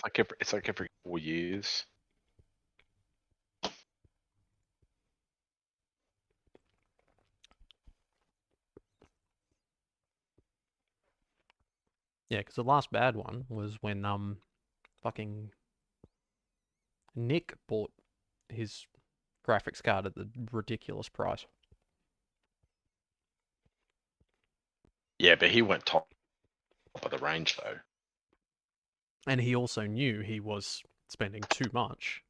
It's like every 4 years. Yeah, because the last bad one was when fucking Nick bought his graphics card at the ridiculous price. Yeah, but he went top of the range though. And he also knew he was spending too much.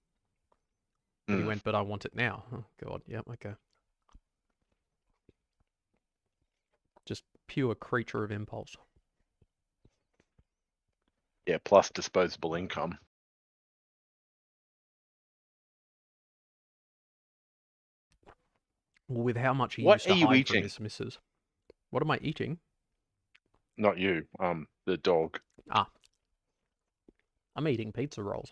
But he went, but I want it now. Oh, God, yeah, okay. Just pure creature of impulse. Yeah, plus disposable income. With how much he What used are to you hide from eating? his missus. What am I eating? Not you, the dog. Ah, I'm eating pizza rolls.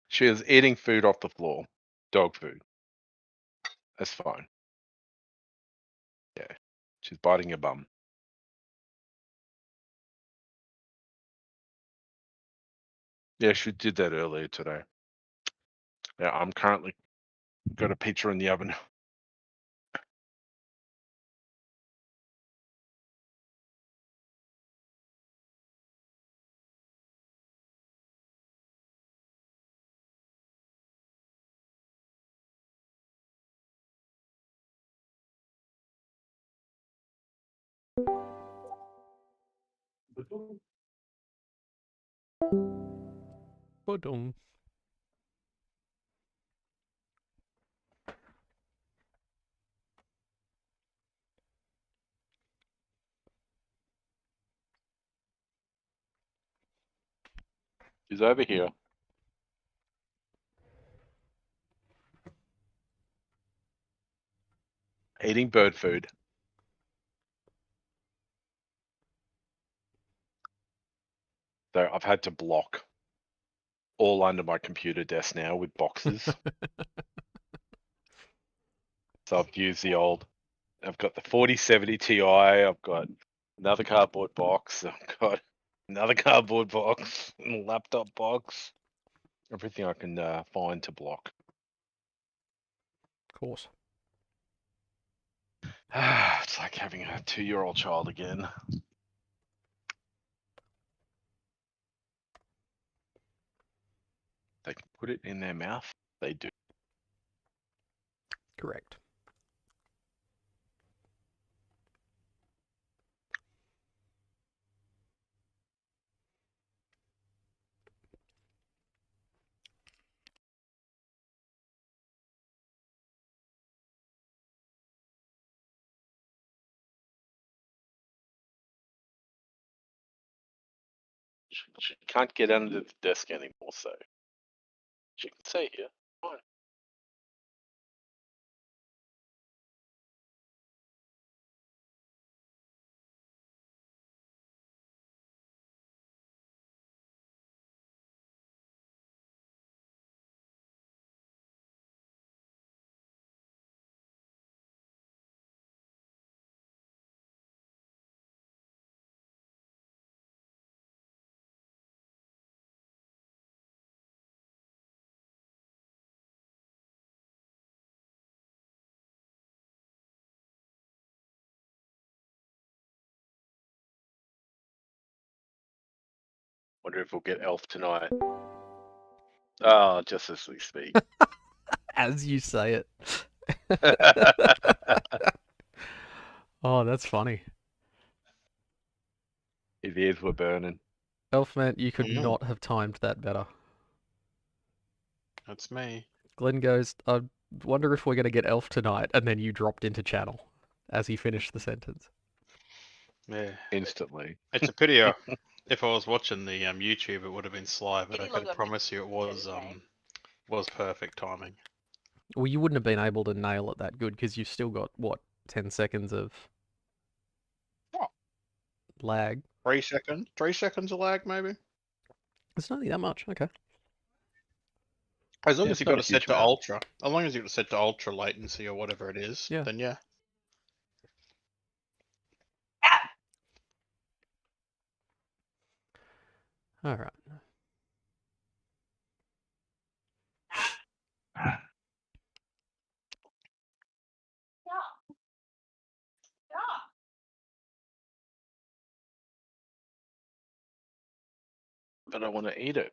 She is eating food off the floor. Dog food. That's fine. Yeah. She's biting your bum. Yeah, she did that earlier today. Yeah, I'm currently got a pizza in the oven. Ba-dum. She's over here. Eating bird food. So I've had to block all under my computer desk now with boxes. So I've used the old. I've got the 4070 Ti. I've got another cardboard box. I've got another cardboard box, and a laptop box. Everything I can find to block. Of course. It's like having a 2-year-old child again. They can put it in their mouth. They do. Correct. She can't get under the desk anymore, so she can stay here. Fine. Wonder if we'll get Elf tonight. Oh, just as we speak. As you say it. Oh, that's funny. His ears were burning. Elfman, you could Mm. not have timed that better. That's me. Glenn goes, I wonder if we're going to get Elf tonight, and then you dropped into channel as he finished the sentence. Yeah. Instantly. It's a pity. If I was watching the YouTube, it would have been Sly, but I can promise you it was perfect timing. Well, you wouldn't have been able to nail it that good because you've still got, what, 10 seconds of What? lag? 3 seconds? 3 seconds of lag, maybe? It's not that much, okay. As long Yeah, as it's you've not got a it set huge to amount. ultra. As long as you've got it set to ultra latency or whatever it is, Yeah. then yeah. All right. But I want to eat it.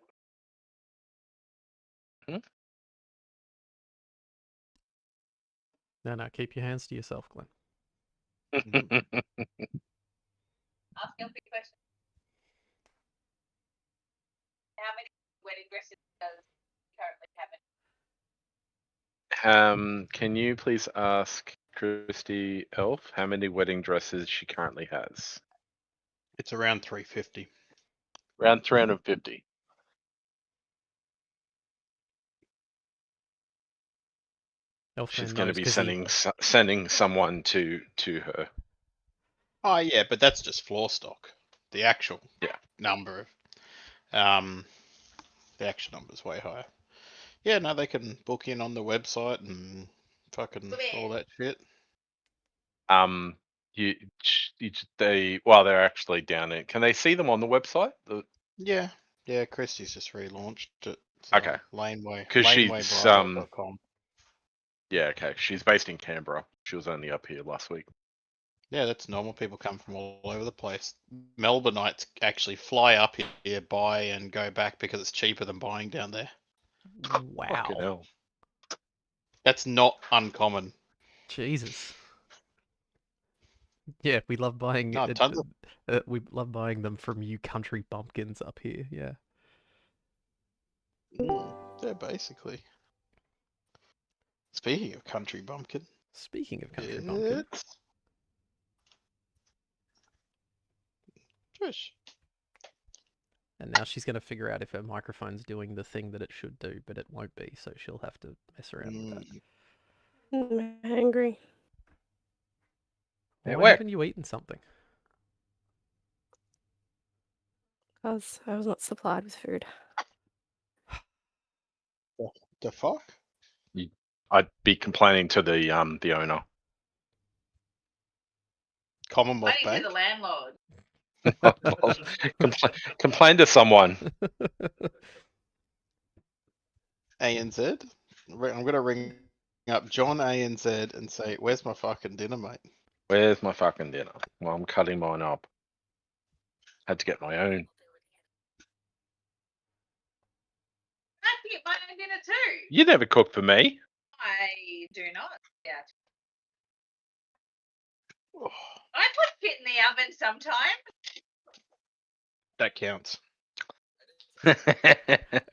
No, keep your hands to yourself, Glenn. Mhm. Ask you a quick question. How many wedding dresses does he currently have? Can you please ask Christy Elf how many wedding dresses she currently has? It's around 350. Around 350. Elfman She's going to knows be 'cause he. sending someone to her. Oh yeah, but that's just floor stock. The actual Yeah. number of the actual number is way higher. Yeah, no, they can book in on the website and fucking all that shit. They're actually down in. Can they see them on the website? Yeah, yeah. Christie's just relaunched it. Okay. Because she's lanewaybride.com. Yeah, okay. She's based in Canberra. She was only up here last week. Yeah, that's normal. People come from all over the place. Melbourneites actually fly up here, buy, and go back because it's cheaper than buying down there. Wow. Fucking hell. That's not uncommon. Jesus. Yeah, we love buying. No, tons of We love buying them from you country bumpkins up here. Yeah. yeah, basically. Speaking of country bumpkin, Speaking of country bumpkin, it's Trish. and now she's gonna figure out if her microphone's doing the thing that it should do, but it won't be, so she'll have to mess around with that. Mm, I'm hungry Well, Yeah, why where? haven't you eaten something? because I was not supplied with food. the fuck? I'd be complaining to the owner. Commonwealth Waiting to Bank. the landlord. Complain to someone. ANZ. I'm gonna ring up John ANZ and say, "Where's my fucking dinner, mate?" Where's my fucking dinner? Well, I'm cutting mine up. Had to get my own. I have to get my own dinner too. You never cook for me. I do not. Yeah. I put shit in the oven sometimes. That counts.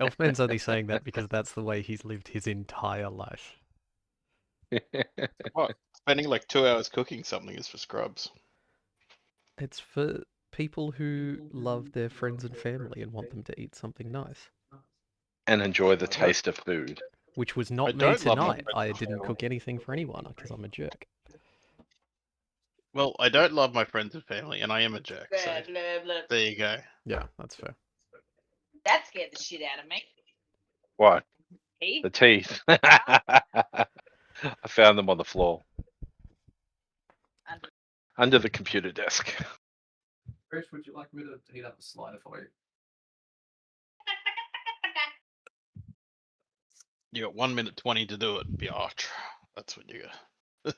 Elfman's only saying that because that's the way he's lived his entire life. What? Spending like 2 hours cooking something is for scrubs. It's for people who love their friends and family and want them to eat something nice. And enjoy the taste of food. Which was I not me don't love my tonight. friends I and didn't family. cook anything for anyone because I'm a jerk. Well, I don't love my friends and family, and I am a jerk. So Blah, blah, blah. there you go. Yeah, that's fair. That scared the shit out of me. What? He? The teeth. I found them on the floor. Under- Under the computer desk. Chris, would you like me to heat up the slider for you? You got 1 minute 20 to do it, biatch. That's what you got.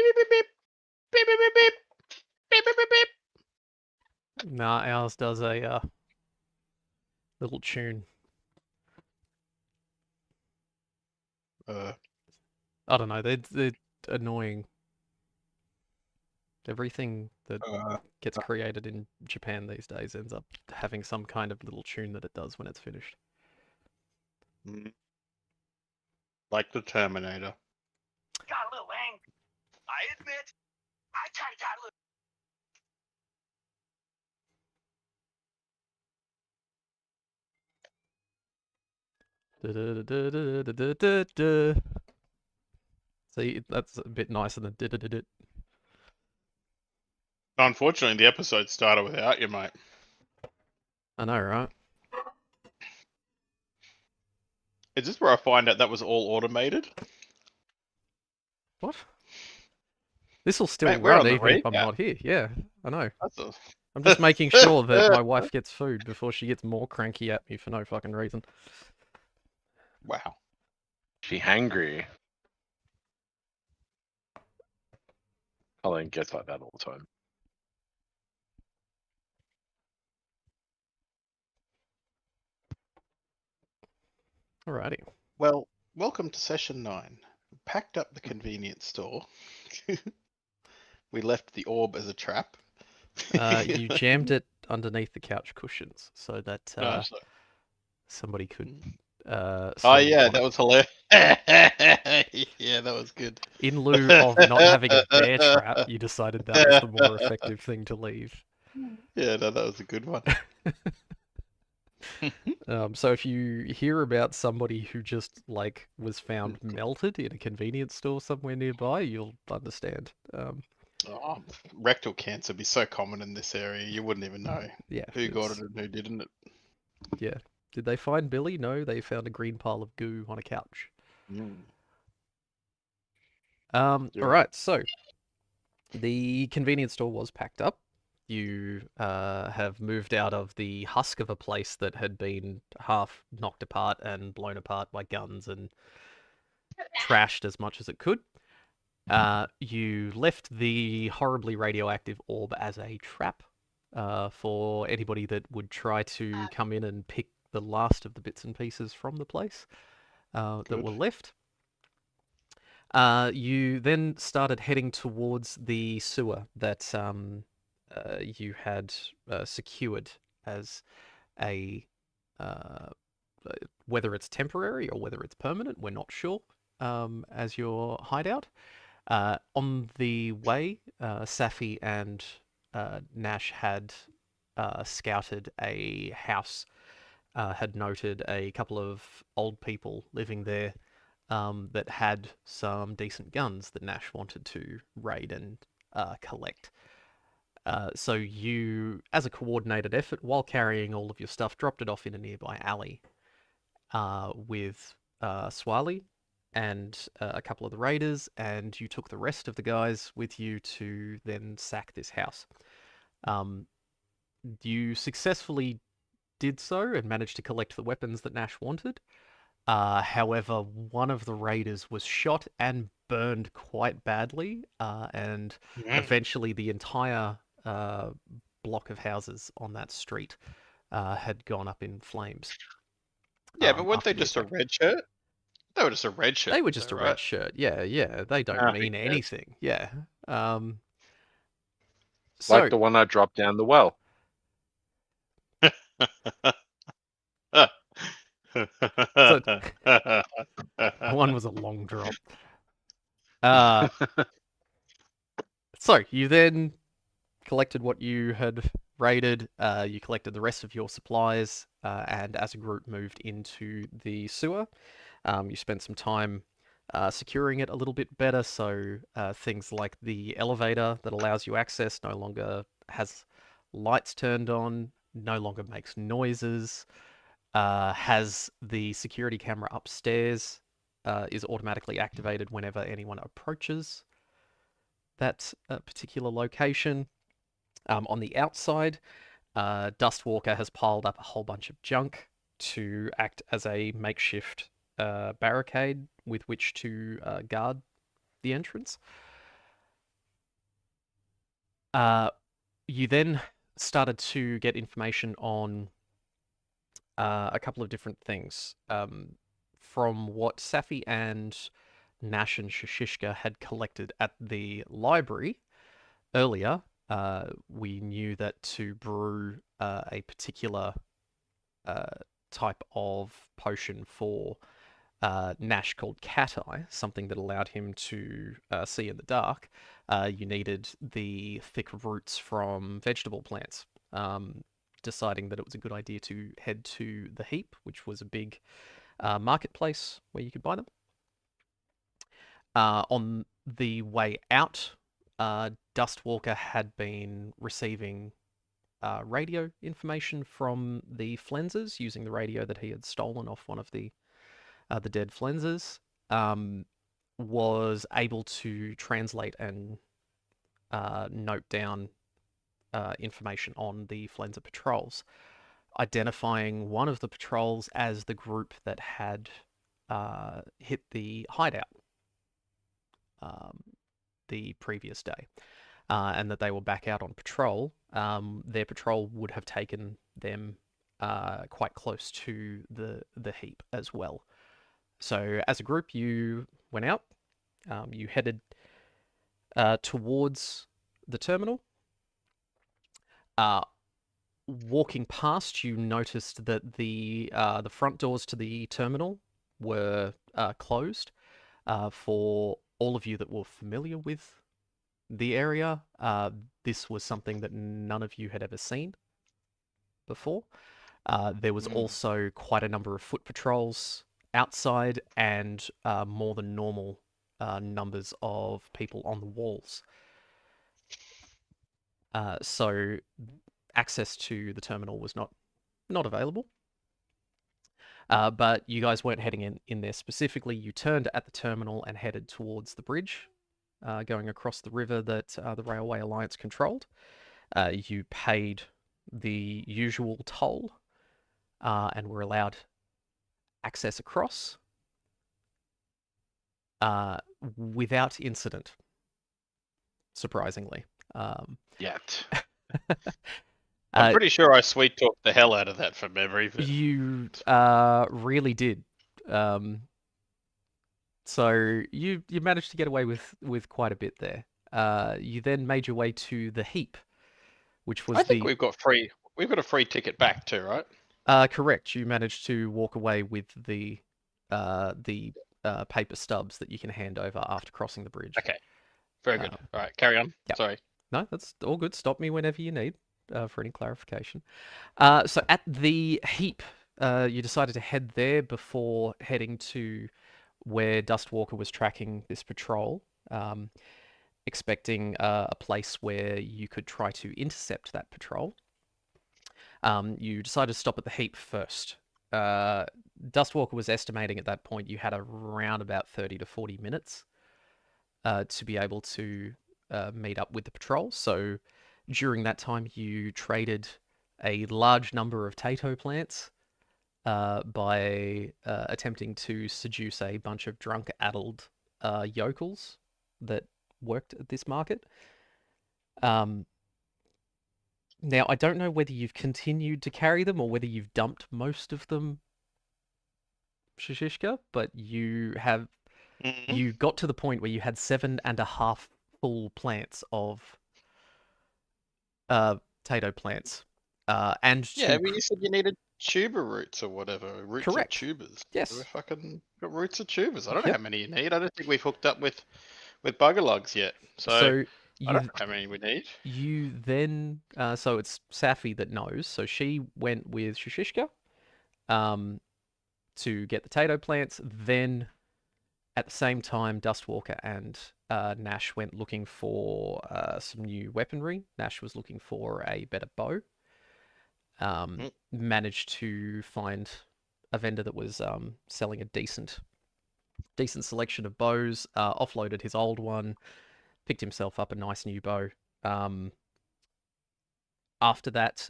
beep, beep, beep, beep, beep, beep, beep, beep, beep, beep, beep. Nah, ours does a little tune. I don't know. They're annoying. Everything that gets created in Japan these days ends up having some kind of little tune that it does when it's finished. Like the Terminator. Got a little angry. I admit, I kind of got a little. Da-da-da-da-da-da-da-da. See, that's a bit nicer than did. Unfortunately, the episode started without you, mate. I know, right? Is this where I find out that was all automated? What? This will still Mate, we're run on the even if I'm recap. not here. Yeah, I know. That's a... I'm just making sure that my wife gets food before she gets more cranky at me for no fucking reason. Wow. She hangry. Colleen gets like that all the time. Alrighty. Well, welcome to session 9. Packed up the convenience store. We left the orb as a trap. You jammed it underneath the couch cushions so that No, so- somebody could Oh stumble yeah, upon that it. was hilarious. Yeah, that was good. In lieu of not having a bear trap, you decided that was the more effective thing to leave. Yeah, no, that was a good one. So if you hear about somebody who just like was found melted in a convenience store somewhere nearby, you'll understand. Oh, rectal cancer would be so common in this area, you wouldn't even know Yeah. who got it it's- and who didn't. Yeah. Did they find Billy? No, they found a green pile of goo on a couch. Mm. All right, so the convenience store was packed up. You have moved out of the husk of a place that had been half knocked apart and blown apart by guns and trashed as much as it could. You left the horribly radioactive orb as a trap for anybody that would try to come in and pick the last of the bits and pieces from the place that Good. were left. You then started heading towards the sewer that you had secured as a whether it's temporary or whether it's permanent, we're not sure, as your hideout. On the way, Safi and Nash had scouted a house, had noted a couple of old people living there that had some decent guns that Nash wanted to raid and collect. So you, as a coordinated effort, while carrying all of your stuff, dropped it off in a nearby alley with Swali and a couple of the raiders, and you took the rest of the guys with you to then sack this house. You successfully did so and managed to collect the weapons that Nash wanted. However, one of the raiders was shot and burned quite badly, and eventually the entire block of houses on that street had gone up in flames. Yeah, but weren't after they the just a attack. red shirt? They were just a red shirt. They were just though, a right? red shirt. Yeah, yeah. They don't Ah, mean who cares? anything. Yeah. Like the one I dropped down the well. One was a long drop. So you then collected what you had raided. You collected the rest of your supplies, and as a group moved into the sewer. You spent some time securing it a little bit better, so things like the elevator that allows you access no longer has lights turned on, no longer makes noises, has the security camera upstairs, is automatically activated whenever anyone approaches that particular location. On the outside, Dustwalker has piled up a whole bunch of junk to act as a makeshift barricade with which to guard the entrance. You then started to get information on a couple of different things. From what Safi and Nash and Shishishka had collected at the library earlier, we knew that to brew a particular type of potion for Nash called Cat Eye, something that allowed him to see in the dark, you needed the thick roots from vegetable plants. Deciding that it was a good idea to head to the Heap, which was a big marketplace where you could buy them. On the way out, Dustwalker had been receiving radio information from the Flensers using the radio that he had stolen off one of the dead Flensers. Was able to translate and note down information on the Flenser patrols, identifying one of the patrols as the group that had hit the hideout the previous day, and that they were back out on patrol. Their patrol would have taken them quite close to the Heap as well. So as a group, you went out. You headed towards the terminal. Walking past, you noticed that the front doors to the terminal were closed. For all of you that were familiar with the area, this was something that none of you had ever seen before. There was also quite a number of foot patrols outside and more than normal numbers of people on the walls. So access to the terminal was not available. But you guys weren't heading in there specifically. You turned at the terminal and headed towards the bridge, going across the river that the Railway Alliance controlled. You paid the usual toll and were allowed access across without incident, surprisingly. Yet. I'm pretty sure I sweet talked the hell out of that from memory. But... You really did. So you managed to get away with quite a bit there. You then made your way to the Heap, which was I think we've got a free ticket back too, right? Correct. You managed to walk away with the paper stubs that you can hand over after crossing the bridge. Okay. Very good. All right, carry on. Yep. Sorry. No, that's all good. Stop me whenever you need for any clarification. So at the Heap, you decided to head there before heading to where Dustwalker was tracking this patrol, expecting a place where you could try to intercept that patrol. You decided to stop at the Heap first. Dustwalker was estimating at that point you had around about 30 to 40 minutes to be able to meet up with the patrol. So during that time, you traded a large number of TotW plants by attempting to seduce a bunch of drunk, addled yokels that worked at this market. Now, I don't know whether you've continued to carry them or whether you've dumped most of them, Shishishka, but you have... You got to the point where you had 7.5 full plants of TotW plants. And yeah, but you said you needed tuber roots or whatever. Roots Correct. of tubers. Yes. So we fucking got roots of tubers. I don't know Yep. how many you need. I don't think we've hooked up with bugger lugs yet. So I don't know how many we need. You then, so it's Safi that knows. So she went with Shishishka to get the TotW plants. Then, at the same time, Dustwalker and Nash went looking for some new weaponry. Nash was looking for a better bow. Managed to find a vendor that was selling a decent selection of bows. Offloaded his old one. Picked himself up a nice new bow. After that,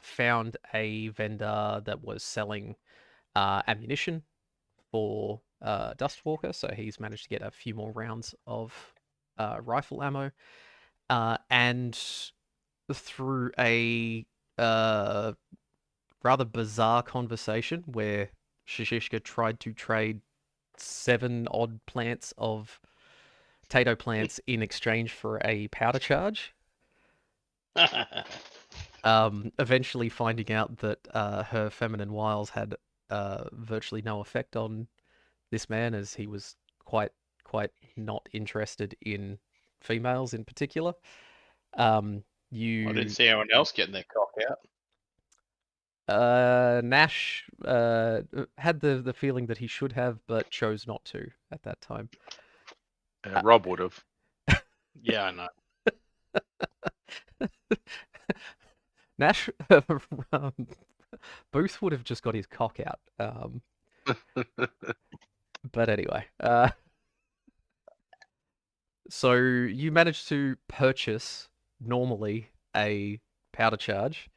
found a vendor that was selling ammunition for Dustwalker, so he's managed to get a few more rounds of rifle ammo. And through a rather bizarre conversation where Shishishka tried to trade 7 odd plants of potato plants in exchange for a powder charge. Eventually finding out that her feminine wiles had virtually no effect on this man, as he was quite not interested in females in particular. You I didn't see anyone else getting their cock out. Nash had the feeling that he should have, but chose not to at that time. Rob would have. Yeah, I know. Nash Booth would have just got his cock out. But anyway, so you managed to purchase normally a powder charge,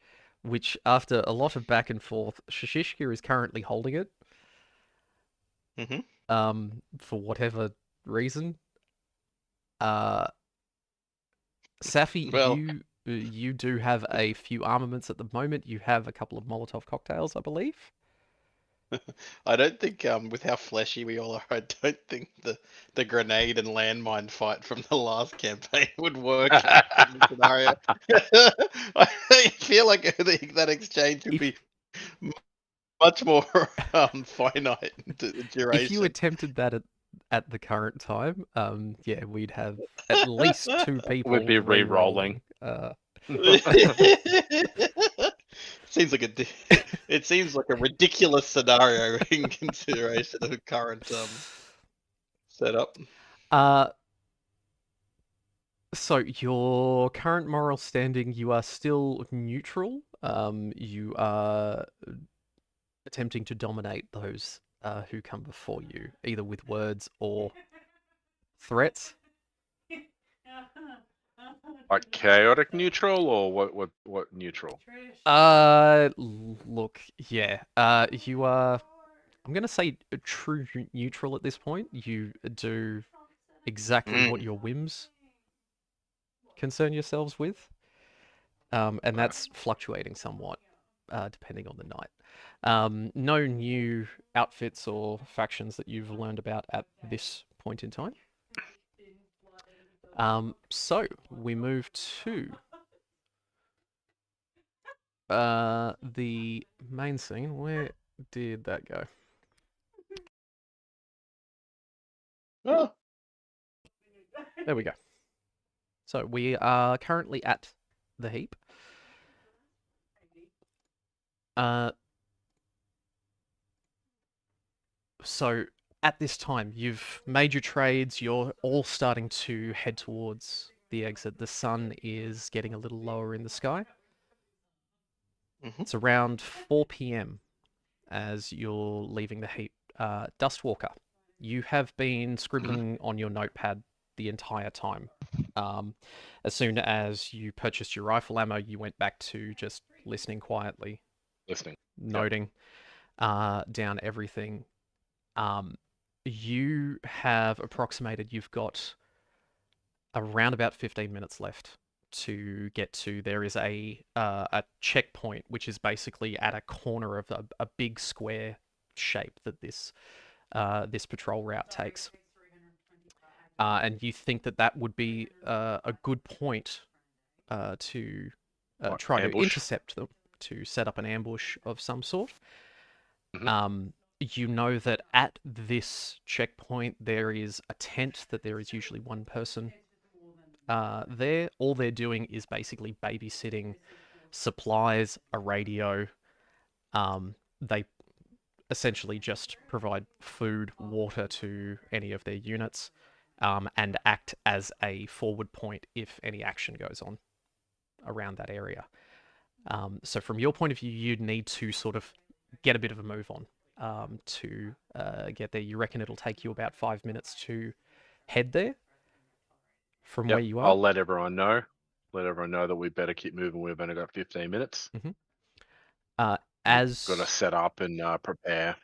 which after a lot of back and forth, Shishishka is currently holding it. For whatever reason. Safi, Well- you do have a few armaments at the moment. You have a couple of Molotov cocktails, I believe. I don't think, with how fleshy we all are, I don't think the grenade and landmine fight from the last campaign would work in the scenario. I feel like that exchange would be much more finite duration. If you attempted that at the current time, yeah, we'd have at least 2 people. We'd be re-rolling. It seems like a ridiculous scenario in consideration of the current setup. So your current moral standing, you are still neutral. You are attempting to dominate those who come before you, either with words or threats. Like chaotic neutral, or what neutral? Look, yeah. You are, I'm gonna say a true neutral at this point. You do exactly what your whims concern yourselves with. And that's fluctuating somewhat, depending on the night. No new outfits or factions that you've learned about at this point in time. So we move to the main scene. Where did that go? Oh, There we go. So we are currently at the heap. So at this time, you've made your trades. You're all starting to head towards the exit. The sun is getting a little lower in the sky. It's around 4 p.m. as you're leaving the heap. Dustwalker, you have been scribbling on your notepad the entire time. As soon as you purchased your rifle ammo, you went back to just listening quietly, noting down everything. You have approximated you've got around about 15 minutes left to get to. There is a checkpoint, which is basically at a corner of a big square shape that this patrol route takes. And you think that would be a good point to try to intercept them, to set up an ambush of some sort. You know that at this checkpoint there is a tent, that there is usually one person there. All they're doing is basically babysitting supplies, a radio. They essentially just provide food, water to any of their units, and act as a forward point if any action goes on around that area. So from your point of view, you'd need to sort of get a bit of a move on to get there. You reckon it'll take you about 5 minutes to head there from where you are? I'll let everyone know. Let everyone know that we better keep moving. We've only got 15 minutes. As got to set up and prepare.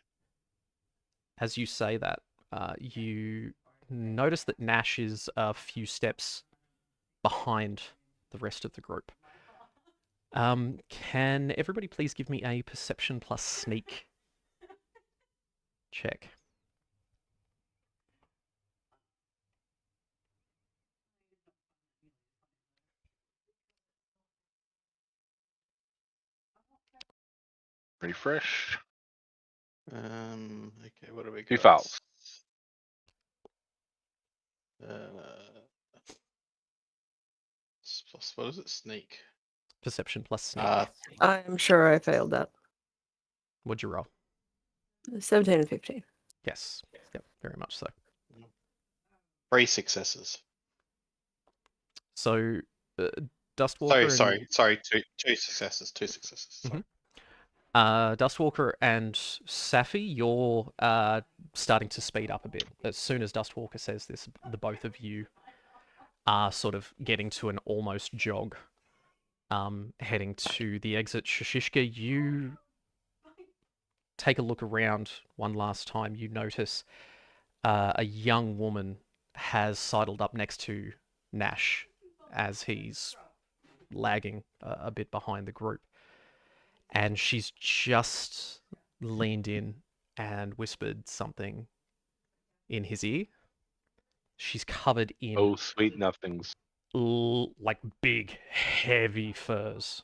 As you say that, you notice that Nash is a few steps behind the rest of the group. Can everybody please give me a perception plus sneak check? Pretty fresh. Okay, what do we got? Two fails. What is it? Sneak. Perception plus sneak. I'm sure I failed that. What'd you roll? 17 and 15. Yes. Yep, very much so. 3 successes. So, Dustwalker Sorry. Two successes. 2 successes. Sorry. Dustwalker and Safi, you're starting to speed up a bit. As soon as Dustwalker says this, the both of you are sort of getting to an almost jog, heading to the exit. Shishishka, you take a look around one last time. You notice a young woman has sidled up next to Nash as he's lagging a bit behind the group. And she's just leaned in and whispered something in his ear. She's covered in Oh, sweet nothings. like big, heavy furs.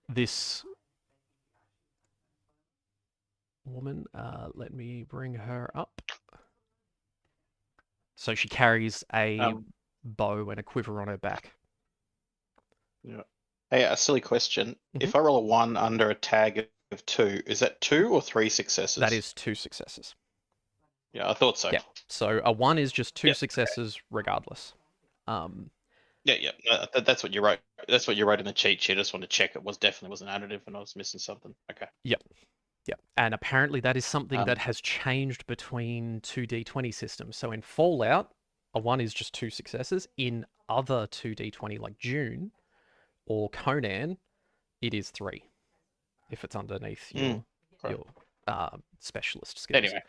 This woman, let me bring her up. So she carries a bow and a quiver on her back. Yeah. Hey, a silly question. If I roll a 1 under a tag of 2, is that 2 or 3 successes? That is 2 successes. Yeah, I thought so. Yeah. So a 1 is just 2 successes regardless. Yeah. That's what you wrote. That's what you wrote in the cheat sheet. I just wanted to check it definitely was an additive and I was missing something. Okay. Yep. And apparently that is something that has changed between 2d20 systems. So in Fallout, a 1 is just 2 successes. In other 2d20 like Dune or Conan, it is 3 if it's underneath your specialist skills. Anyway.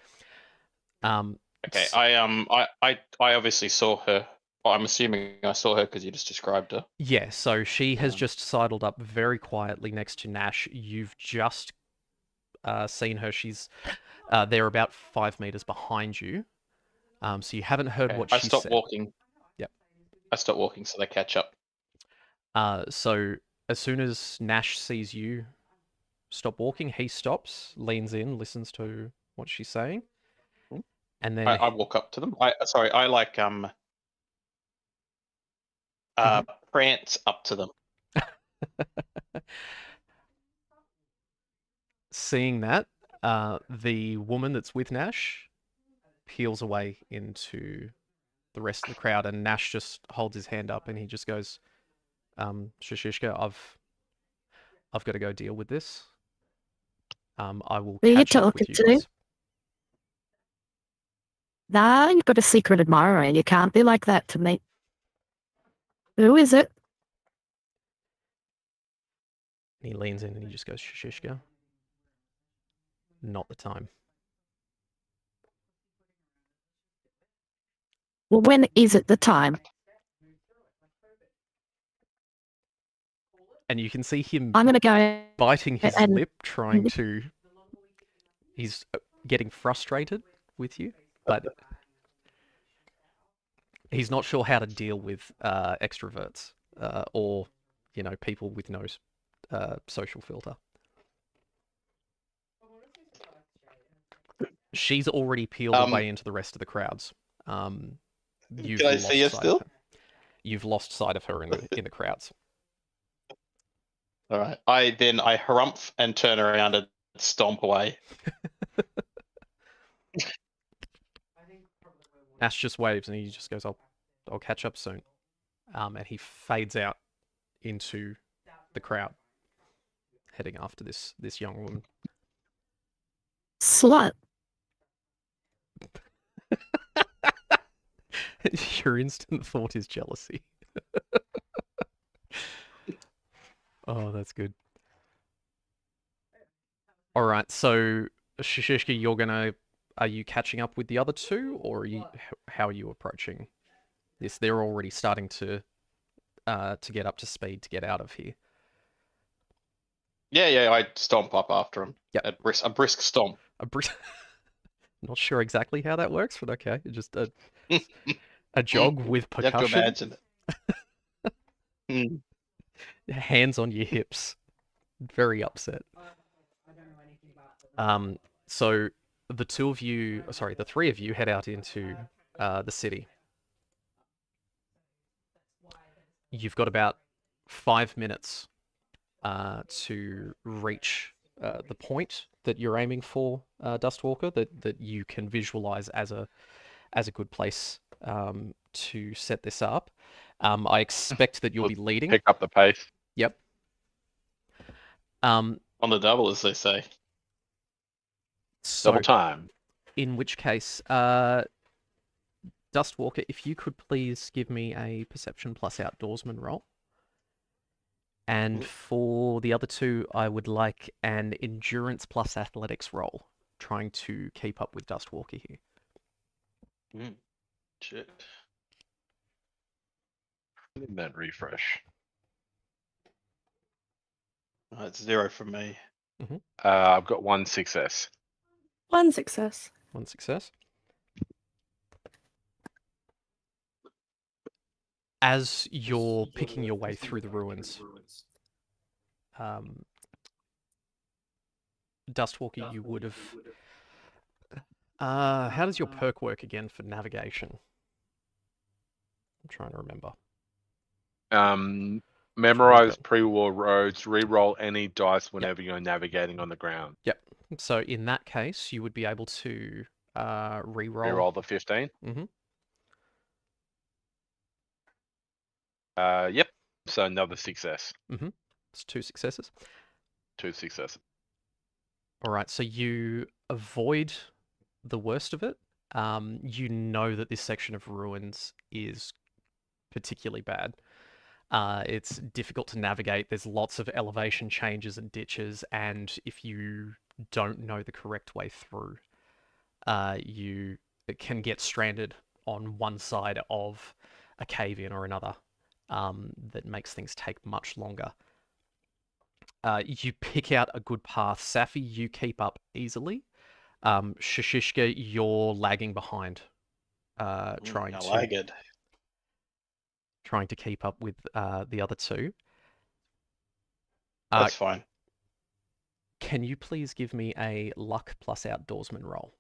Okay. I obviously saw her. I'm assuming I saw her because you just described her. Yeah, so she has just sidled up very quietly next to Nash. You've just seen her. She's they're about 5 meters behind you. So you haven't heard what she said. I stopped walking. Yep. I stopped walking, so they catch up. So as soon as Nash sees you stop walking, he stops, leans in, listens to what she's saying, and then I walk up to them. I like prance up to them. Seeing that, the woman that's with Nash peels away into the rest of the crowd, and Nash just holds his hand up and he just goes, Shishishka, I've got to go deal with this. I will Who are you catch up talking with you to? guys. Nah, you've got a secret admirer and you can't be like that to me. Who is it? And he leans in and he just goes, Shishishka, not the time. Well, when is it the time? And you can see him I'm going to go biting his and- lip, trying to... He's getting frustrated with you, but he's not sure how to deal with extroverts or, people with no social filter. She's already peeled away into the rest of the crowds. Can I see her still? You've lost sight of her in the crowds. All right. I harumph and turn around and stomp away. Ash just waves and he just goes, I'll catch up soon. And he fades out into the crowd, heading after this young woman. Slut. Your instant thought is jealousy. Oh, that's good. All right, so Shishishka, are you catching up with the other two, or how are you approaching Yes, they're already starting to get up to speed to get out of here. Yeah, I stomp up after him. Yep. A brisk stomp. Not sure exactly how that works, but okay. Just a jog with You have to percussion. imagine it. Mm. Hands on your hips. Very upset. So the three of you head out into the city. You've got about 5 minutes to reach the point that you're aiming for, Dustwalker, that you can visualize as a good place to set this up. I expect that you'll be leading. Pick up the pace. Yep. On the double, as they say. So, Double time. in which case, Dustwalker, if you could please give me a perception plus outdoorsman roll. And for the other two, I would like an endurance plus athletics roll, trying to keep up with Dustwalker here. Shit. That refresh. It's 0 from me. I've got 1 success. 1 success. 1 success. As you're picking your way through the ruins, Dustwalker, you would have... how does your perk work again for navigation? I'm trying to remember. Memorize pre-war roads, re-roll any dice whenever you're navigating on the ground. Yep. So in that case, you would be able to re-roll. Re-roll the 15. Yep. So another success. It's 2 successes. 2 successes. All right. So you avoid the worst of it. You know that this section of ruins is particularly bad. It's difficult to navigate. There's lots of elevation changes and ditches, and if you don't know the correct way through, you can get stranded on one side of a cave-in or another. That makes things take much longer. You pick out a good path. Safi, you keep up easily. Shishishka, you're lagging behind, trying to keep up with the other two. That's fine. Can you please give me a luck plus outdoorsman roll?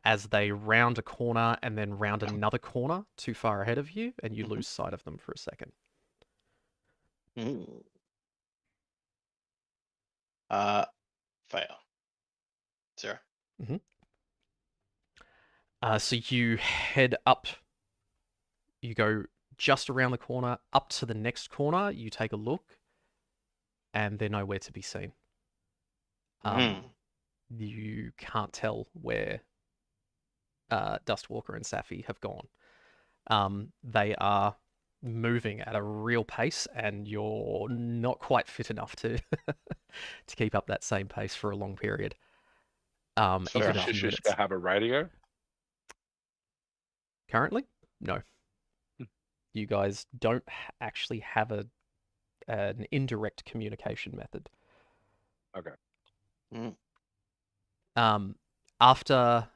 As they round a corner and then round another corner too far ahead of you, and you lose sight of them for a second. Fail. 0. So you head up. You go just around the corner, up to the next corner. You take a look, and they're nowhere to be seen. You can't tell where Dustwalker and Safi have gone. They are moving at a real pace, and you're not quite fit enough to to keep up that same pace for a long period. Does Shishishka have a radio? Currently, no. You guys don't actually have an indirect communication method. Okay. After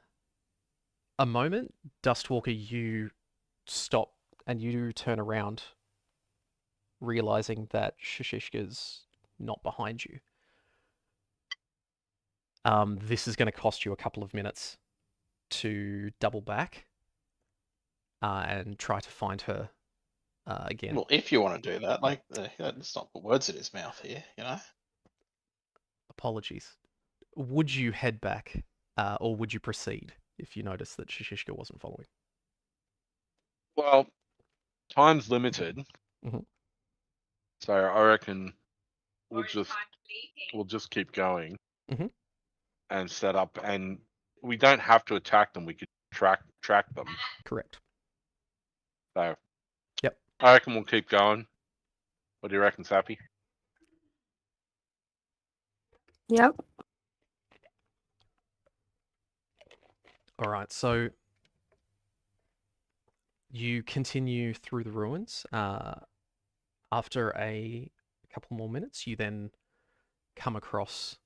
a moment, Dustwalker, you stop and you turn around, realizing that Shishishka's not behind you. This is going to cost you a couple of minutes to double back and try to find her again. Well, if you want to do that, let's not put words in his mouth here, you know? Apologies. Would you head back, or would you proceed if you noticed that Shishishka wasn't following? Well, time's limited. So I reckon we'll just keep going and set up, and we don't have to attack them. We could track them. Correct. So, yep. I reckon we'll keep going. What do you reckon, Sappy? Yep. All right. So You continue through the ruins. After a couple more minutes, you then come across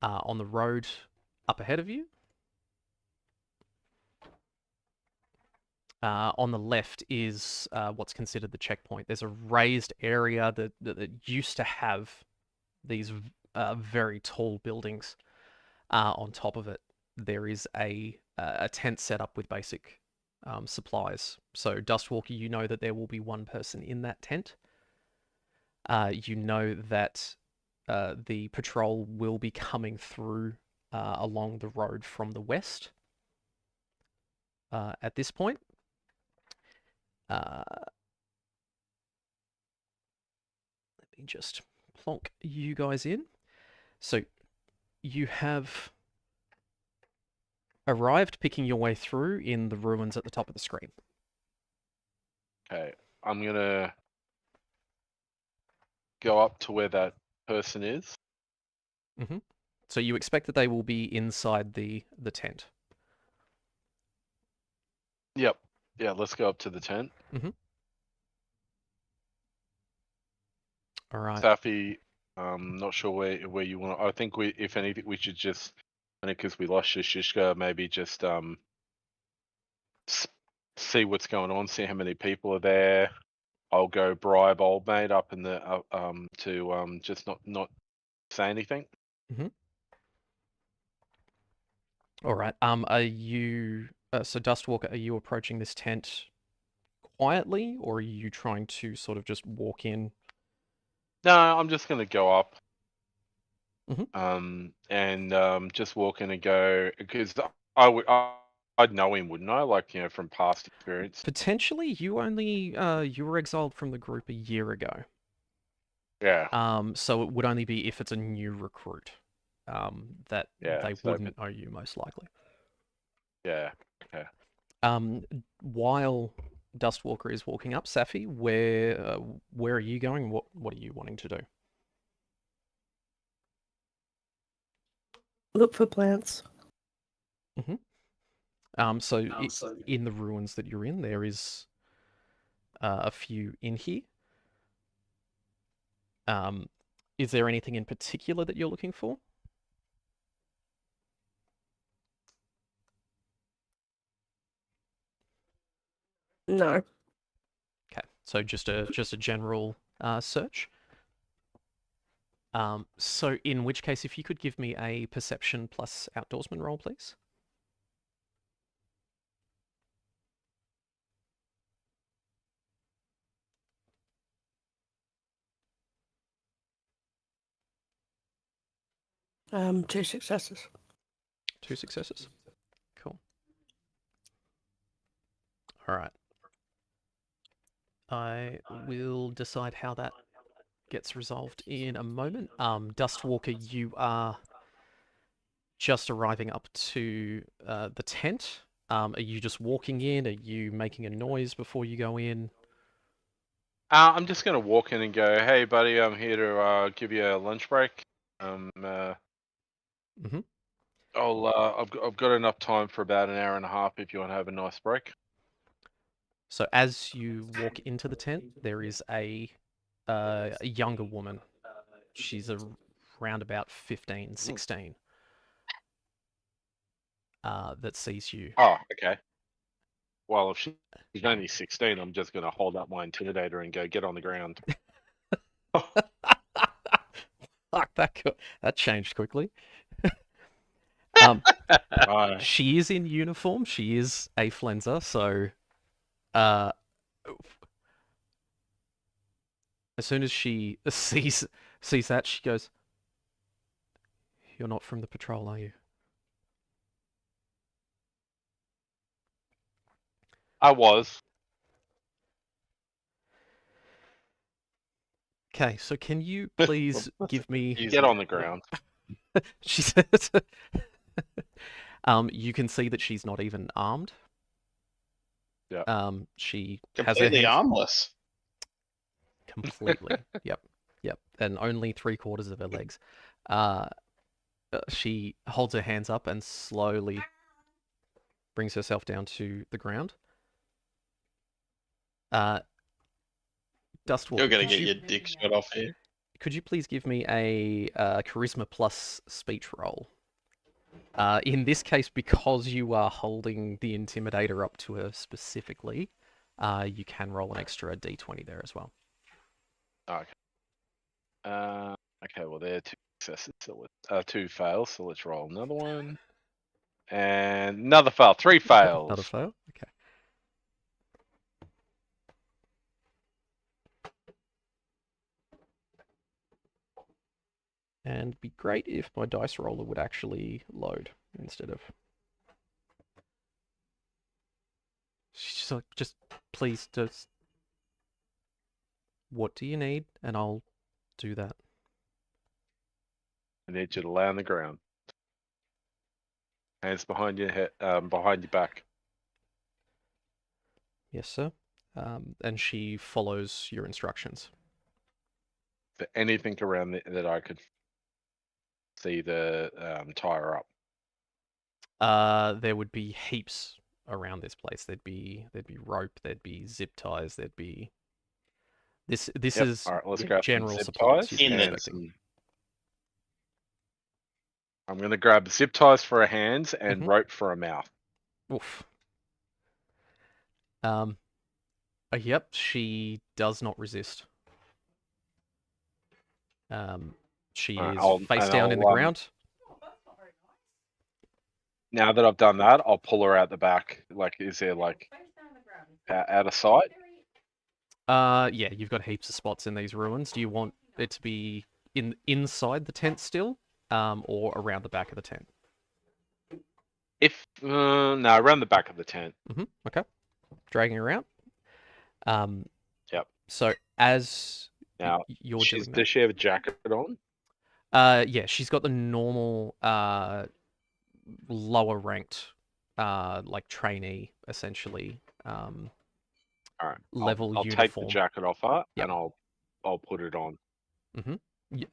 on the road up ahead of you. On the left is what's considered the checkpoint. There's a raised area that used to have these very tall buildings on top of it. There is a tent set up with basic supplies. So Dustwalker, you know that there will be one person in that tent. You know that the patrol will be coming through along the road from the west at this point. Let me just plonk you guys in. So you have arrived, picking your way through in the ruins at the top of the screen. Okay, I'm gonna go up to where that person is. So you expect that they will be inside the tent. Yep. Yeah, let's go up to the tent. All right. Safi, not sure where you want to. I think if anything, we should just, because we lost Shishka, maybe just see what's going on, see how many people are there. I'll go bribe old mate up in the to just not say anything. All right. Are you so Dustwalker? Are you approaching this tent quietly, or are you trying to sort of just walk in? No, I'm just gonna go up. Mhm. And just walk in and go, because I'd know him, wouldn't I? Like, from past experience. Potentially, you only you were exiled from the group a year ago. Yeah. So it would only be if it's a new recruit. That Yeah, they so wouldn't know you most likely. Yeah. Okay. While Dustwalker is walking up, Safi, where are you going? What are you wanting to do? Look for plants. So in the ruins that you're in, there is a few in here. Is there anything in particular that you're looking for? No. Okay, so just a general search. So in which case, if you could give me a perception plus outdoorsman roll, please. Two successes. 2 successes. Cool. All right. I will decide how that gets resolved in a moment. Dustwalker, you are just arriving up to the tent. Are you just walking in? Are you making a noise before you go in? I'm just gonna walk in and go, hey buddy, I'm here to give you a lunch break. I've got enough time for about an hour and a half if you want to have a nice break. So as you walk into the tent, there is a younger woman. She's around about 15, 16. That sees you. Oh, okay. Well, if she's only 16, I'm just gonna hold up my intimidator and go, get on the ground. Fuck, that changed quickly. She is in uniform. She is a Flenser, so as soon as she sees that, she goes, "You're not from the patrol, are you?" I was. Okay, so can you please give me... Get on the ground. She says... you can see that she's not even armed. Yeah. She Completely has her hands... armless. Completely. Yep. And only 3/4 of her legs. She holds her hands up and slowly brings herself down to the ground. Dustwalker, You're gonna could get you, your dick shot off here. could you please give me a charisma plus speech roll? In this case, because you are holding the intimidator up to her specifically, you can roll an extra d20 there as well. Okay. Okay, well, they're 2 successes, so 2 fails, so let's roll another one. And another fail, 3 fails. Another fail? Okay. And it'd be great if my dice roller would actually load instead of... She's like, just please, just... What do you need? And I'll do that. I need you to lay on the ground. Hands behind your head, behind your back. Yes, sir. And she follows your instructions. For anything around that I could see the tire up. There would be heaps around this place. There'd be rope, there'd be zip ties, there'd be... This Yep. is All right, let's grab some general zip supplies ties you'd be In it. expecting. I'm going to grab zip ties for her hands and Mhm. rope for her mouth. Oof. Yep, she does not resist. She Alright, is face down in the ground. Now that I've done that, I'll pull her out the back. Like, is there like out of sight? Yeah, you've got heaps of spots in these ruins. Do you want it to be inside the tent still, or around the back of the tent? If no, around the back of the tent. Okay. Dragging her out. Yep. So as Now, you're doing that, does she have a jacket on? yeah, she's got the normal lower ranked like trainee essentially All right. level I'll uniform. take the jacket off her Yep. and I'll put it on.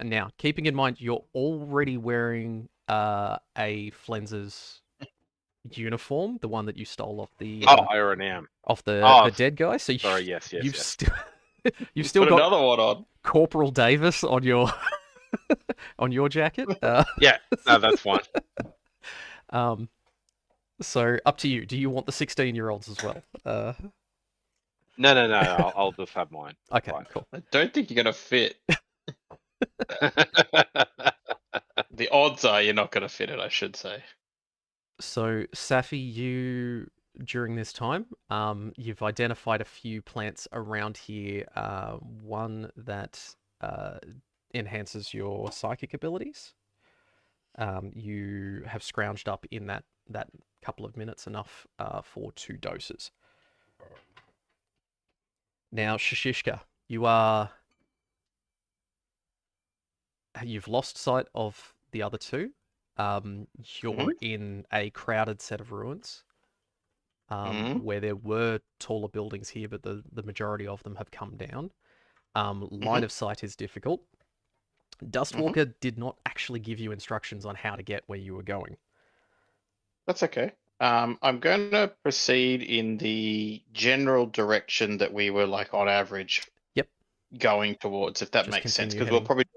Now, keeping in mind you're already wearing a Flens's uniform, the one that you stole off the I already am. the dead guy. So Sorry, yes. you've still you've still Put got another one on. Corporal Davis on your on your jacket. Yeah, no, that's fine. So up to you. Do you want the 16-year-olds as well? No. I'll just have mine. Okay, Fine. cool. I don't think you're gonna fit. The odds are you're not gonna fit it, I should say. So Safi, you during this time, you've identified a few plants around here. One that enhances your psychic abilities. You have scrounged up in that couple of minutes enough for 2 doses. Now, Shishishka, you've lost sight of the other 2. You're in a crowded set of ruins where there were taller buildings here, but the majority of them have come down. Line of sight is difficult. Dustwalker did not actually give you instructions on how to get where you were going. That's okay. I'm going to proceed in the general direction that we were like on average. Yep. Going towards, if that Just makes sense, continue because we'll heading. probably do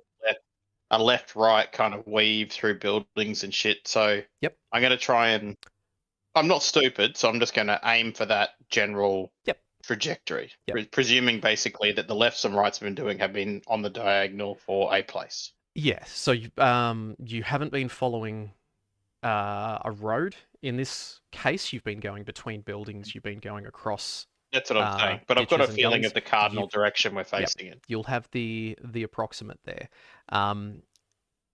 a left-right kind of weave through buildings and shit. So Yep. I'm going to try and. I'm not stupid, so I'm just going to aim for that general trajectory, presuming basically that the lefts and rights have been on the diagonal for a place. Yeah. So you haven't been following a road in this case. You've been going between buildings. You've been going across. That's what I'm saying. But I've got a feeling of the cardinal direction we're facing in. You'll have the approximate there.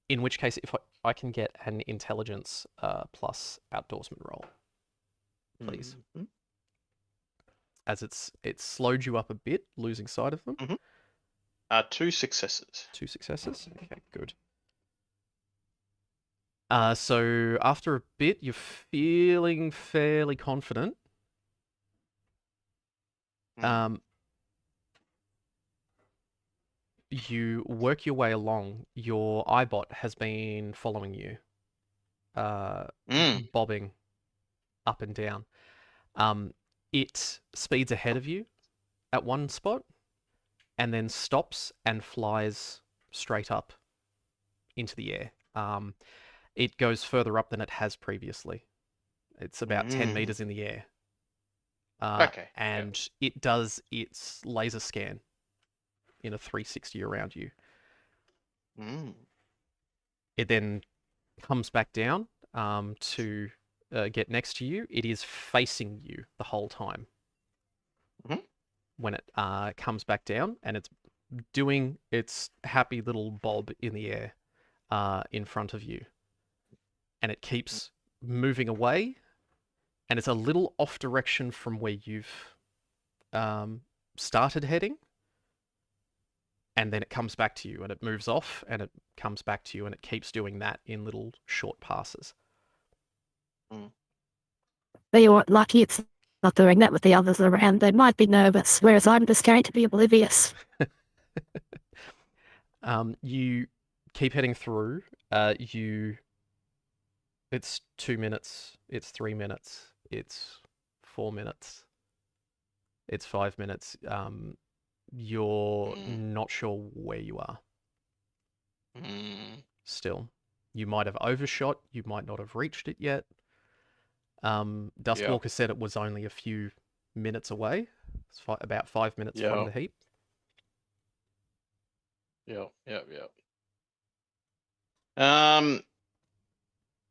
In which case, if I can get an intelligence plus outdoorsman roll, please. As it's slowed you up a bit, losing sight of them. 2 successes. 2 successes. Okay, good. So after a bit, you're feeling fairly confident. You work your way along. Your iBot has been following you, bobbing up and down. It speeds ahead of you at one spot and then stops and flies straight up into the air. It goes further up than it has previously. It's about 10 meters in the air. Okay. And it does its laser scan in a 360 around you. Mm. It then comes back down to get next to you. It is facing you the whole time. Mhm. When it comes back down, and it's doing its happy little bob in the air in front of you. And it keeps moving away, and it's a little off direction from where you've started heading. And then it comes back to you, and it moves off, and it comes back to you, and it keeps doing that in little short passes. But you are lucky it's not doing that with the others around. They might be nervous, whereas I'm just going to be oblivious. You keep heading through. It's 2 minutes. It's 3 minutes. It's 4 minutes. It's 5 minutes. You're not sure where you are. Still, you might have overshot. You might not have reached it yet. Dustwalker said it was only a few minutes away. It's about 5 minutes from the heap. Yep.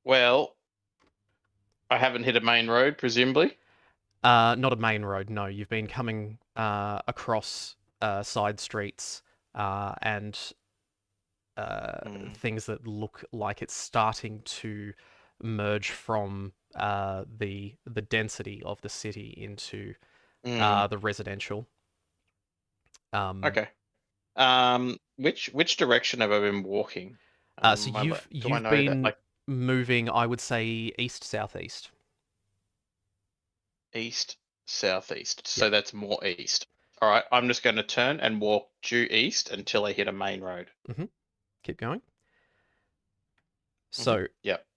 Well, I haven't hit a main road, presumably. Not a main road, no. You've been coming across side streets and things that look like it's starting to merge from the density of the city into the residential. Okay. Which direction have I been walking? So you've been moving, I would say, east-southeast. East, southeast. So that's more east. All right. I'm just going to turn and walk due east until I hit a main road. Keep going. So,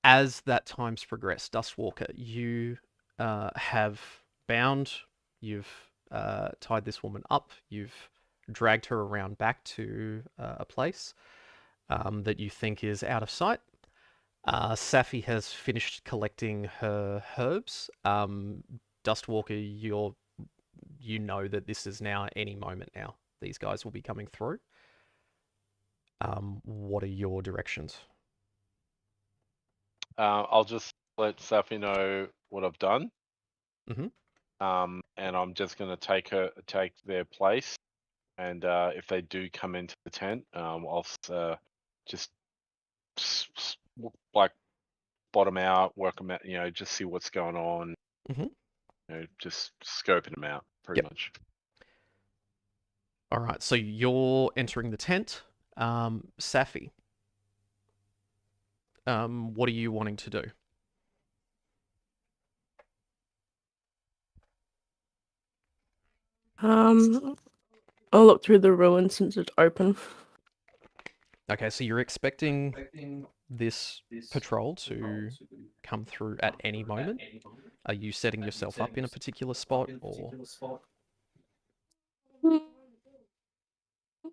as that time's progressed, Dustwalker, you have bound, you've tied this woman up, you've dragged her around back to a place that you think is out of sight. Safi has finished collecting her herbs. Dustwalker, you know that this is now any moment now. These guys will be coming through. What are your directions? I'll just let Safi know what I've done. Mm-hmm. And I'm just going to take their place. And if they do come into the tent, I'll just like bottom out, work them out, just see what's going on. Just scoping them out pretty much. All right, so you're entering the tent. Safi, what are you wanting to do? I'll look through the ruins since it's open. Okay, so you're expecting this patrol to come through at any moment? Are you setting yourself up in a particular spot, or?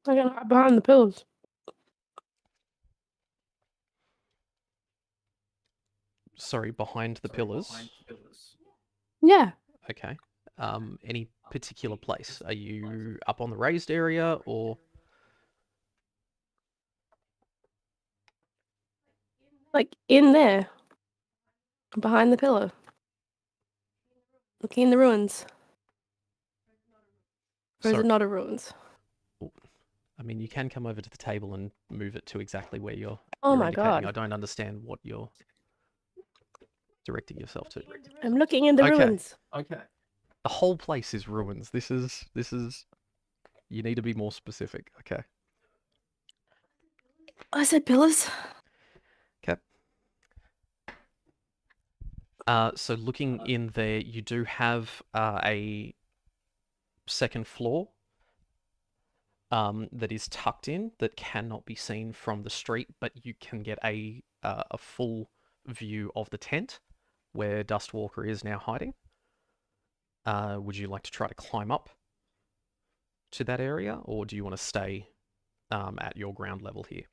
I can hide behind the pillars. Sorry, behind the pillars? Yeah. Okay. Any particular place? Are you up on the raised area, or? Like in there. Behind the pillar. Looking in the ruins. Or is it not a ruins? I mean, you can come over to the table and move it to exactly where you're my indicating. God. I don't understand what you're directing yourself to. I'm looking in the ruins. Okay. The whole place is ruins. This is. You need to be more specific. Okay. I said pillars. Okay. So looking in there, you do have a second floor that is tucked in that cannot be seen from the street, but you can get a full view of the tent where Dustwalker is now hiding. Would you like to try to climb up to that area, or do you want to stay at your ground level here?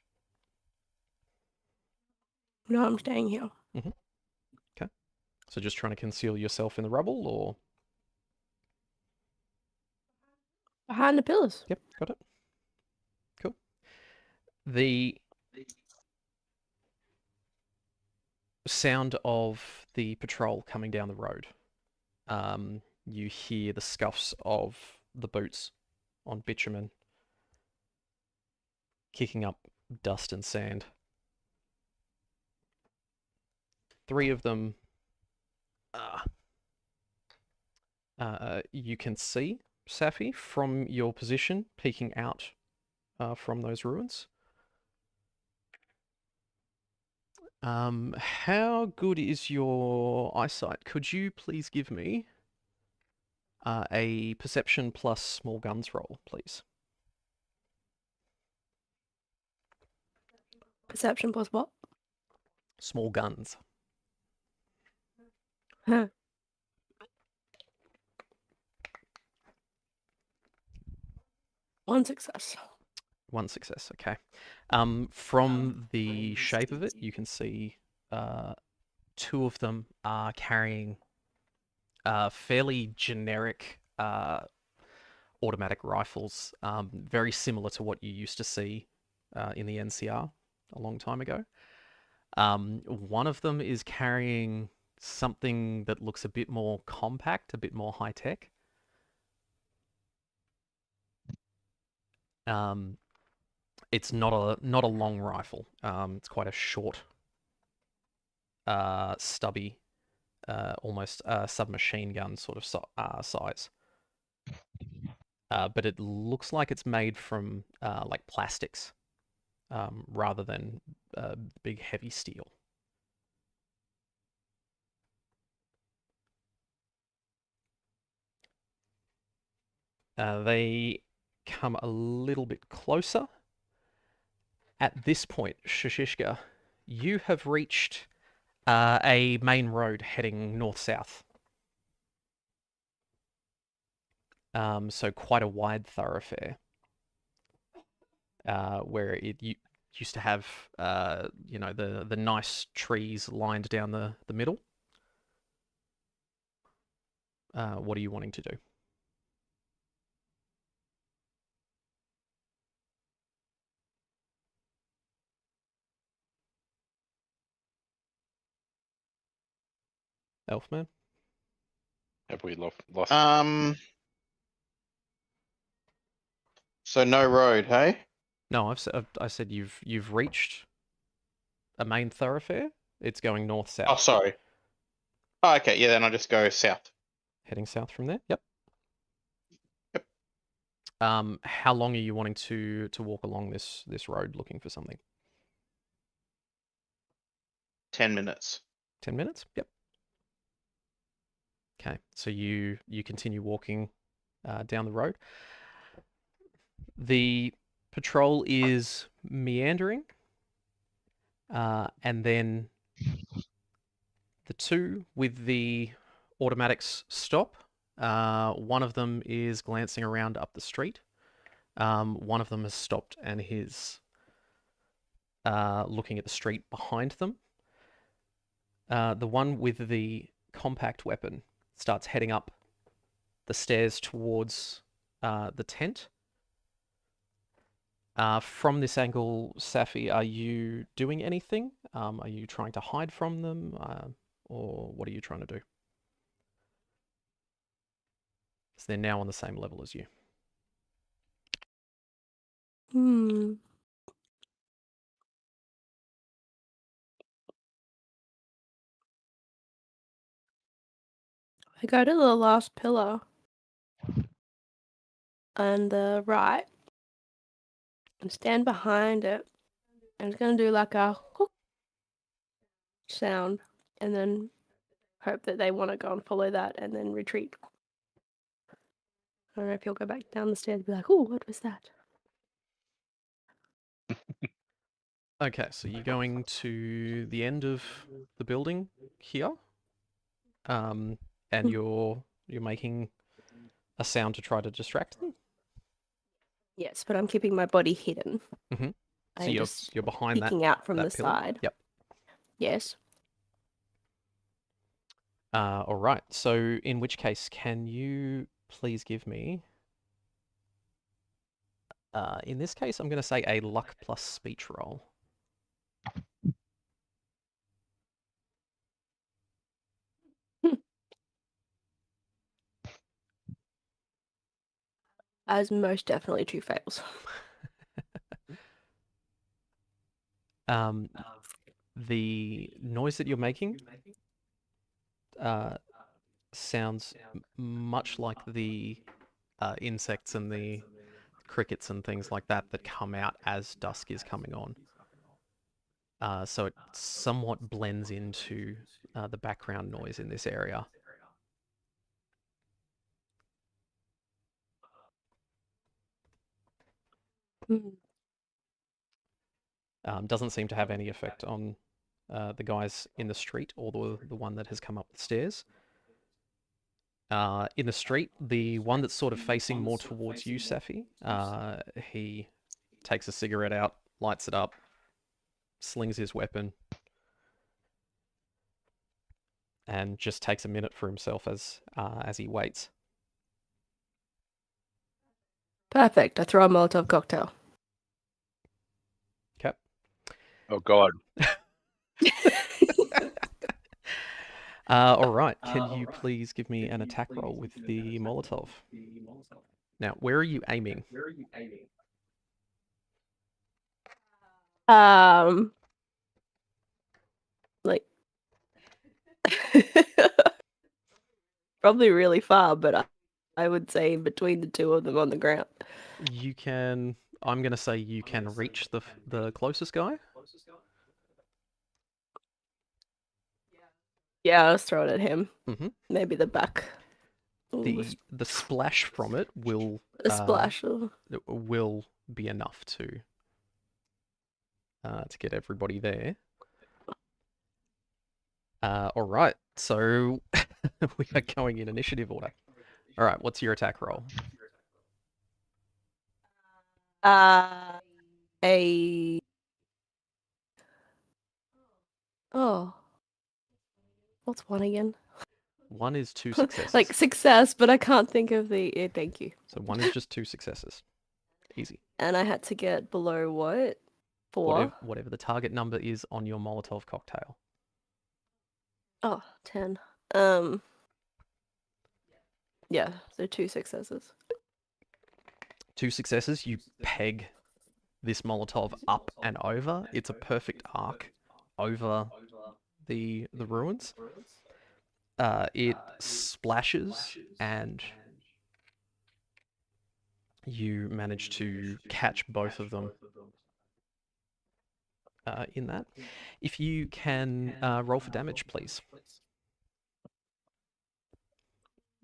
No, I'm staying here. So just trying to conceal yourself in the rubble, or? Behind the pillars. Yep, got it. Cool. The sound of the patrol coming down the road. You hear the scuffs of the boots on bitumen, kicking up dust and sand. 3 of them you can see, Safi, from your position, peeking out from those ruins. How good is your eyesight? Could you please give me a perception plus small guns roll, please? Perception plus what? Small guns. Huh. One success. 1 success, okay. From the shape of it, you can see 2 of them are carrying fairly generic automatic rifles, very similar to what you used to see in the NCR a long time ago. One of them is carrying something that looks a bit more compact, a bit more high-tech. It's not a long rifle. It's quite a short, stubby, almost submachine gun sort of size. But it looks like it's made from like plastics rather than big heavy steel. They come a little bit closer. At this point, Shashishka, you have reached a main road heading north-south. So quite a wide thoroughfare, where it used to have, the nice trees lined down the middle. What are you wanting to do? Elfman? Have we lost? So no road, hey? No, I said you've reached a main thoroughfare. It's going Oh, north-south. sorry. Oh, okay, yeah, then I'll just go south. Heading south from there? Yep. Yep. How long are you wanting to walk along this road looking for something? 10 minutes. 10 minutes? Yep. Okay, so you continue walking down the road. The patrol is meandering, and then the 2 with the automatics stop. One of them is glancing around up the street. One of them has stopped and is looking at the street behind them. The one with the compact weapon starts heading up the stairs towards the tent. From this angle, Safi, are you doing anything? Are you trying to hide from them? Or what are you trying to do? So they're now on the same level as you. Hmm. I go to the last pillar on the right and stand behind it. And it's gonna do like a hook sound and then hope that they want to go and follow that and then retreat. I don't know if you'll go back down the stairs and be like, oh, what was that? Okay, so you're going to the end of the building here? and you're making a sound to try to distract them. Yes, but I'm keeping my body hidden. Mhm. So I'm you're just behind that peeking out from that the pillar? side. Yep. Yes. All right. So in which case, can you please give me? In this case, I'm going to say a luck plus speech roll. As most definitely 2 fails. The noise that you're making sounds much like the insects and the crickets and things like that that come out as dusk is coming on. So it somewhat blends into the background noise in this area. Doesn't seem to have any effect on the guys in the street or the one that has come up the stairs. In the street, the one that's sort of facing more towards you, Safi, he takes a cigarette out, lights it up, slings his weapon, and just takes a minute for himself as he waits. Perfect. I throw a Molotov cocktail. Okay. Oh God. All right. Can you please give me an attack roll with the Molotov? Now, where are you aiming? Like probably really far, but I would say in between the 2 of them on the ground. You can. I'm going to say you can reach the closest guy. Yeah, I was throwing at him. Mm-hmm. Maybe the back. The splash from it will A splash. will be enough to get everybody there. All right, so we are going in initiative order. All right, what's your attack roll? What's 1 again? 1 is 2 successes. Like success, but I can't think of the. Yeah, thank you. So 1 is just 2 successes. Easy. And I had to get below what? 4? Whatever the target number is on your Molotov cocktail. Oh, 10. Yeah, so 2 successes. 2 successes, you peg this Molotov up and over. It's a perfect arc over the ruins. It splashes and you manage to catch both of them in that. If you can roll for damage, please.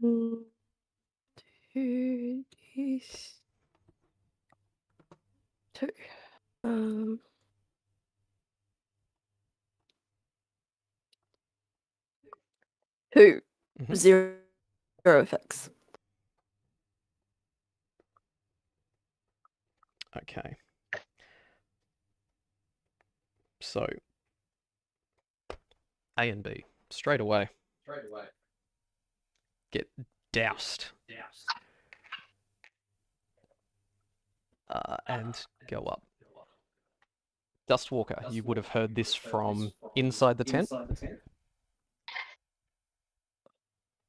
2. 2. Mhm. 0 effects. Okay. So, A and B, straight away, get doused. And go up. Dustwalker, you would have heard this from inside the tent.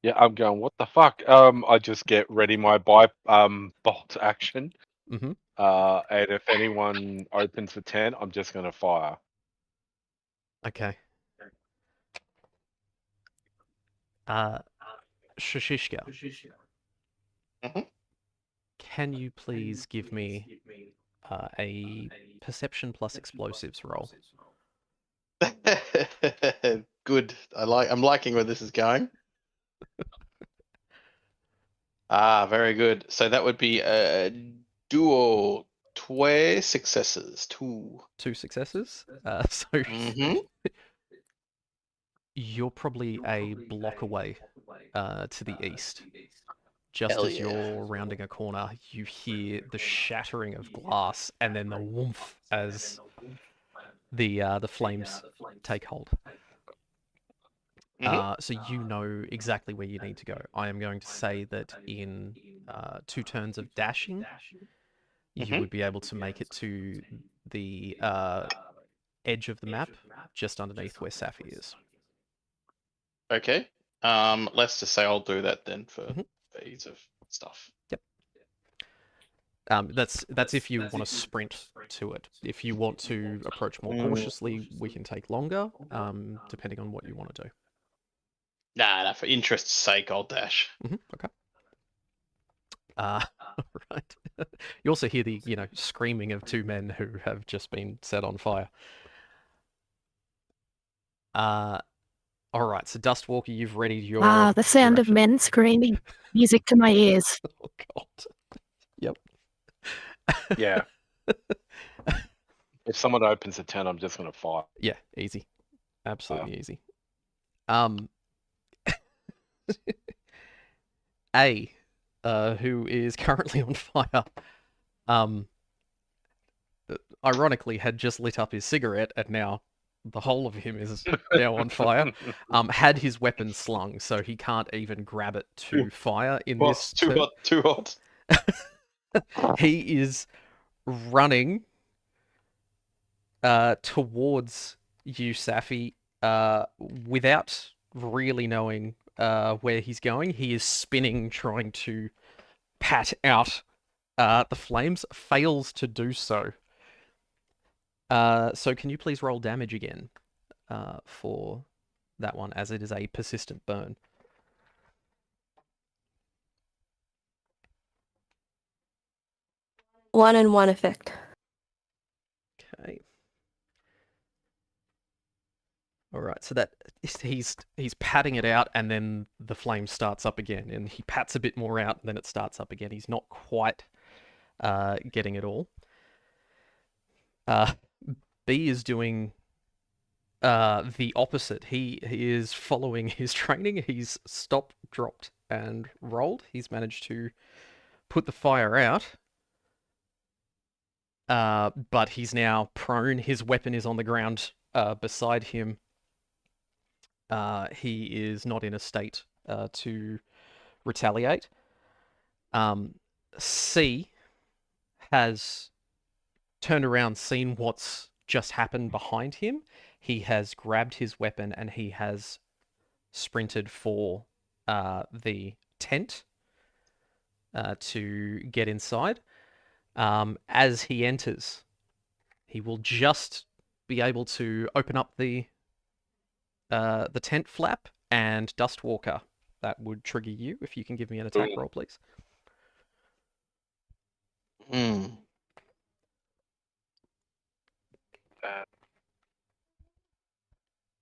Yeah, I'm going. What the fuck? I just get ready my bolt action. Mm-hmm. And if anyone opens the tent, I'm just gonna fire. Okay. Shashishka, Mhm. can you please give me a perception plus explosives roll? Good. I'm liking where this is going. Very good. So that would be a duo 2 successes. 2. 2 successes. So Mhm. You're probably a block away to the east. Just Hell as yeah. you're rounding a corner, you hear the shattering of glass and then the whoomph as the flames take hold. So you know exactly where you need to go. I am going to say that in 2 turns of dashing, you would be able to make it to the edge of the map, just underneath where Safi is. Okay. Let's just say I'll do that then for ease of stuff. Yep. That's if you want to sprint to it. If you want to approach more cautiously, we can take longer, depending on what you want to do. Nah, for interest's sake, I'll dash. Okay. Right. You also hear the, screaming of 2 men who have just been set on fire. All right. So Dustwalker, you've readied your. The sound of men screaming. Music to my ears. Oh God. Yep. Yeah. If someone opens a tent, I'm just gonna fire. Yeah, easy. Absolutely easy. A, who is currently on fire, ironically had just lit up his cigarette and now the whole of him is now on fire. Had his weapon slung, so he can't even grab it to fire in this. Too hot. He is running towards you, Safi, without really knowing where he's going. He is spinning, trying to pat out the flames, fails to do so. So can you please roll damage again for that one, as it is a persistent burn? One and one effect. Okay. All right, so that he's patting it out, and then the flame starts up again, and he pats a bit more out, and then it starts up again. He's not quite getting it all. B is doing the opposite. He is following his training. He's stopped, dropped, and rolled. He's managed to put the fire out. But he's now prone. His weapon is on the ground beside him. He is not in a state to retaliate. C has turned around, seen what's just happened behind him. He has grabbed his weapon and he has sprinted for the tent to get inside. As he enters, he will just be able to open up the tent flap, and Dustwalker, that would trigger you. If you can give me an attack roll, please.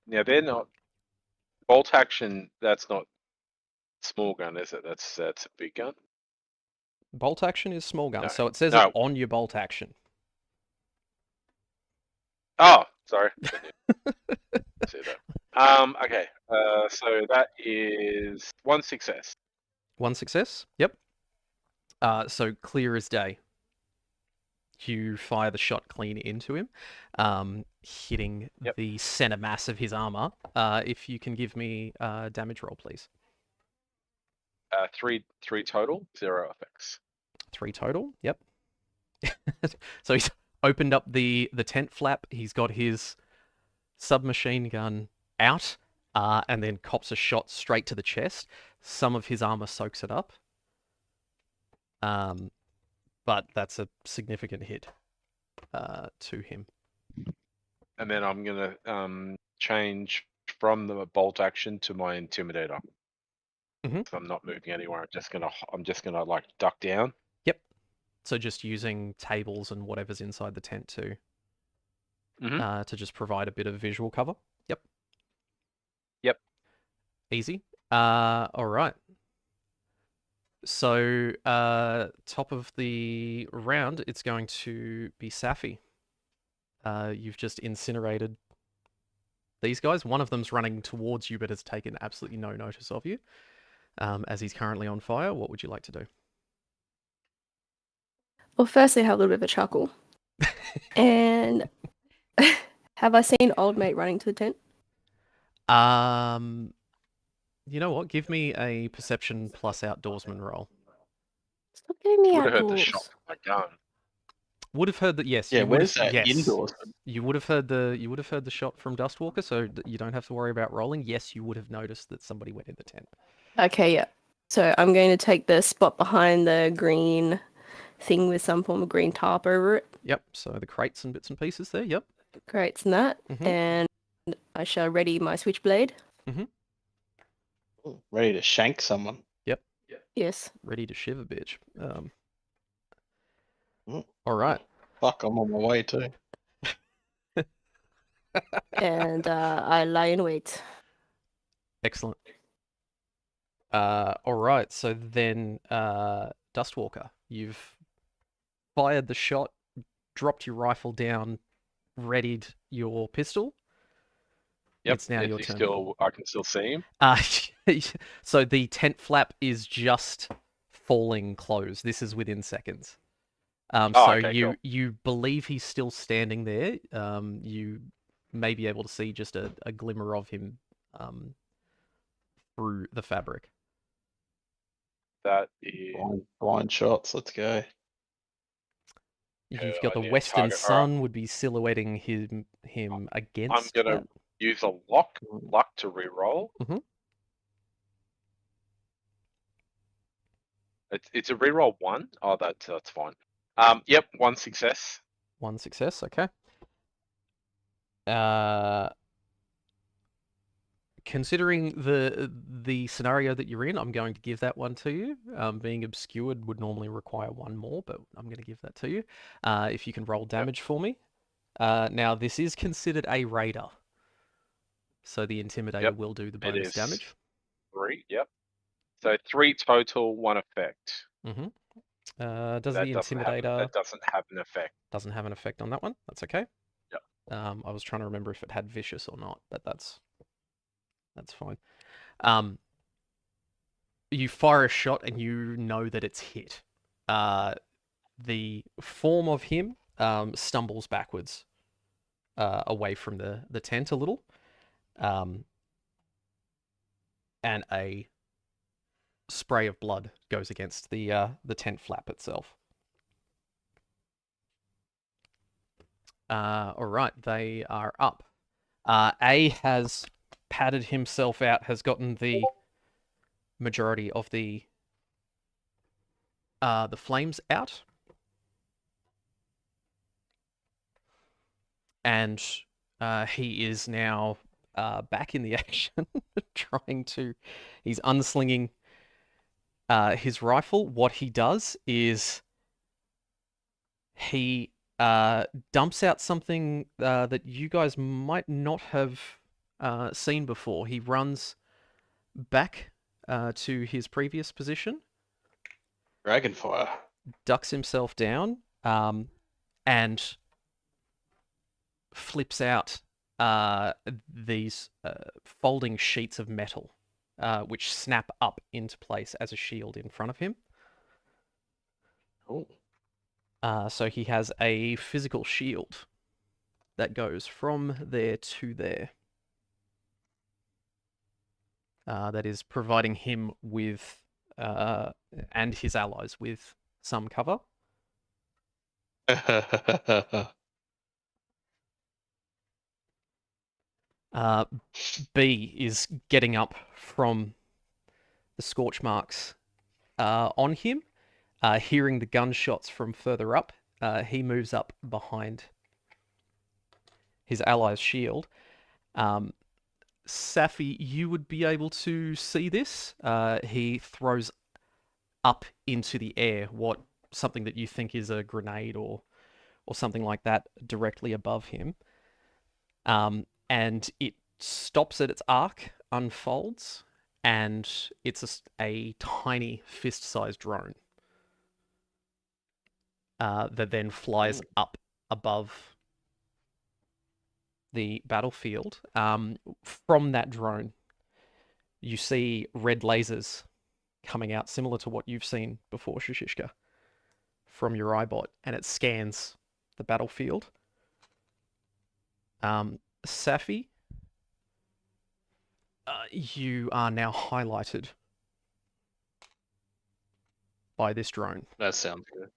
Now they're not bolt action. That's not small gun, is it? That's a big gun. Bolt action is small gun, No. so it says No. it on your bolt action. Oh, sorry. See that. Okay. So that is 1 success. 1 success. Yep. So clear as day. You fire the shot clean into him, hitting the center mass of his armor. If you can give me a damage roll, please. 3 total, 0 effects. 3 total. Yep. So he's opened up the tent flap. He's got his submachine gun out, and then cops a shot straight to the chest. Some of his armor soaks it up. But that's a significant hit to him. And then I'm gonna change from the bolt action to my intimidator. So I'm not moving anywhere. I'm just gonna like duck down. Yep. So just using tables and whatever's inside the tent to just provide a bit of visual cover. Yep. Yep. Easy. All right. So, top of the round, it's going to be Safi. You've just incinerated these guys. One of them's running towards you, but has taken absolutely no notice of you, as he's currently on fire. What would you like to do? Well, firstly, I have a little bit of a chuckle. And have I seen old mate running to the tent? You know what? Give me a perception plus outdoorsman roll. Stop giving me Would have heard the shot outdoors. from my gun. Would have heard that. Yes, Yeah, you would where's have. that Yes, indoors? you would have heard the shot from Dustwalker, so you don't have to worry about rolling. Yes, you would have noticed that somebody went in the tent. Okay, yeah. So I'm going to take the spot behind the green thing with some form of green tarp over it. Yep. So the crates and bits and pieces there. Yep. Crates and that. Mhm. And I shall ready my switchblade. Ooh, ready to shank someone. Yes. Ready to shiv a bitch. Mm. All right. Fuck, I'm on my way too. And I lie in wait. Excellent. All right. So then, Dustwalker, you've fired the shot, dropped your rifle down, readied your pistol. Yep. It's now is your he turn. still? I can still see him. So the tent flap is just falling closed. This is within seconds. Oh, So okay, cool. you believe he's still standing there. You may be able to see just a glimmer of him through the fabric. That is. Blind shots. Let's go. You've Yeah, got I the need a western target. All right. sun would be silhouetting him I'm against gonna that. use a Mm. luck to re-roll. Mhm. It's a re-roll 1. Oh, that's fine. Yep, 1 success. One success, okay. Considering the scenario that you're in, I'm going to give that one to you. Being obscured would normally require one more, but I'm going to give that to you. If you can roll damage for me. Now, this is considered a raider, so the Intimidator Yep, will do the it bonus is damage. 3. Yep. So 3 total, 1 effect. Mm-hmm. Does That the doesn't Intimidator doesn't have an effect. doesn't have an effect on that one? That's okay. Yep. I was trying to remember if it had vicious or not, but that's fine. You fire a shot and you know that it's hit. The form of him stumbles backwards away from the tent a little, and a spray of blood goes against the tent flap itself. All right, they are up. A has padded himself out, has gotten the majority of the flames out, and he is now back in the action, he's unslinging his rifle. What he does is he dumps out something that you guys might not have seen before. He runs back to his previous position, Dragonfire. ducks himself down, and flips out these folding sheets of metal, which snap up into place as a shield in front of him. Oh. So he has a physical shield that goes from there to there. That is providing him with, and his allies with, some cover. B is getting up from the scorch marks on him, hearing the gunshots from further up. He moves up behind his ally's shield. Safi, you would be able to see this. He throws up into the air something that you think is a grenade or something like that directly above him. And it stops at its arc, unfolds, and it's a tiny fist-sized drone that then flies up above the battlefield, from that drone, you see red lasers coming out, similar to what you've seen before, Shishishka, from your eyebot, and it scans the battlefield. Safi, you are now highlighted by this drone. That sounds good.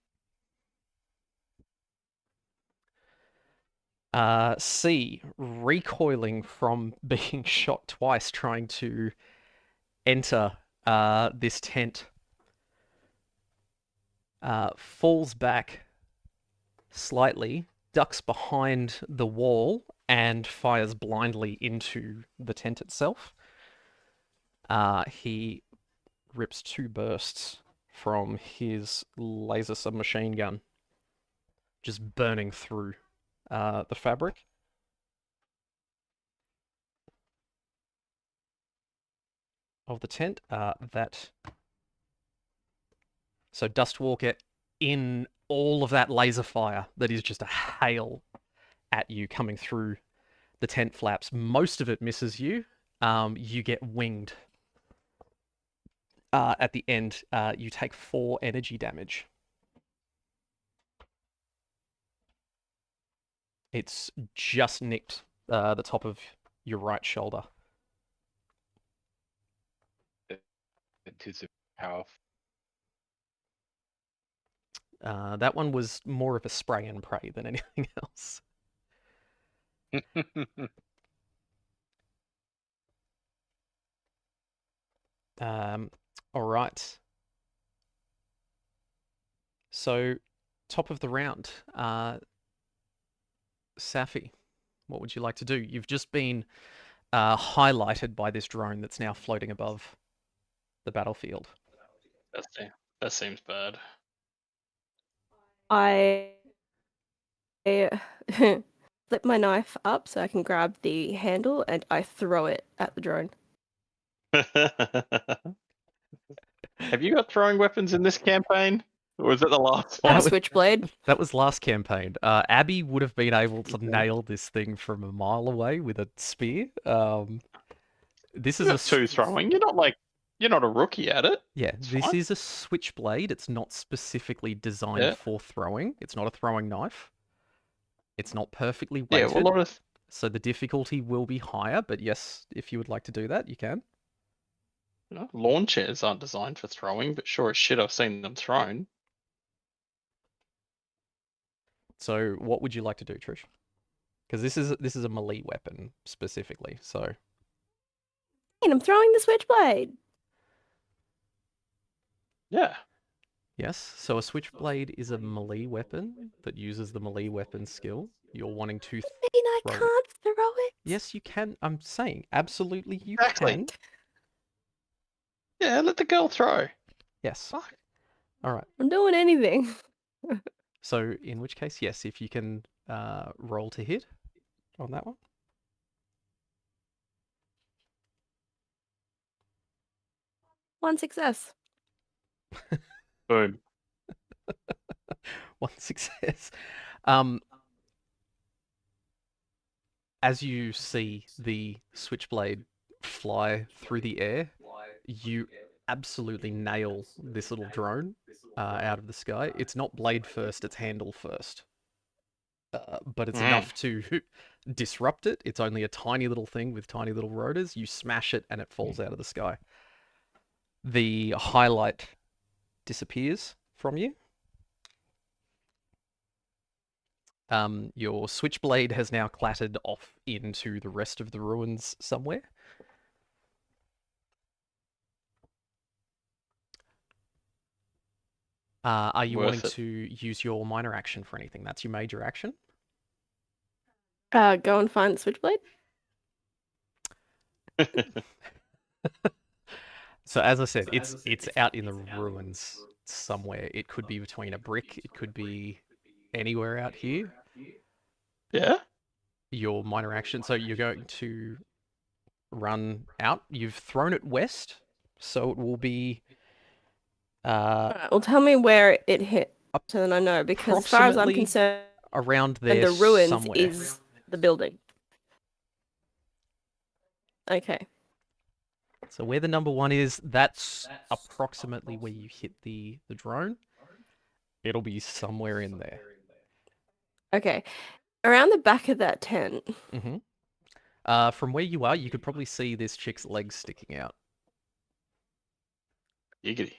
C, recoiling from being shot twice, trying to enter this tent, falls back slightly, ducks behind the wall, and fires blindly into the tent itself. He rips 2 bursts from his laser submachine gun, just burning through the fabric. Of the tent, so Dustwalker, in all of that laser fire that is just a hail at you coming through the tent flaps, most of it misses you. You get winged. At the end, you take 4 energy damage. It's just nicked the top of your right shoulder. It is powerful. That one was more of a spray and pray than anything else. All right. So, top of the round, Safi, what would you like to do? You've just been highlighted by this drone that's now floating above the battlefield. That seems bad. I flip my knife up so I can grab the handle and I throw it at the drone. Have you got throwing weapons in this campaign? Or was it the last one? A switchblade. That was last campaign. Abby would have been able to nail this thing from a mile away with a spear. This is You got 2 throwing. You're not a rookie at it. Yeah, It's this fine. is a switchblade. It's not specifically designed for throwing. It's not a throwing knife. It's not perfectly weighted. Yeah, well, so the difficulty will be higher, but yes, if you would like to do that, you can. lawn chairs aren't designed for throwing, but sure as shit I've seen them thrown. So what would you like to do, Trish? Because this is a melee weapon specifically, so. And I'm throwing the switchblade. Yeah. Yes, so a switchblade is a melee weapon that uses the melee weapon skill. You're wanting to mean I throw it. can't throw it? Yes, you can. I'm saying absolutely you Exactly. can. Yeah, let the girl throw. Yes. Fuck. All right. I'm doing anything. So in which case, yes, if you can roll to hit on that one. One success. Boom. 1 success. As you see the switchblade fly through the air, you absolutely nail this little drone out of the sky. It's not blade first, it's handle first. But it's enough to disrupt it. It's only a tiny little thing with tiny little rotors. You smash it and it falls out of the sky. The highlight disappears from you. Your switchblade has now clattered off into the rest of the ruins somewhere. Are you wanting to use your minor action for anything? That's your major action? Go and find the switchblade. So as I said, it's out in the ruins somewhere. It could be between a brick. It could be anywhere out here. Yeah. Your minor action. So you're going to run out. You've thrown it west, so it will be. Alright, well, tell me where it hit, so then I know. Because as far as I'm approximately concerned, around there the ruins somewhere. is the building. Okay. So where the number 1 is, that's approximately where you hit the drone. It'll be somewhere in there. Okay. Around the back of that tent. Mm-hmm. From where you are, you could probably see this chick's legs sticking out. Giggity.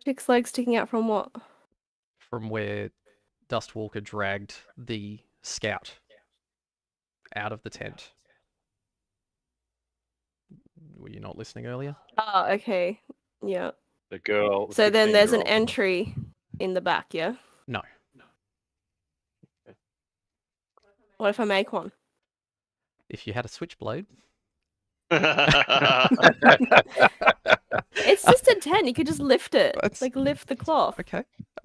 Chick's leg sticking out from what? From where Dustwalker dragged the scout out of the tent. Were you not listening earlier? Oh, okay. Yeah. The girl. So then there's an 16-year-old. entry in the back, yeah? No. What if I make one? If you had a switchblade. It's just a tent. You could just lift it. That's- Like lift the cloth. Okay.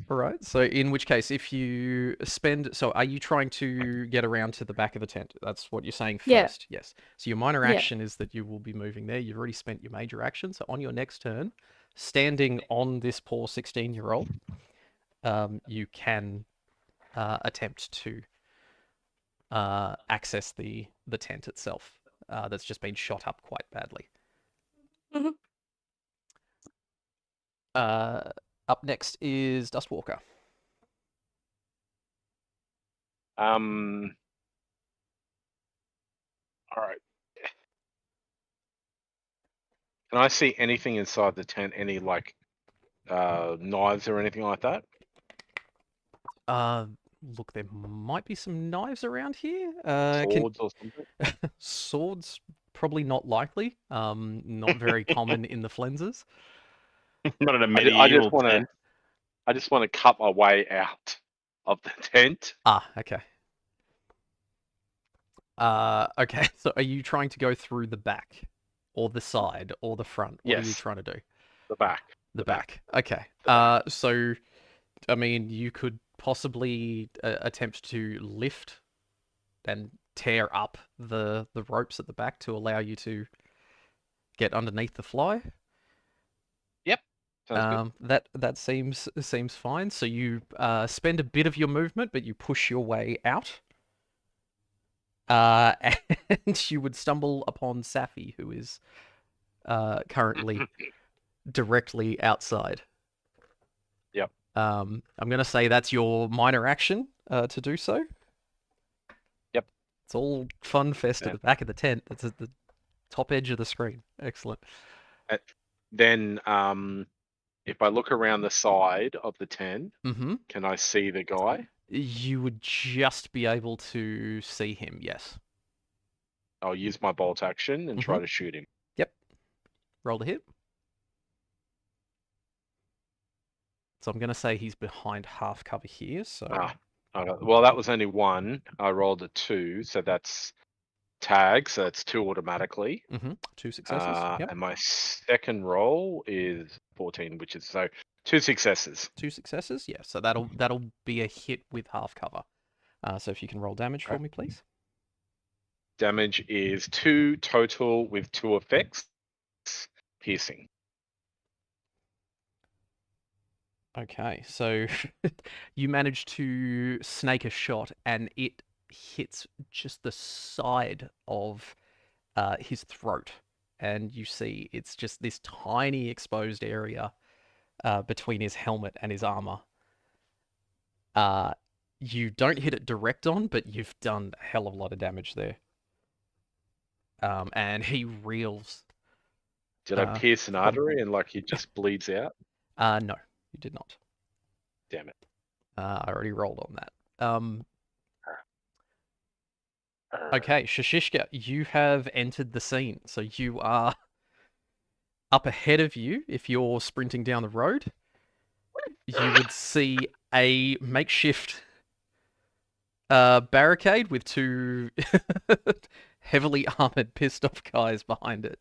All right. So in which case, if you spend... So are you trying to get around to the back of the tent? That's what you're saying first. Yeah. Yes. So your minor Yeah. action is that you will be moving there. You've already spent your major action. So on your next turn, standing on this poor 16-year-old, you can attempt to access the tent itself that's just been shot up quite badly. Mhm. Up next is Dustwalker. All right. Can I see anything inside the tent? Any like knives or anything like that? Look, there might be some knives around here. Swords or something? Swords, probably not likely. Not very common in the Flensers. Not in a I medieval just want to. tent. I just want to cut my way out of the tent. Ah, okay. Okay. So are you trying to go through the back, or the side, or the front? What are you Yes. trying to do? The back. The back. Okay. The back. So, I mean, you could possibly attempt to lift and tear up the ropes at the back to allow you to get underneath the fly. Yep. Sounds good. That seems fine. So you spend a bit of your movement, but you push your way out. And you would stumble upon Safi, who is currently directly outside. Yep. I'm gonna say that's your minor action to do so. Yep. It's all fun fest Yeah. at the back of the tent. It's at the top edge of the screen. Excellent. Then, if I look around the side of the tent, Mm-hmm. can I see the guy? You would just be able to see him, yes. I'll use my bolt action and try to shoot him. Yep. Roll to hit. So I'm going to say he's behind half cover here, so... Well, that was only one. I rolled a 2, so that's tag, so that's 2 automatically. 2 successes, yep. And my second roll is 14, which is so 2 successes. 2 successes, yeah. So that'll be a hit with half cover. So if you can roll damage for me, please. Damage is 2 total with 2 effects. Piercing. Okay, so you manage to snake a shot, and it hits just the side of his throat. And you see it's just this tiny exposed area between his helmet and his armor. You don't hit it direct on, but you've done a hell of a lot of damage there. And he reels. Did I pierce an artery and like he just bleeds out? No, you did not. Damn it. I already rolled on that. Okay, Shashishka, you have entered the scene. So you are up ahead of you. If you're sprinting down the road, you would see a makeshift barricade with 2 heavily armored, pissed off guys behind it.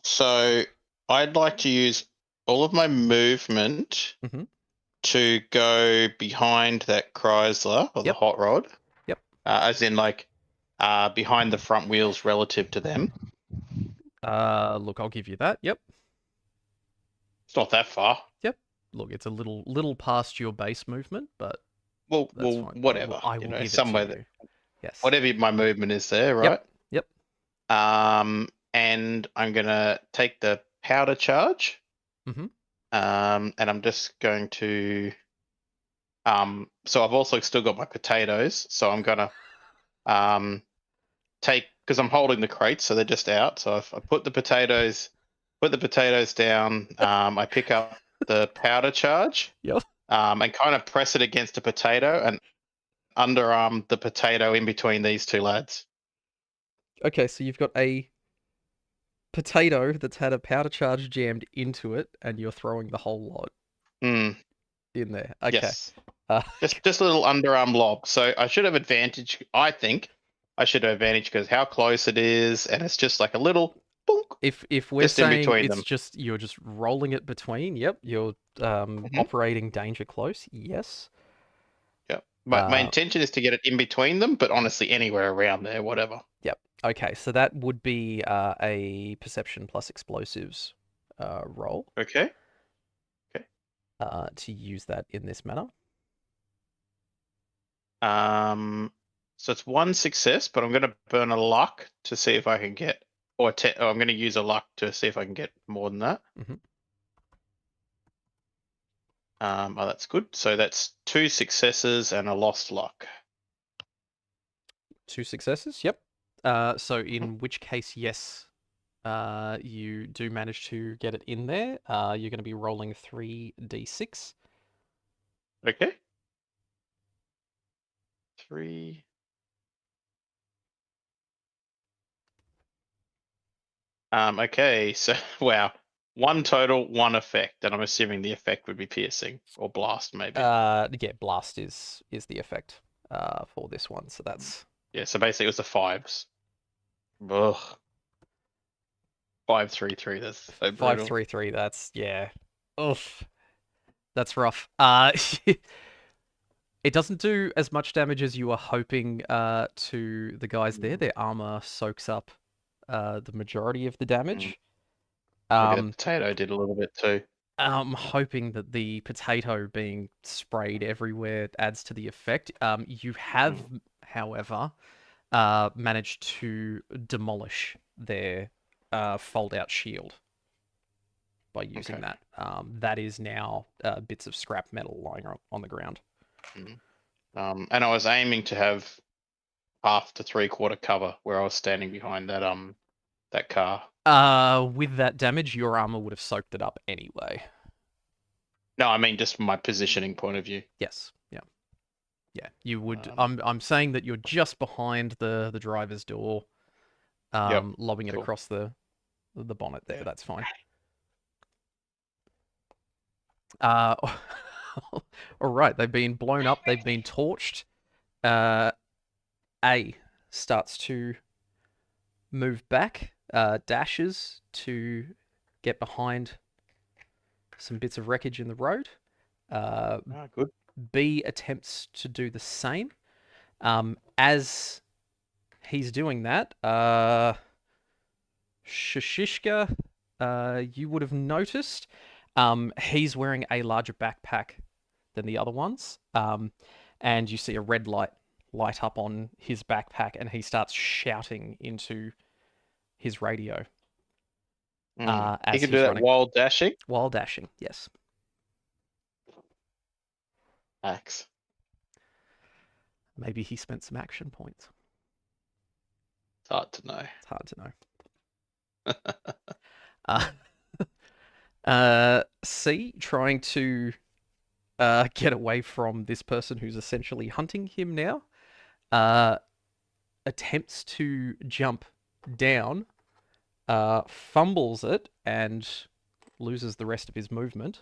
So I'd like to use all of my movement to go behind that Chrysler or the hot rod. Yep. As in like behind the front wheels relative to them. Look, I'll give you that. Yep. It's not that far. Yep. Look, it's a little past your base movement, but well, that's fine. whatever. I will give somewhere it to you. Yes. whatever my movement is there, right? Yep. And I'm gonna take the powder charge. Mhm. And I'm just going to. So I've also still got my potatoes, so I'm gonna take, because I'm holding the crates, so they're just out. So if I put the potatoes down, I pick up the powder charge, Yep. and kind of press it against a potato and underarm the potato in between these two lads. Okay, so you've got a potato that's had a powder charge jammed into it, and you're throwing the whole lot Mm, in there. Okay. yes, Uh, just a little underarm lob. So I should have advantage. I think I should have advantage because how close it is, and it's just like a little boonk. if we're Just in saying between it's them. just you're just rolling it between, yep, you're operating danger close. Yes. Yeah. My Uh, intention is to get it in between them, but honestly, anywhere around there, whatever. Yep. Okay, so that would be a perception plus explosives roll Okay. to use that in this manner. So it's one success, but I'm going to burn a luck to see if I can get, or I'm going to use a luck to see if I can get more than that. Mhm. Oh, that's good. So that's 2 successes and a lost luck. 2 successes. Yep. So in which case, yes, you do manage to get it in there. You're going to be rolling 3d6. Okay. 3. Okay, so wow. 1 total, 1 effect, and I'm assuming the effect would be piercing or blast, maybe. Yeah, blast is the effect for this one. So that's Yeah, so basically it was the 5s. Ugh. 5-3-3. That's so brutal. 5-3-3. That's Oof. That's rough. It doesn't do as much damage as you were hoping to the guys there. Their armor soaks up the majority of the damage. Maybe the potato did a little bit too. I'm hoping that the potato being sprayed everywhere adds to the effect. You have, however, managed to demolish their fold-out shield by using that. That is now bits of scrap metal lying on the ground. And I was aiming to have half to 3/4 cover where I was standing behind that car. With that damage, your armor would have soaked it up anyway. No, I mean just from my positioning point of view. Yes. Yeah. You would. I'm saying that you're just behind the driver's door, lobbing it across the bonnet there. That's fine. All right. They've been blown up. They've been torched. A starts to move back, dashes to get behind some bits of wreckage in the road. Good. B attempts to do the same. As he's doing that, Shishishka, you would have noticed, he's wearing a larger backpack than the other ones. And you see a red light up on his backpack, and he starts shouting into his radio. As he can he's do that running. while dashing? While dashing, yes. Axe. Maybe he spent some action points. It's hard to know. It's hard to know. C, trying to get away from this person who's essentially hunting him now, attempts to jump down, fumbles it, and loses the rest of his movement.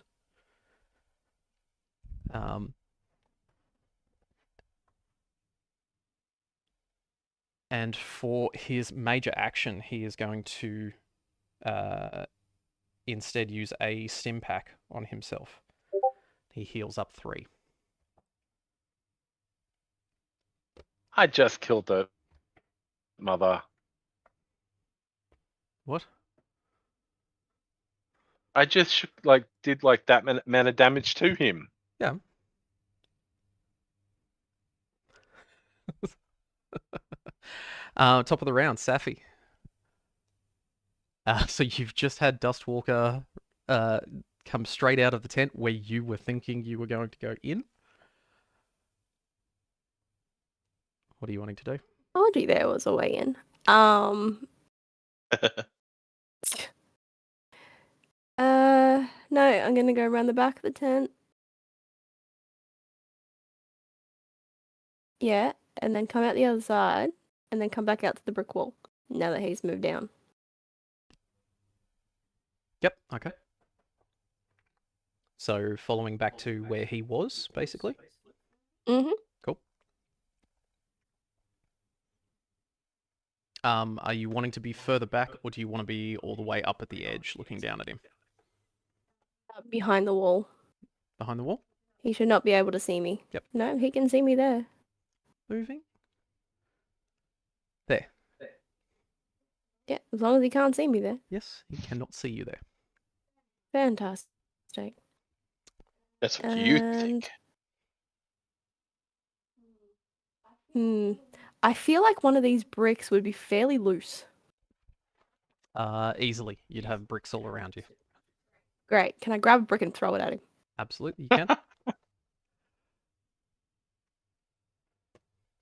And for his major action, he is going to instead use a stim pack on himself. He heals up 3. I just killed the mother. What? I just did that amount of damage to him. Yeah. Top of the round, Safi. So you've just had Dustwalker come straight out of the tent where you were thinking you were going to go in. What are you wanting to do? Told you there was a way in. No, I'm gonna go around the back of the tent. Yeah, and then come out the other side, and then come back out to the brick wall. Now that he's moved down. Yep, okay. So following back to where he was, basically? Mm-hmm. Cool. Are you wanting to be further back, or do you want to be all the way up at the edge, looking down at him? Behind the wall. Behind the wall? He should not be able to see me. Yep. No, he can see me there. Moving? There. Yeah, as long as he can't see me there. Yes, he cannot see you there. Fantastic. That's what you think. I feel like one of these bricks would be fairly loose. Easily. You'd have bricks all around you. Great. Can I grab a brick and throw it at him? Absolutely, you can.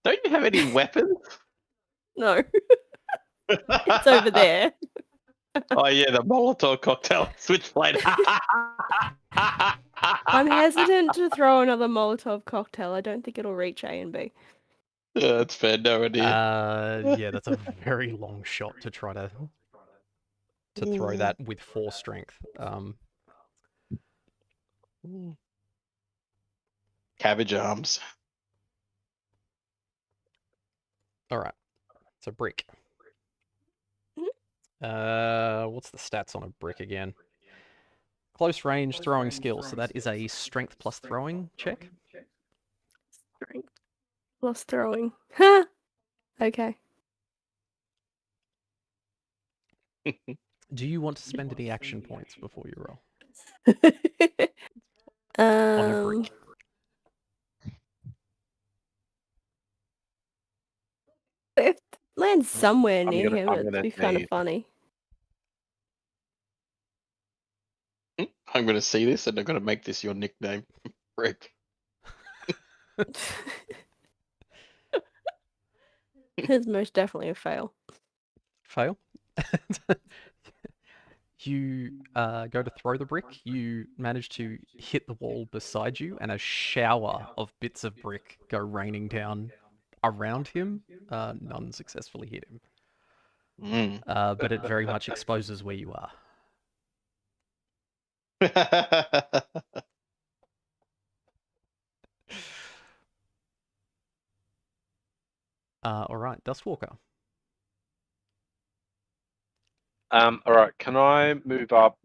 Don't you have any weapons? No. It's over there. Oh yeah, the Molotov cocktail switchblade. I'm hesitant to throw another Molotov cocktail. I don't think it'll reach A and B. Yeah, that's fair. No idea. Yeah, that's a very long shot to try to throw that with 4 strength. Cabbage arms. All right. So brick. What's the stats on a brick again? Close range throwing skill. So that is a strength plus throwing check. Strength plus throwing. Ha! Okay. Do you want to spend any action points before you roll? On a brick. If it lands somewhere I'm near gonna- him, I'm it'd gonna be kind of need- funny. I'm gonna see this and I'm gonna make this your nickname. Rick. It's most definitely a fail. Fail. You go to throw the brick. You manage to hit the wall beside you, and a shower of bits of brick go raining down around him. None successfully hit him, but it very much exposes where you are. All right, Dustwalker. All right, can I move up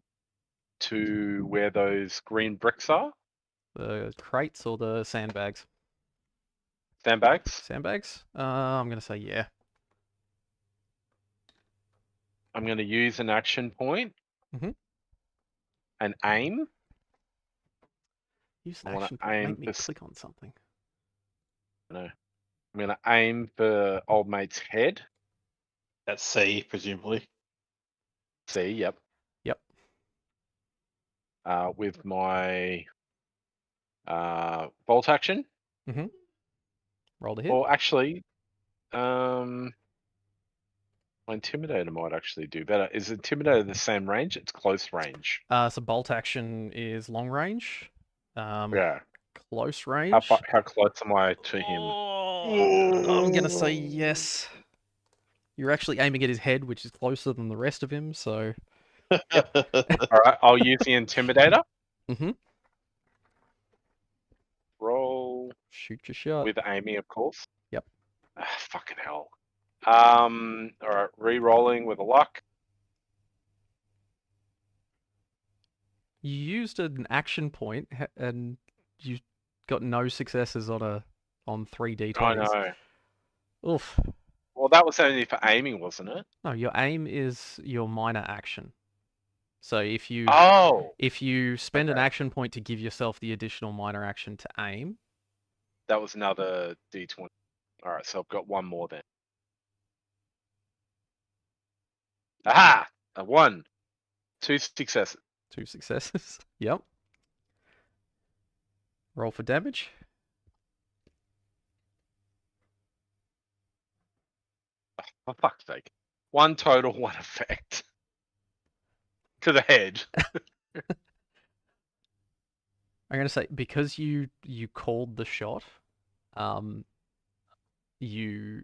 to where those green bricks are? The crates or the sandbags? Sandbags? Sandbags? I'm gonna say yeah. I'm going to use an action point. Mhm. And aim. Use I an wanna action point. aim Make me for s- click on something. No. I'm going to aim for old mate's head. That's C, presumably. See, yep. Yep. With my bolt action. Roll to hit. Or actually, my Intimidator might actually do better. Is Intimidator the same range? It's close range. So bolt action is long range. Yeah. Close range. How close am I to him? Oh, I'm gonna say yes. You're actually aiming at his head, which is closer than the rest of him. So. All right, I'll use the Intimidator. Mhm. Roll Shoot your shot. with aiming, of course. Yep. Fucking hell. All right, re-rolling with a luck. You used an action point and you got no successes on 3 d20s. I know. Oof. Well, that was only for aiming, wasn't it? No, your aim is your minor action. So if you spend an action point to give yourself the additional minor action to aim. That was another D20. All right, so I've got one more then. Aha! A 1. 2 successes. 2 successes. Yep. Roll for damage. For fuck's sake. 1 total, 1 effect. To the head. I'm gonna say because you called the shot, you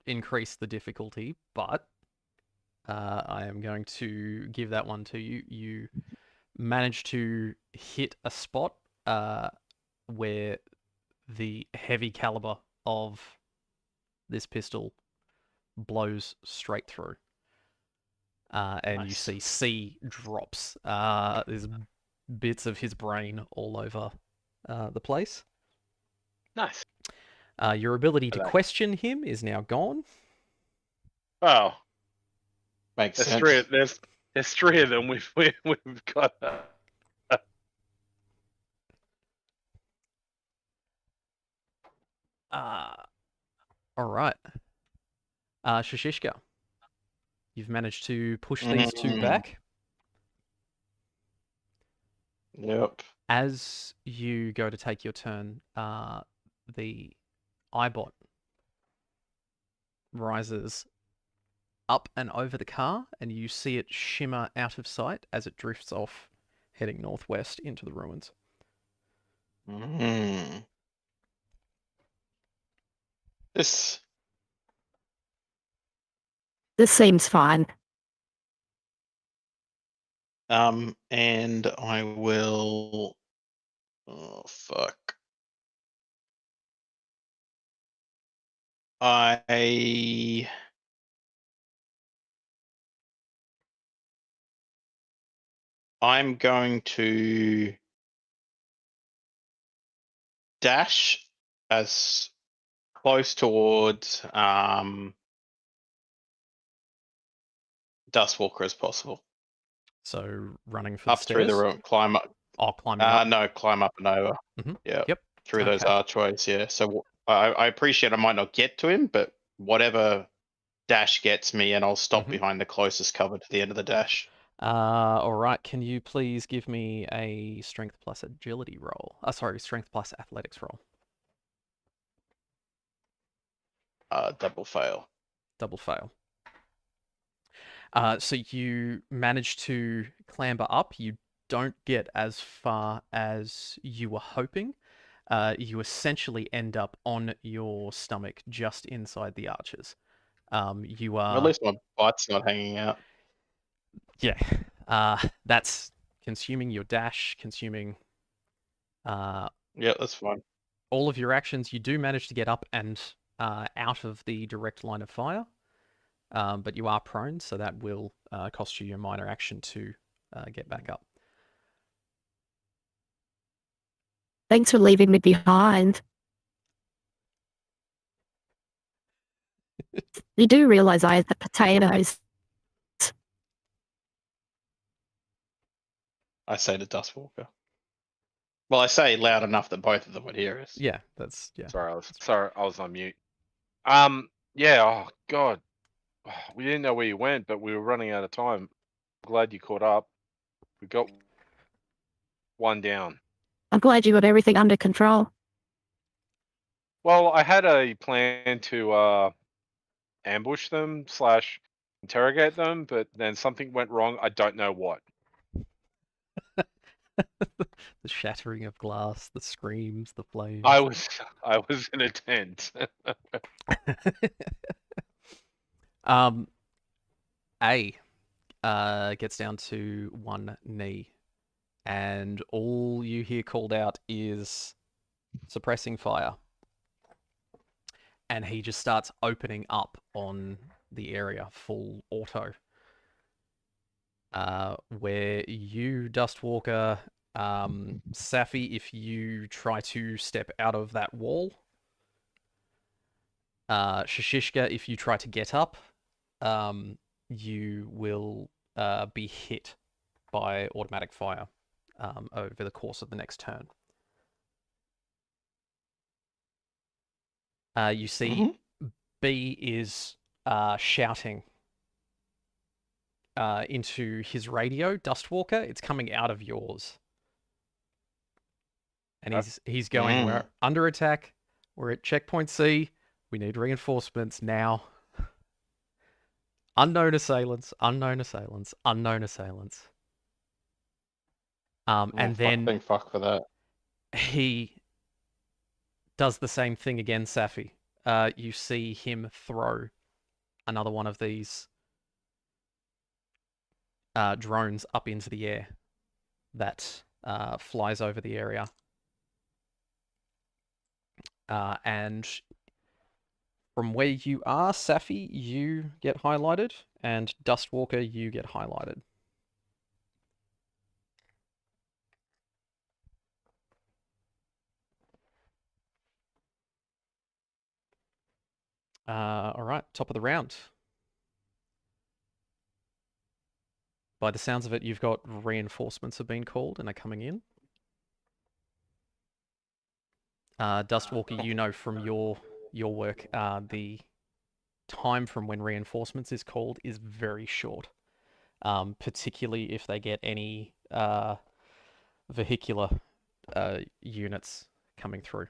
increase the difficulty, but I am going to give that one to you. You managed to hit a spot where the heavy caliber of this pistol blows straight through. And you Nice. see C drops. There's bits of his brain all over the place. Nice. Your ability to Okay. question him is now gone. Oh, Makes there's sense. there's 3 of them. We've got. All right. Shishishka, you've managed to push these 2 back. Yep. As you go to take your turn, the eyebot rises up and over the car, and you see it shimmer out of sight as it drifts off, heading northwest into the ruins. Mm. This. This seems fine. And I will. Oh fuck. I'm going to dash as close towards Dustwalker as possible. So running for Up the through the stairs. room, climb up. Oh, climbing up. No, climb up and over. Mhm. Yeah, Yep. through those Okay. archways. Yeah. So I appreciate I might not get to him, but whatever dash gets me, and I'll stop Mhm. behind the closest cover to the end of the dash. All right. Can you please give me a strength plus agility roll? Sorry, strength plus athletics roll. Double fail. Double fail. So you manage to clamber up. You don't get as far as you were hoping. You essentially end up on your stomach just inside the arches. You At are, least my butt's not hanging out. yeah, that's consuming your dash, consuming Yeah, that's fine. all of your actions. You do manage to get up and out of the direct line of fire, but you are prone, so that will cost you your minor action to get back up. Thanks for leaving me behind. You do realize I had the potatoes. I say to Dustwalker. Well, I say loud enough that both of them would hear us. Yeah, that's yeah. Sorry, I was on mute. Yeah. Oh God, we didn't know where you went, but we were running out of time. Glad you caught up. We got 1 down. I'm glad you got everything under control. Well, I had a plan to ambush them / interrogate them, but then something went wrong. I don't know what. The shattering of glass, the screams, the flames. I was in a tent. A gets down to 1 knee, and all you hear called out is suppressing fire. And he just starts opening up on the area full auto. Where you, Dustwalker, Safi, if you try to step out of that wall, Shishishka, if you try to get up, you will be hit by automatic fire over the course of the next turn. You see, B is shouting into his radio, Dustwalker. It's coming out of yours. And he's going, we're under attack. We're at checkpoint C. We need reinforcements now. Unknown assailants, unknown assailants, unknown assailants. And then Thank fuck for that. he does the same thing again, Safi. You see him throw another one of these drones up into the air that flies over the area. And from where you are, Safi, you get highlighted, and Dustwalker, you get highlighted. All right, top of the round. By the sounds of it, you've got reinforcements have been called and are coming in. Dustwalker, you know from your work, the time from when reinforcements is called is very short, particularly if they get any vehicular units coming through.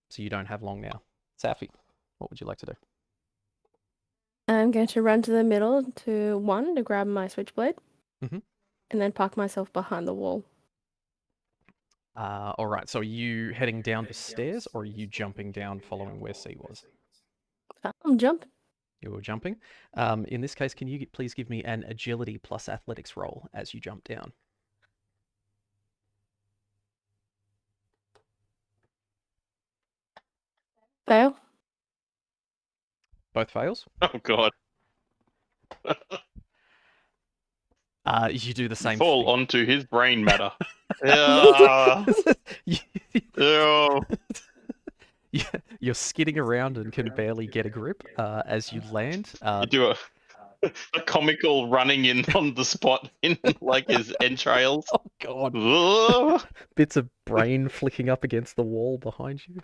So you don't have long now. Safi, what would you like to do? I'm going to run to the middle to grab my switchblade. Mhm. And then park myself behind the wall. All right, so are you heading down the stairs or are you jumping down following where C was? I'm jumping. You were jumping. In this case, can you please give me an agility plus athletics roll as you jump down? Fail. Both fails? Oh god. You do the same Fall thing. onto his brain matter. Yeah. You're skidding around and can barely get a grip as you land. You do a comical running in on the spot in like his entrails. Oh god. Ugh. Bits of brain flicking up against the wall behind you.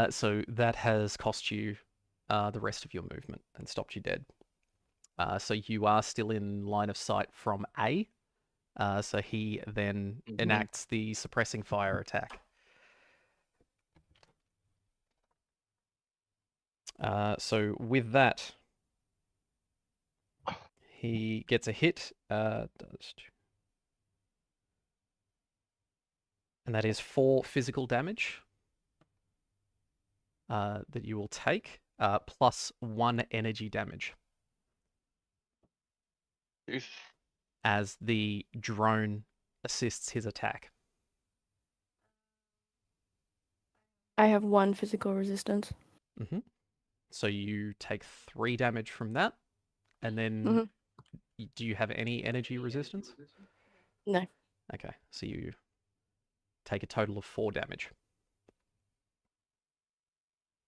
So that has cost you the rest of your movement and stopped you dead. So you are still in line of sight from A. So he then enacts the suppressing fire attack. So with that, he gets a hit. And that is 4 physical damage that you will take, plus 1 energy damage. As the drone assists his attack. I have 1 physical resistance. So you take 3 damage from that, and then do you have any energy resistance? No. Okay, so you take a total of 4 damage.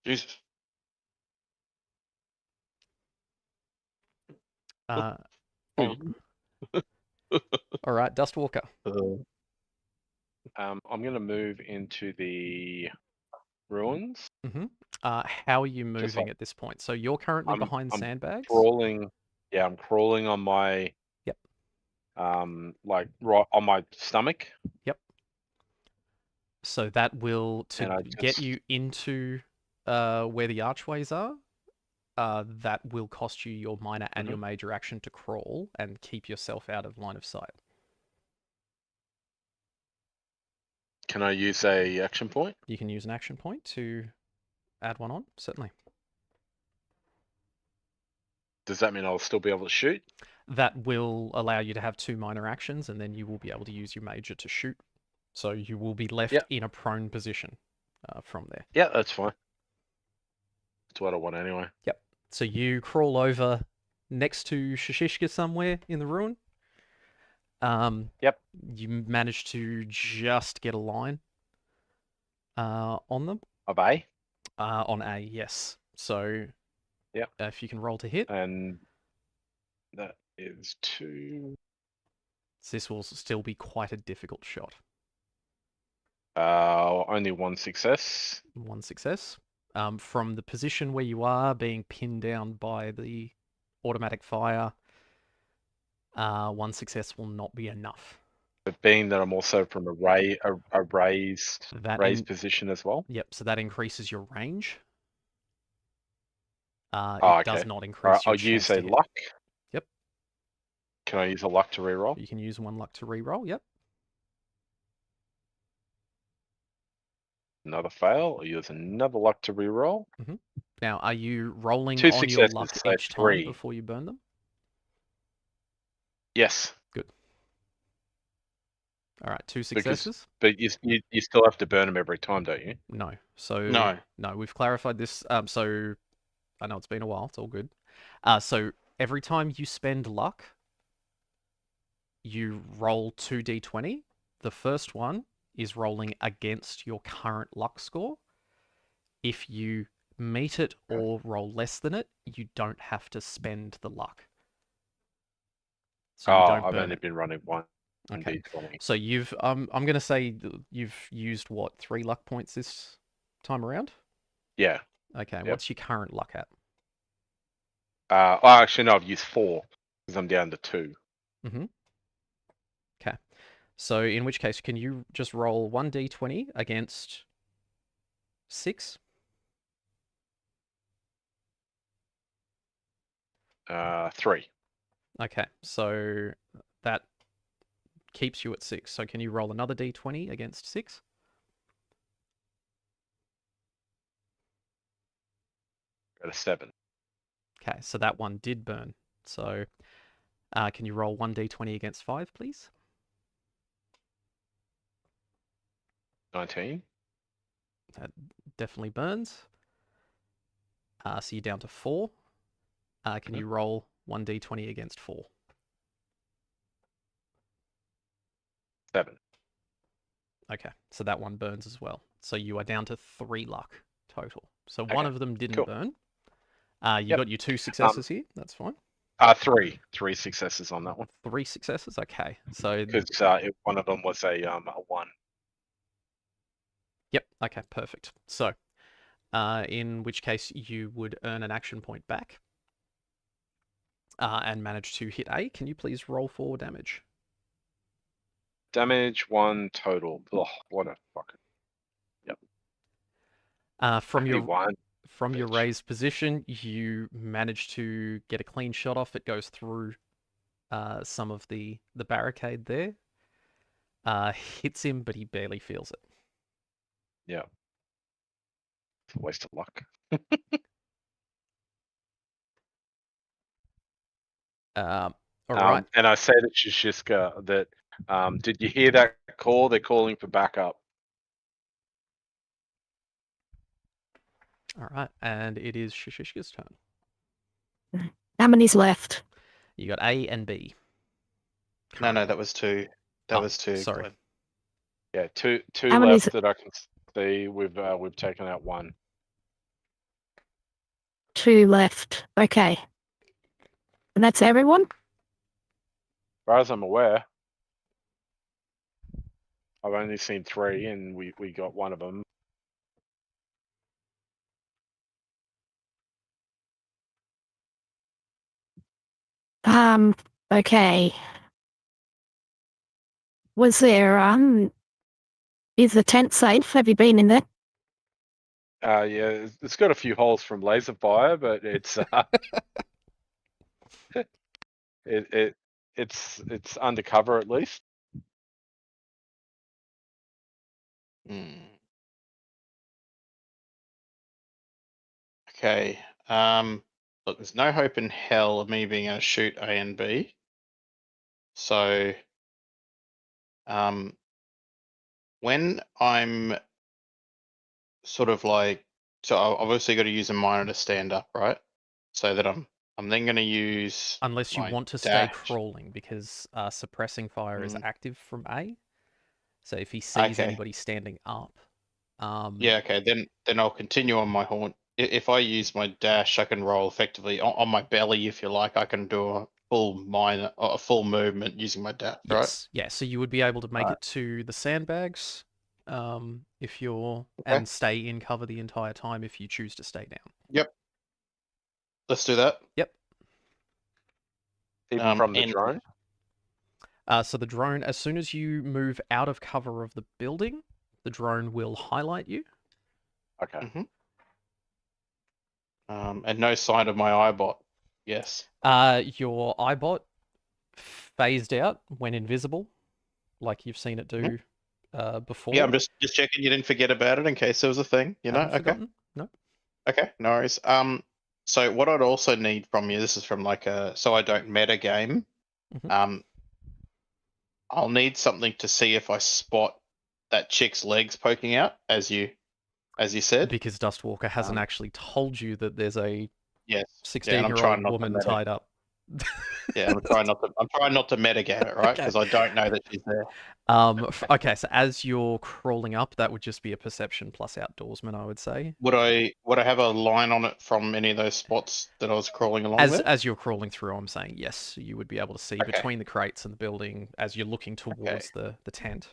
Jesus. All right, Dustwalker. I'm going to move into the ruins. How are you moving at this point? So you're currently behind I'm sandbags? Crawling. Yeah, I'm crawling on my... Yep. Like right on my stomach. Yep. So that will, to get you into where the archways are, that will cost you your minor and your major action to crawl and keep yourself out of line of sight. Can I use a action point? You can use an action point to add one on, certainly. Does that mean I'll still be able to shoot? That will allow you to have 2 minor actions, and then you will be able to use your major to shoot. So you will be left in a prone position from there. Yeah, that's fine. That's what I want anyway. Yep. So you crawl over next to Shishishka somewhere in the ruin. Yep. You manage to just get a line on them. Of A? On A, yes. So yep. If you can roll to hit. And that is 2. This will still be quite a difficult shot. Only 1 success. 1 success. From the position where you are, being pinned down by the automatic fire, 1 success will not be enough. But being that I'm also from a raised position as well. Yep, so that increases your range. Oh, it okay. does not All increase right, your I'll use chance a to hit. luck. Yep. Can I use a luck to reroll? You can use 1 luck to reroll, yep. Another fail. I'll use another luck to reroll. Now, are you rolling 2 on your successes, luck so each time 3. before you burn them? Yes. Good. All right, 2 successes? But you still have to burn them every time, don't you? No. So No. We've clarified this. So I know it's been a while. It's all good. So every time you spend luck, you roll 2d20. The first one is rolling against your current luck score. If you meet it or roll less than it, you don't have to spend the luck. So you don't I've burn only it. been running one Okay. D20. So you've I'm gonna say you've used what, 3 luck points this time around? Yeah. Okay. Yep. What's your current luck at? Actually, no, I've used 4 because I'm down to 2. Okay. So in which case, can you just roll 1d20 against 6? 3. Okay. So that keeps you at 6. So can you roll another d20 against 6? Got a 7. Okay. So that one did burn. So can you roll 1d20 against 5, please? 19. That definitely burns. So you're down to 4. Can you roll 1d20 against 4? 7. Okay, so that one burns as well. So you are down to 3 luck total. So Okay, one of them didn't cool. burn. You Yep. got your 2 successes here. That's fine. 3. 3 successes on that one 3 successes. Okay, so because one of them was a 1. yep. Okay, perfect. So, in which case you would earn an action point back, and manage to hit A. Can you please roll for damage? Damage 1 total. Ugh, what a fucking. From your 1. Bitch. raised position, you manage to get a clean shot off. It goes through some of the barricade there. Hits him, but he barely feels it. Yeah. It's a waste of luck. All right. And I say to Shishka that, did you hear that call? They're calling for backup. All right, and it is Shishishka's turn. How many's left? You got A and B. No, that was 2. That was 2. Sorry. Glenn. Yeah, two How many left is- that I can see. We've taken out 1. 2 left. Okay. And that's everyone? As far as I'm aware, I've only seen 3, and we got one of them. Okay. Was there, is the tent safe? Have you been in there? Yeah, it's got a few holes from laser fire, but it's it's undercover at least. Okay. Look, there's no hope in hell of me being able to shoot A and B. So, when I'm sort of like, so I've obviously got to use a miner to stand up, right? So that I'm then going to use. Unless you my want to stay dash. crawling, because suppressing fire is Mm. active from A. So if he sees Okay. anybody standing up, Yeah, okay. Then I'll continue on my haunt. If I use my dash, I can roll effectively on my belly, if you like. I can do a full a full movement using my dash, right? yes, yeah. So you would be able to make Right. it to the sandbags, if you're Okay. and stay in cover the entire time if you choose to stay down. Yep. Let's do that. Yep. Even from the and- drone? So the drone, as soon as you move out of cover of the building, the drone will highlight you. Okay. And no sign of my eyebot. Yes. Your eyebot phased out when invisible, like you've seen it do before. Yeah, I'm just checking you didn't forget about it in case there was a thing. You know. Haven't Okay. forgotten. No. Okay. No worries. So what I'd also need from you, this is from like so I don't meta game. Mhm. I'll need something to see if I spot that chick's legs poking out, as you said. Because Dustwalker hasn't actually told you that there's a Yes. 16-year-old woman tied up. Yeah, I'm trying not to metagame it, right? Because I don't know that she's there. Okay, so as you're crawling up, that would just be a perception plus outdoorsman, I would say. Would I have a line on it from any of those spots that I was crawling along there? As you're crawling through, I'm saying yes, you would be able to see between the crates and the building as you're looking towards the tent.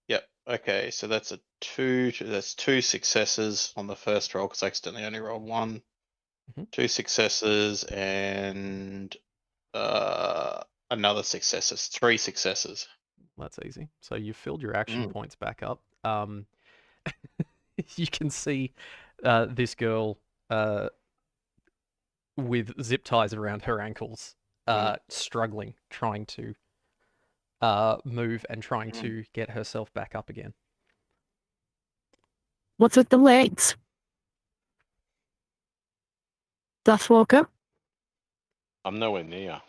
Yep. Okay, so that's a 2. That's 2 successes on the first roll because I accidentally only rolled 1. 2 successes and another success. It's 3 successes. That's easy. So you've filled your action points back up. You can see this girl with zip ties around her ankles, struggling, trying to move and trying to get herself back up again. What's with the legs? Dustwalker? I'm nowhere near.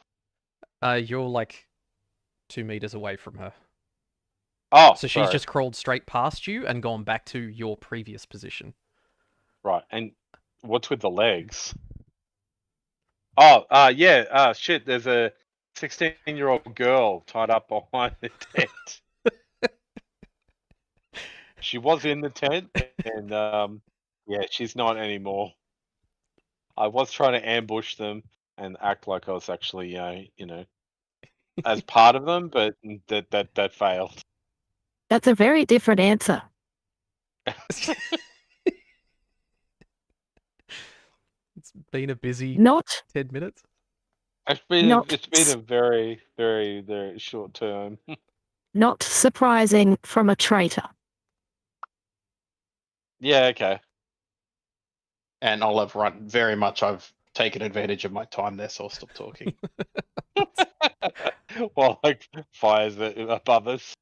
You're like 2 meters away from her. Oh, so she's sorry. just crawled straight past you and gone back to your previous position. Right, and what's with the legs? Oh, yeah, shit, there's a 16-year-old girl tied up behind the tent. She was in the tent, and yeah, she's not anymore. I was trying to ambush them and act like I was actually, as part of them, but that failed. That's a very different answer. It's been a busy Not 10 minutes. It's been Not a very, very, very short term. not surprising from a traitor. Yeah, okay. And I'll have run very much. I've taken advantage of my time there, so I'll stop talking. Well, like fires above us.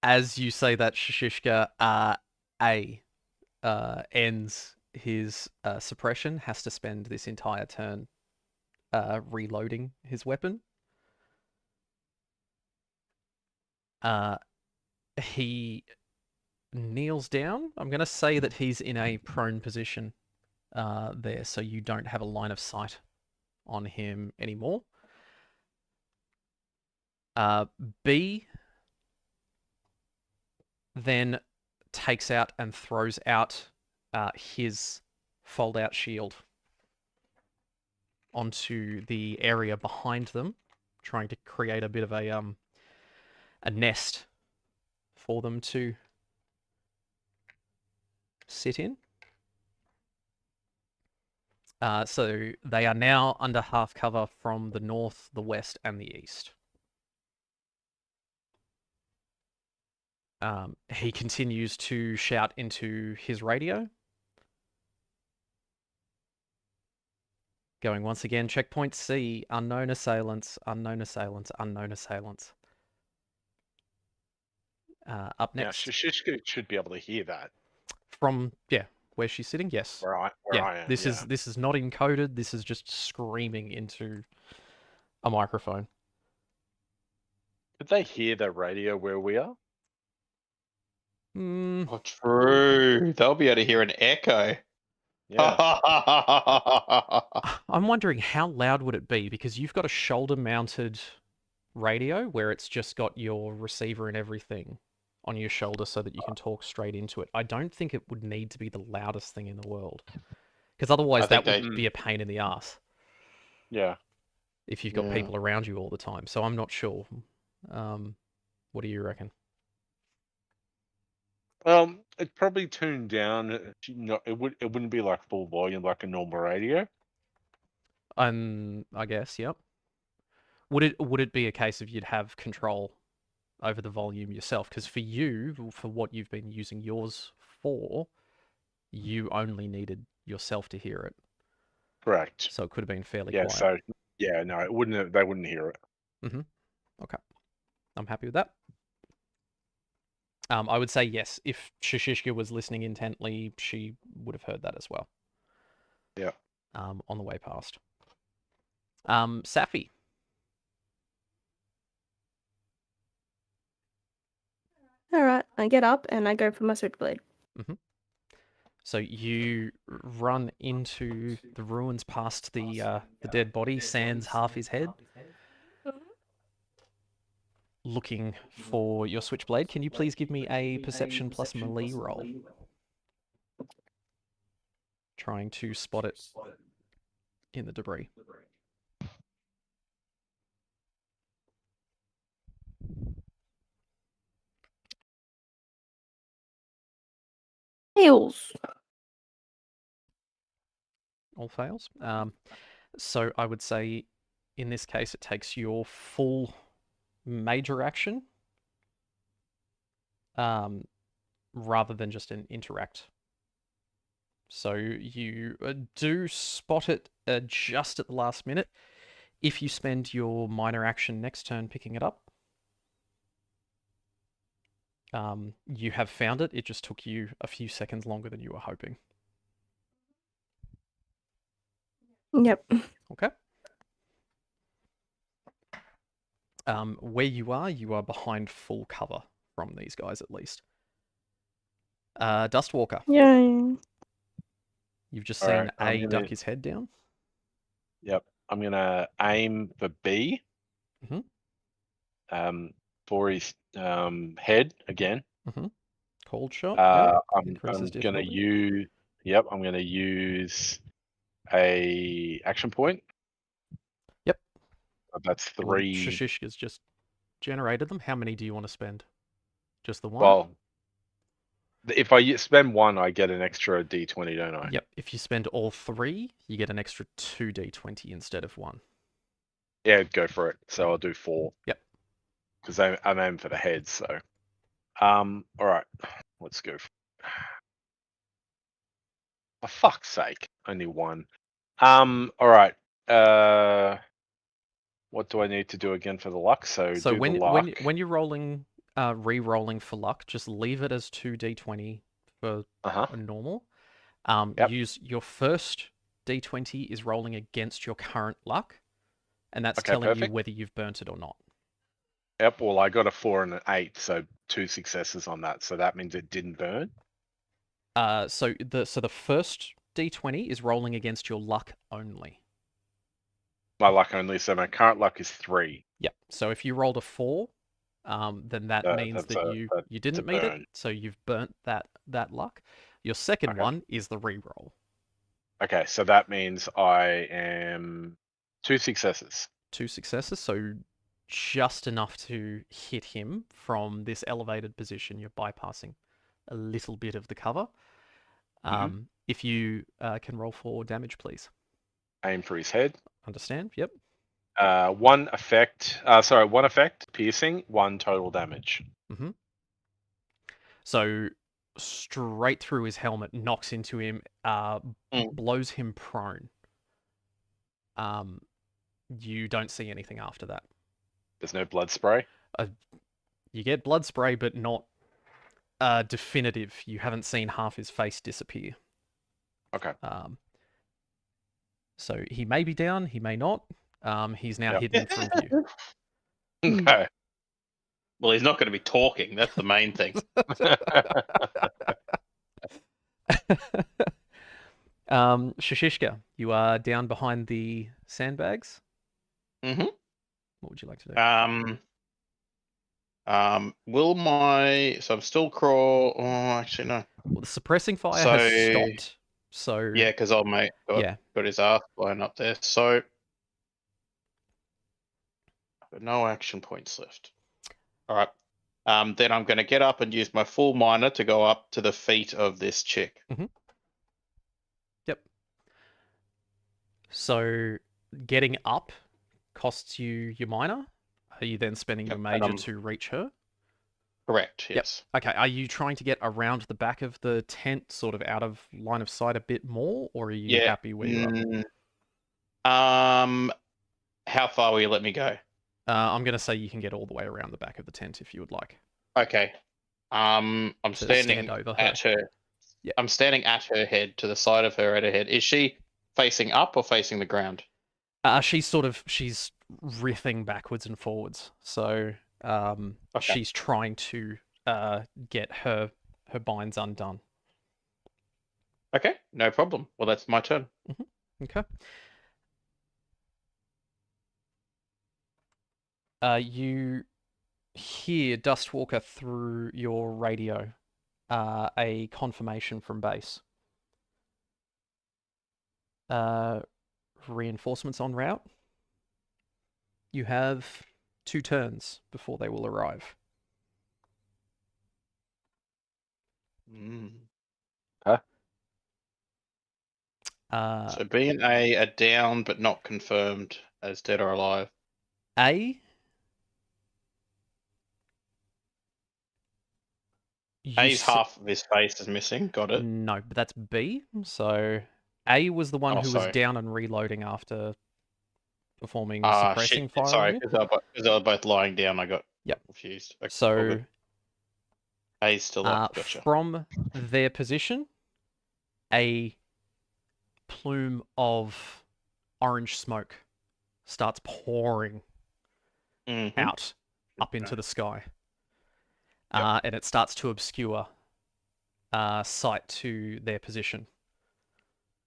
As you say that, Shishka, ends his suppression, has to spend this entire turn reloading his weapon. He kneels down. I'm going to say that he's in a prone position there, so you don't have a line of sight on him anymore. B then takes out and throws out his fold-out shield onto the area behind them, trying to create a bit of a nest for them to sit in. So they are now under half cover from the north, the west, and the east. He continues to shout into his radio. Going once again, checkpoint C, unknown assailants, unknown assailants, unknown assailants. Up next. Yeah, Shishka should be able to hear that. From, where she's sitting, yes. Where I am. This is not encoded, this is just screaming into a microphone. Could they hear the radio where we are? Oh, true. They'll be able to hear an echo. Yeah. I'm wondering how loud would it be, because you've got a shoulder-mounted radio where it's just got your receiver and everything on your shoulder so that you can talk straight into it. I don't think it would need to be the loudest thing in the world, because otherwise that would be a pain in the ass. Yeah. if you've got Yeah. people around you all the time. So I'm not sure. What do you reckon? It's probably tuned down. It wouldn't be like full volume like a normal radio. I guess, yep. Would it be a case of you'd have control over the volume yourself? Because for you, for what you've been using yours for, you only needed yourself to hear it. Correct. So it could have been fairly Yeah. quiet. So yeah, no, it wouldn't. They wouldn't hear it. Okay. I'm happy with that. I would say yes. If Shishishka was listening intently, she would have heard that as well. Yeah. On the way past. Safi. All right, I get up and I go for my switchblade. So you run into the ruins past the dead body, sans half his head, looking for your switchblade. Can you please give me a perception plus melee roll? Trying to spot it in the debris. Heels. All fails. So I would say in this case it takes your full major action rather than just an interact. So you do spot it just at the last minute. If you spend your minor action next turn picking it up, you have found it. It just took you a few seconds longer than you were hoping. Yep. Okay. Where you are behind full cover from these guys at least. Dustwalker. Yeah. You've just All seen right, I'm A gonna- duck his head down. Yep. I'm gonna aim for B. Mhm. For his head again. Cold shot. Yep. I'm Increases gonna difficulty. use. Yep. I'm gonna use a action point. Yep. That's Well, 3. Shishishka's just generated them. How many do you want to spend? Just the one? Well, if I spend 1, I get an extra D20, don't I? Yep. If you spend all 3, you get an extra 2d20 instead of 1. Yeah, go for it. So I'll do 4. Yep. Because I'm aiming for the head. So, all right, let's go. For fuck's sake, only 1. All right. What do I need to do again for the luck? So do when the luck. when you're rolling, re-rolling for luck, just leave it as 2d20 for a normal. Yep. Use your first d20 is rolling against your current luck, and that's Okay, telling you perfect. whether you've burnt it or not. Yep. Well, I got a 4 and an 8, so 2 successes on that. So that means it didn't burn. So the first d20 is rolling against your luck only. My luck only. So my current luck is 3. Yep. So if you rolled a 4, then that means that's that a- you that's didn't a meet it. burn. So you've burnt that luck. Your second Okay. one is the re-roll. Okay, so that means I am 2 successes. 2 successes, so just enough to hit him from this elevated position. You're bypassing a little bit of the cover. If you can roll for damage, please. Aim for his head. Understand? Yep. 1 effect. 1 effect, piercing. 1 total damage. So straight through his helmet, knocks into him, blows him prone. You don't see anything after that. There's no blood spray. You get blood spray, but not definitive. You haven't seen half his face disappear. Okay. So he may be down, he may not. He's now hidden from view. Okay. Well, he's not going to be talking. That's the main thing. Shishishka, you are down behind the sandbags. Mm-hmm. What would you like to do? Will my... So I'm still crawl... Oh, actually, no. Well, the suppressing fire has So- stopped. So Yeah, because old mate got his ass blown up there. So But no action points left. All right. Then I'm going to get up and use my full minor to go up to the feet of this chick. Yep. So getting up costs you your minor. Are you then spending your Yep, major and to reach her? Correct. Yep. Yes. Okay. Are you trying to get around the back of the tent, sort of out of line of sight a bit more, or are you Yeah. happy where you are? How far will you let me go? I'm going to say you can get all the way around the back of the tent if you would like. Okay. I'm To standing stand over her. at her. Yeah. I'm standing at her head, to the side of her, at her head. Is she facing up or facing the ground? She's riffing backwards and forwards. So Okay. she's trying to get her binds undone. Okay, no problem. Well, that's my turn. Okay. You hear Dustwalker through your radio, a confirmation from base. Reinforcements en route. You have 2 turns before they will arrive. So B and A are down but not confirmed as dead or alive. A. A's half of his face is missing. Got it. No, but that's B. So A was the one who was sorry. down and reloading after performing Ah, suppressing shit. fire on Sorry, you. because they were both lying down. I got Yep. confused. Okay, all So good. A's still up. Gotcha. from their position, a plume of orange smoke starts pouring out up into the sky. And it starts to obscure sight to their position.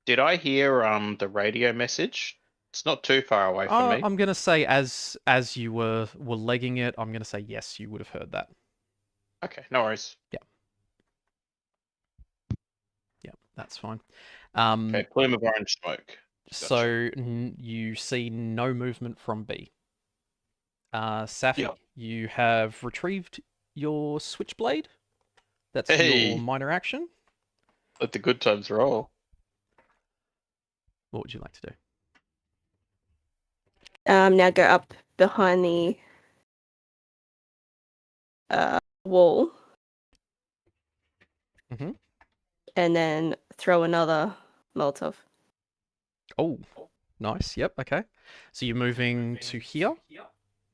Did I hear the radio message? It's not too far away from me. I'm gonna say as you were legging it, I'm gonna say yes, you would have heard that. Okay, no worries. Yeah, that's fine. Okay, plume of orange smoke. So you see no movement from B. Safi, you have retrieved your switchblade. That's your minor action. Let the good times roll. What would you like to do? Now go up behind the wall. And then throw another Molotov. Oh, nice. Yep. Okay. So you're moving to here.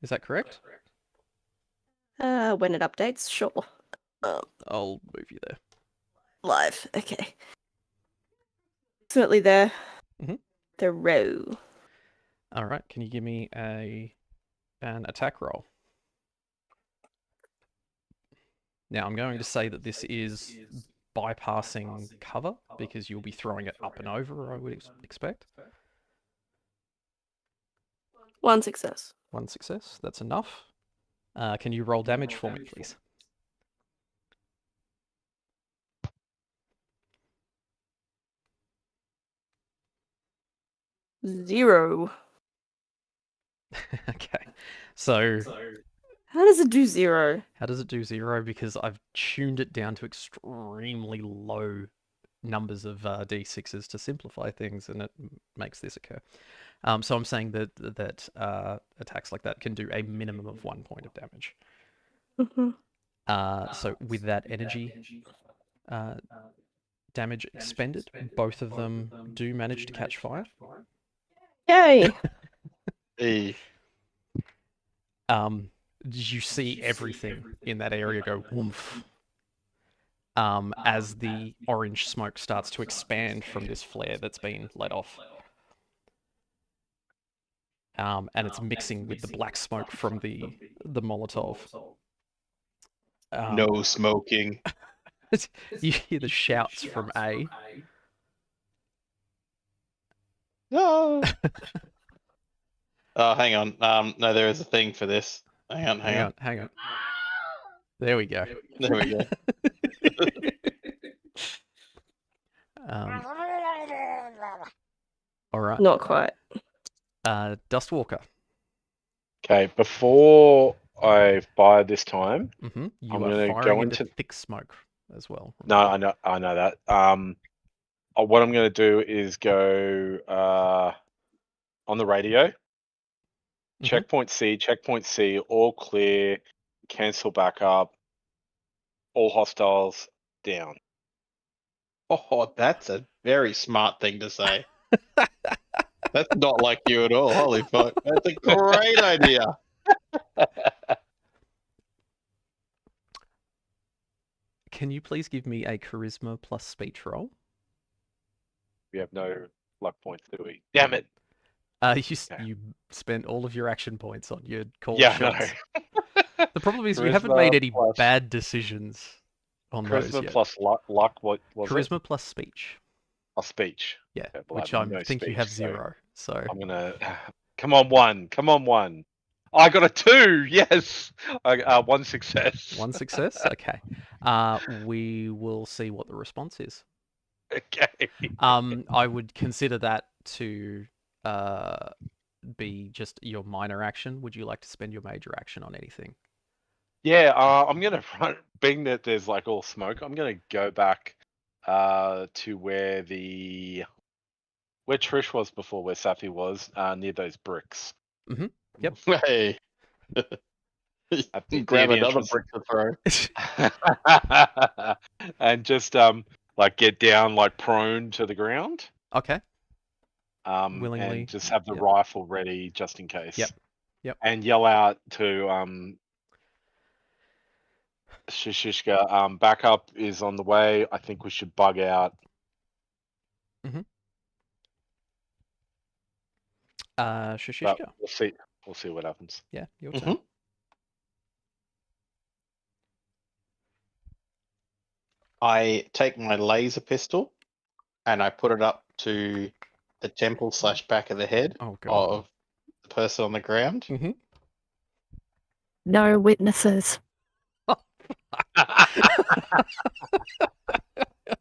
Is that correct? When it updates, sure. I'll move you there. Live. Okay. Approximately there. The row. All right. Can you give me an attack roll? Now I'm going to say that this is bypassing cover because you'll be throwing it up and over, I would expect. 1 success. 1 success. That's enough. Can you roll damage for me, please? Zero. Okay. So how does it do 0? How does it do 0? Because I've tuned it down to extremely low numbers of d6s to simplify things, and it makes this occur. So I'm saying that attacks like that can do a minimum of 1 point of damage. So with that energy damage expended, both of them do manage to catch fire. Yay! You see everything in that area go woof. As the orange smoke starts to expand from this flare that's been let off. And it's mixing with the black smoke from the Molotov. No smoking. You hear the shouts from A. No. Oh, hang on. No, there is a thing for this. Hang on. There we go. There we go. All right. Not quite. Dustwalker. Okay, before I fire this time, Mm-hmm. You I'm are gonna firing go into into. thick smoke as well. No, I know that. What I'm gonna do is go on the radio. Mhm. Checkpoint C, all clear. Cancel backup. All hostiles down. Oh, that's a very smart thing to say. That's not like you at all. Holy fuck. That's a great idea. Can you please give me a charisma plus speech roll? We have no luck points, do we? Damn it! You spent all of your action points on your called Yeah, shots. no. The problem is you haven't made any plus bad decisions on those charisma yet. plus luck. What was it? Charisma plus speech. A speech. Yeah, Okay, well, which I I have no think you speech, have so 0. So I'm gonna. Come on, one. Come on, one. I got a 2. Yes. One success. one success. Okay. We will see what the response is. Okay. I would consider that to be just your minor action. Would you like to spend your major action on anything? Yeah. I'm gonna run. Being that there's like all smoke, I'm gonna go back to where Trish was before, where Safi was, near those bricks. Mm-hmm. Yep. Hey. At the, Grab near the another entrance. brick to throw. And just like get down like prone to the ground. Okay. And Willingly. just have the Yep. rifle ready just in case. Yep. Yep. And yell out to Shishka, backup is on the way. I think we should bug out. Mm-hmm. But Shishishka. we'll see. We'll see what happens. Yeah, your turn. I take my laser pistol and I put it up to the temple / back of the head Oh god. of the person on the ground. Mm-hmm. No witnesses.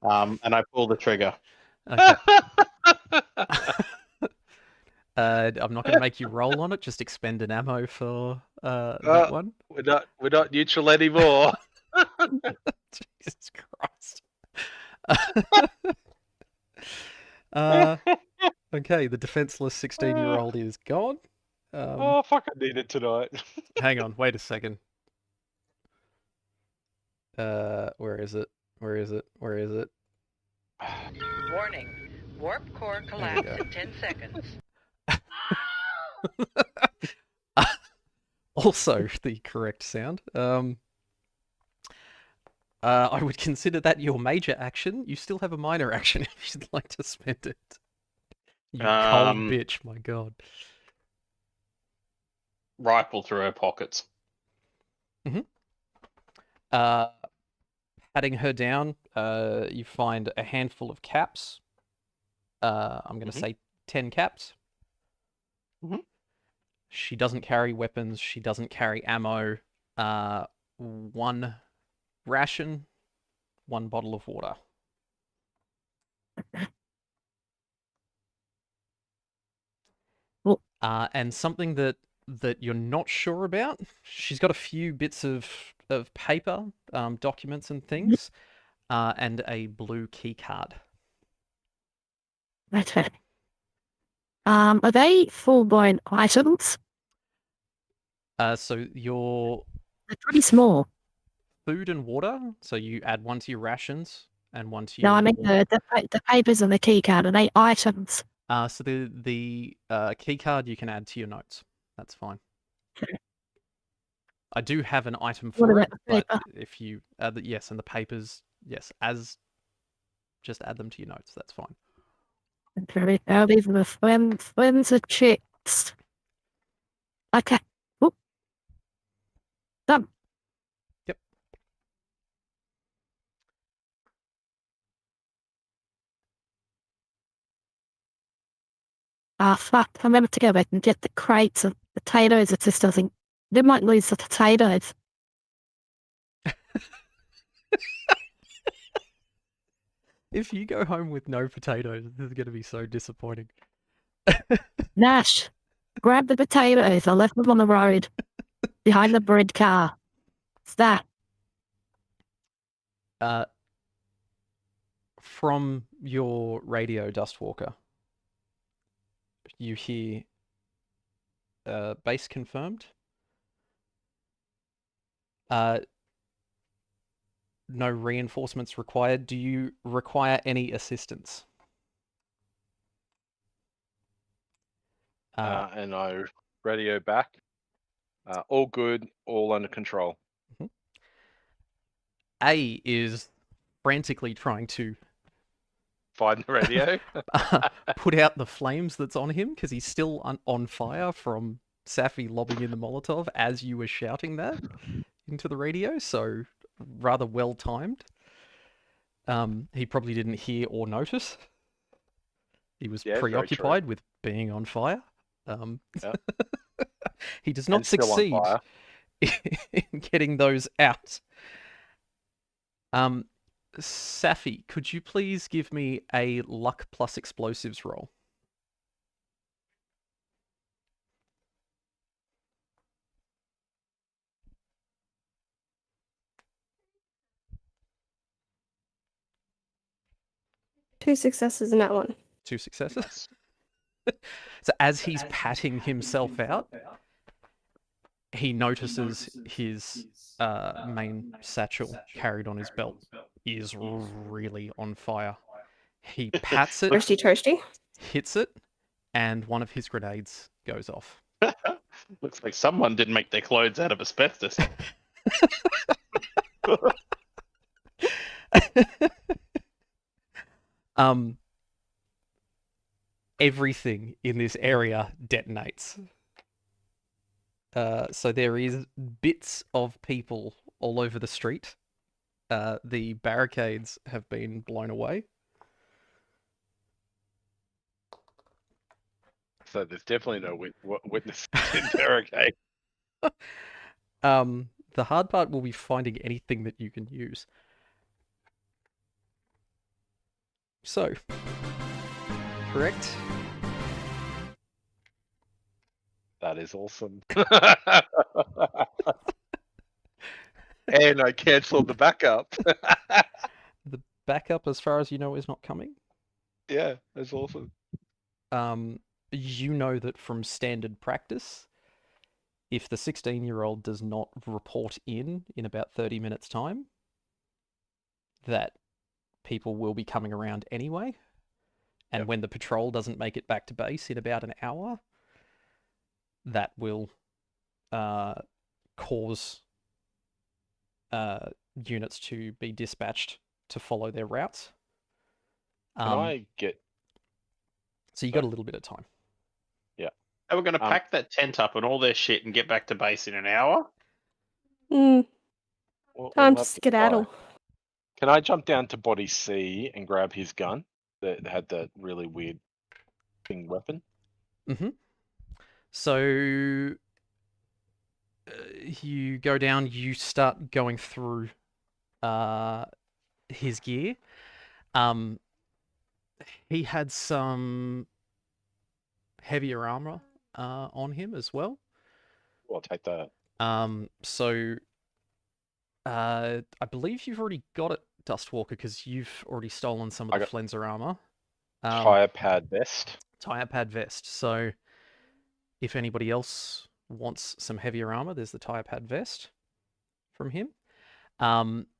And I pull the trigger. Okay. I'm not going to make you roll on it. Just expend an ammo for that one. We're not neutral anymore. Jesus Christ. Okay, the defenseless 16-year-old is gone. Oh fuck! I need it tonight. Hang on, wait a second. Where is it? Where is it? Where is it? Warning. Warp core collapse go. in 10 seconds. Also the correct sound. I would consider that your major action. You still have a minor action if you'd like to spend it. You cold bitch, my god. Rifle through her pockets. Mm-hmm. Patting her down, you find a handful of caps. I'm going to say 10 caps. Mm-hmm. She doesn't carry weapons. She doesn't carry ammo. 1 ration, 1 bottle of water. And something that you're not sure about. She's got a few bits of paper, documents and things, and a blue key card. Okay. Are they full-blown items? So your They're pretty small. food and water. So you add 1 to your rations and 1 to your. No, I mean the papers and the key card. Are they items? So the key card you can add to your notes. That's fine. Okay. I do have an item What for it, about the but paper? if you yes, and the papers, yes, just add them to your notes. That's fine. Okay, these are the forensic checks. Okay. Oop. Done. Yep. Ah, fuck. I remember to go back and get the crates of potatoes. It just doesn't. They might lose the potatoes. If you go home with no potatoes, this is going to be so disappointing. Nash. Grab the potatoes. I left them on the road behind the bread car. What's that? From your radio, Dustwalker, you hear base confirmed. No reinforcements required. Do you require any assistance? And I radio back. All good, all under control. A is frantically trying to Find the radio. put out the flames that's on him because he's still on fire from Safi lobbing in the Molotov as you were shouting that into the radio, so rather well timed. He probably didn't hear or notice. He was preoccupied with being on fire. Yep. He does not succeed in getting those out. Safi, could you please give me a luck plus explosives roll? Two successes in that one. 2 successes. So as he's patting himself out, he notices his main satchel carried on his belt is really on fire. He pats it, Toasty. hits it, and one of his grenades goes off. Looks like someone didn't make their clothes out of asbestos. Everything in this area detonates. So there is bits of people all over the street. The barricades have been blown away. So there's definitely no witness to interrogate. The hard part will be finding anything that you can use. So, correct? That is awesome. And I cancelled the backup. The backup, as far as you know, is not coming. Yeah, that's awesome. You know that from standard practice, if the 16-year-old does not report in about 30 minutes' time, that people will be coming around anyway. And when the patrol doesn't make it back to base in about an hour, that will cause units to be dispatched to follow their routes. Can I get... So you got a little bit of time. Yeah. And we're going to pack that tent up and all their shit and get back to base in an hour? Time to skedaddle. Can I jump down to body C and grab his gun that had that really weird thing weapon? Mm-hmm. So you go down, you start going through his gear. He had some heavier armor on him as well. Well, I'll take that. So I believe you've already got it, Dustwalker, because you've already stolen some of the Flenser armor. Tire pad vest. Tire pad vest. So if anybody else wants some heavier armor, there's the tire pad vest from him.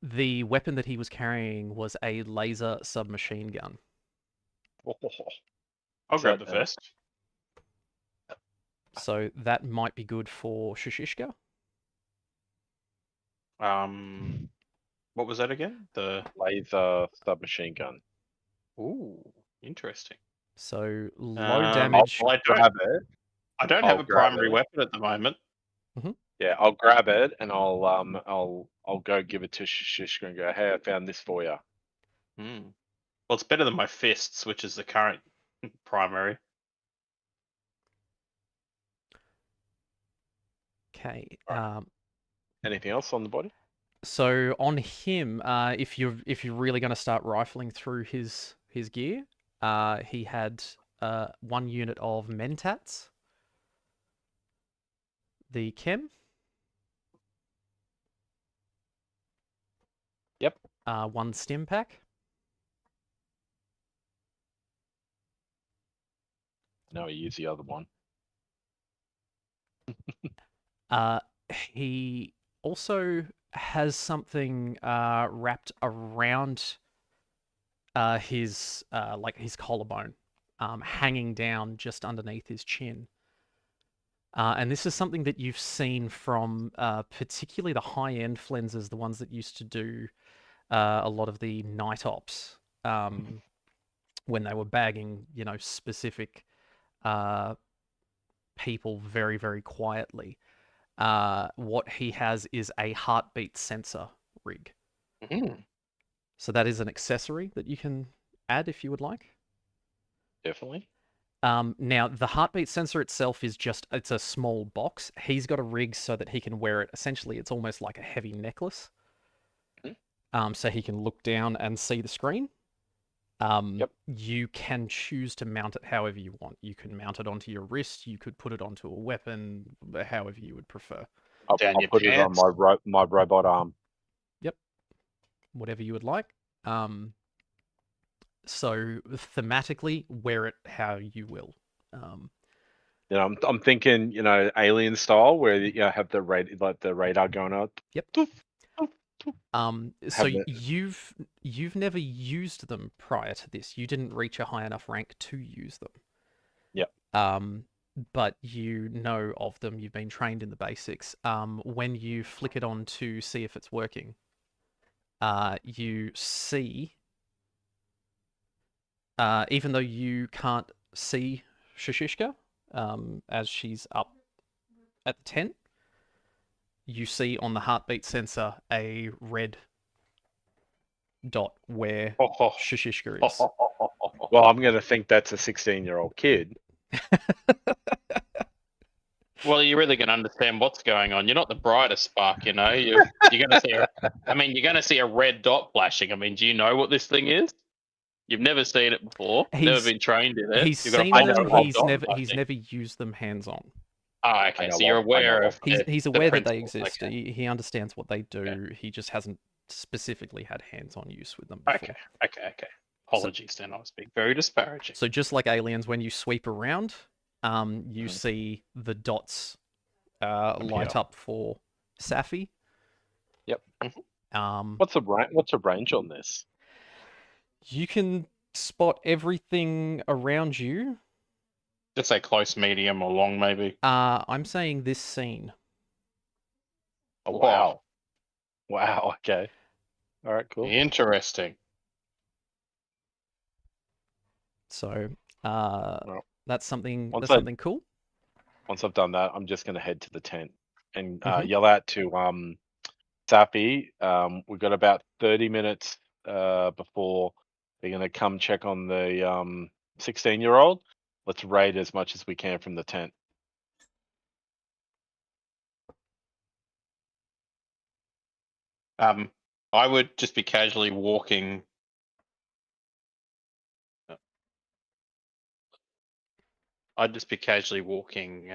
The weapon that he was carrying was a laser submachine gun. I'll grab the vest. So that might be good for Shishishka. What was that again? The laser submachine gun. Ooh, interesting. So low damage. I'll grab it. I don't have a primary weapon at the moment. Mm-hmm. Yeah, I'll grab it and I'll go give it to Shishka and go, hey, I found this for you. Well, it's better than my fists, which is the current primary. Okay. Anything else on the body? So on him, if you're really going to start rifling through his gear, he had 1 unit of mentats. The chem. Yep. 1 stim pack. No, I use the other one. He also has something wrapped around his like his collarbone, hanging down just underneath his chin. And this is something that you've seen from particularly the high-end flensers, the ones that used to do a lot of the night ops, when they were bagging, specific people very, very quietly. What he has is a heartbeat sensor rig. Mm. So that is an accessory that you can add if you would like. Definitely. Now, the heartbeat sensor itself is it's a small box. He's got a rig so that he can wear it. Essentially, it's almost like a heavy necklace. So he can look down and see the screen. Yep. You can choose to mount it however you want. You can mount it onto your wrist. You could put it onto a weapon, however you would prefer. I'll Down your put it on pants. my robot arm. Yep. Whatever you would like. So thematically, wear it how you will. I'm thinking, alien style, where you have the radar going up. Yep. Doof. So Have it- you've never used them prior to this. You didn't reach a high enough rank to use them. Yep. But you know of them. You've been trained in the basics. When you flick it on to see if it's working, you see, even though you can't see Shishishka, as she's up at the tent, you see on the heartbeat sensor a red dot where Shishishka is. Well, I'm going to think that's a 16-year-old kid. Well, you're really going to understand what's going on. You're not the brightest spark, You're going to see you're going to see a red dot flashing. Do you know what this thing is? You've never seen it before. Never been trained in it. He's You've got a seen whole them. dot He's flashing. never used them hands on. Oh, okay. So you're aware of. He's aware that they principles. exist. Okay. He understands what they do. Okay. He just hasn't specifically had hands-on use with them before. Okay. Apologies, then I was being very disparaging. So just like aliens, when you sweep around, you see the dots light up for Safi. Yep. Um, What's the range on this? You can spot everything around you. Just say close, medium, or long, maybe. I'm saying this scene. Oh, wow. Wow. Okay. All right. Cool. Interesting. So, Well, that's something. once That's something cool. Once I've done that, I'm just going to head to the tent and Mhm. yell out to Sappy. We've got about 30 minutes before they're going to come check on the 16-year-old. Let's raid as much as we can from the tent. I would just be casually walking. I'd just be casually walking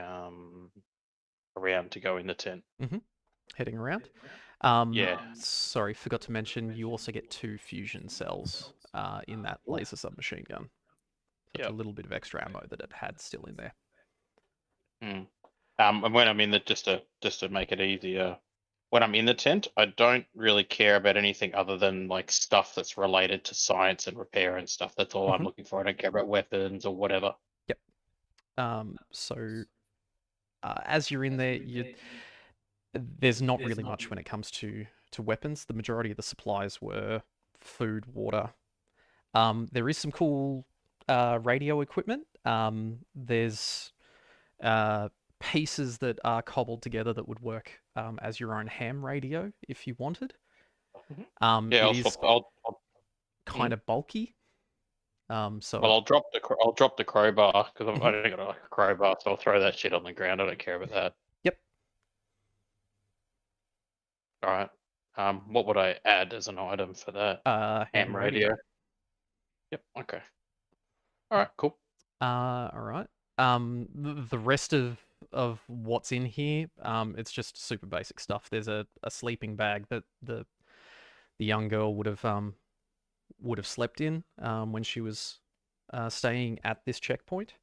around to go in the tent. Heading around. Yeah. Sorry, forgot to mention. You also get 2 fusion cells in that laser submachine gun. So it's a little bit of extra ammo that it had still in there. And when I'm in the just to make it easier, when I'm in the tent, I don't really care about anything other than like stuff that's related to science and repair and stuff. That's all I'm looking for. I don't care about weapons or whatever. Yep. As you're in there, there's not really much when it comes to weapons. The majority of the supplies were food, water. There is some cool radio equipment. There's pieces that are cobbled together that would work as your own ham radio if you wanted. Yeah, it is I'll kind of bulky. So I'll drop the crowbar because I don't got a crowbar, so I'll throw that shit on the ground. I don't care about that. Yep. All right. What would I add as an item for that? Ham radio. Yep. Okay. All right. Cool. All right. The rest of of what's in here. It's just super basic stuff. There's a sleeping bag that the young girl would have slept in when she was staying at this checkpoint.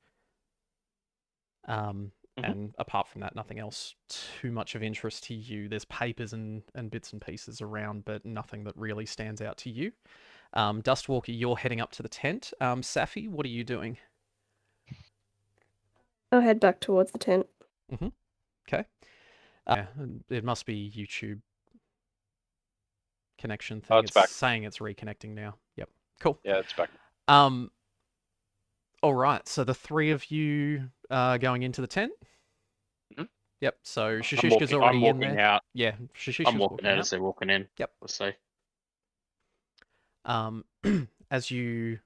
And apart from that, nothing else too much of interest to you. There's papers and bits and pieces around, but nothing that really stands out to you. Dustwalker, you're heading up to the tent. Safi, what are you doing? I'll head back towards the tent. Okay. It must be YouTube connection thing. Oh, it's back. saying it's reconnecting now. Yep. Cool. Yeah, it's back. All right. So the three of you are going into the tent. Yep. So Shishishka's already in there. I'm walking out. Yeah. Shishishka's I'm walking out as they're walking in. Yep. Let's say. As you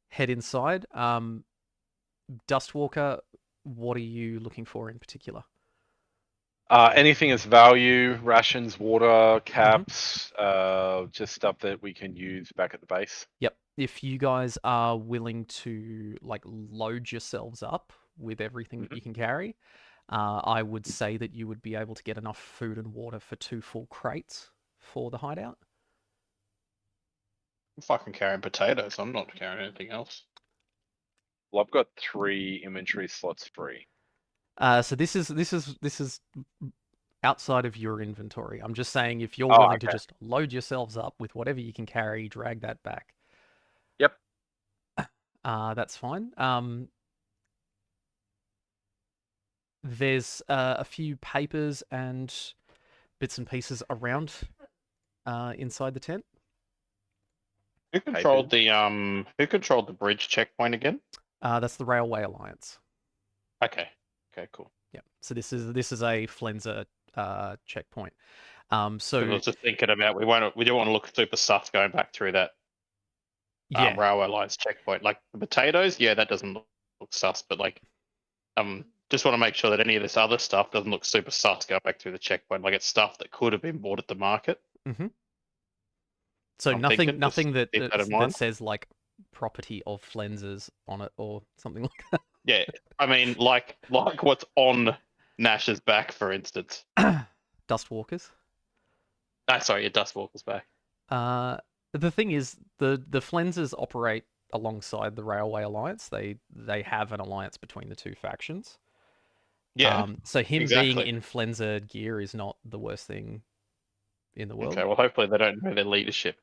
head inside, Dustwalker, what are you looking for in particular? Anything as value, rations, water, caps, just stuff that we can use back at the base. Yep. If you guys are willing to like load yourselves up with everything that you can carry, I would say that you would be able to get enough food and water for 2 full crates for the hideout. I'm fucking carrying potatoes. I'm not carrying anything else. Well, I've got 3 inventory slots free. So this is outside of your inventory. I'm just saying if you're willing to just load yourselves up with whatever you can carry, drag that back. Yep. That's fine. There's a few papers and bits and pieces around inside the tent. Who controlled the bridge checkpoint again? That's the Railway Alliance. Okay. Okay, cool. Yeah. So this is a Flenser checkpoint. So I was just thinking about we don't want to look super sus going back through that Railway Alliance checkpoint. Like the potatoes, yeah, that doesn't look sus, but like just want to make sure that any of this other stuff doesn't look super sus going back through the checkpoint. Like it's stuff that could have been bought at the market. So I'm nothing thinking, that says like property of Flensers on it or something like that. Yeah, I mean like what's on Nash's back, for instance. Dustwalkers. Sorry, Dustwalker's back. The thing is, the Flensers operate alongside the Railway Alliance. They have an alliance between the two factions. Yeah. So him being in Flenser gear is not the worst thing in the world. Okay, well hopefully they don't know their leadership.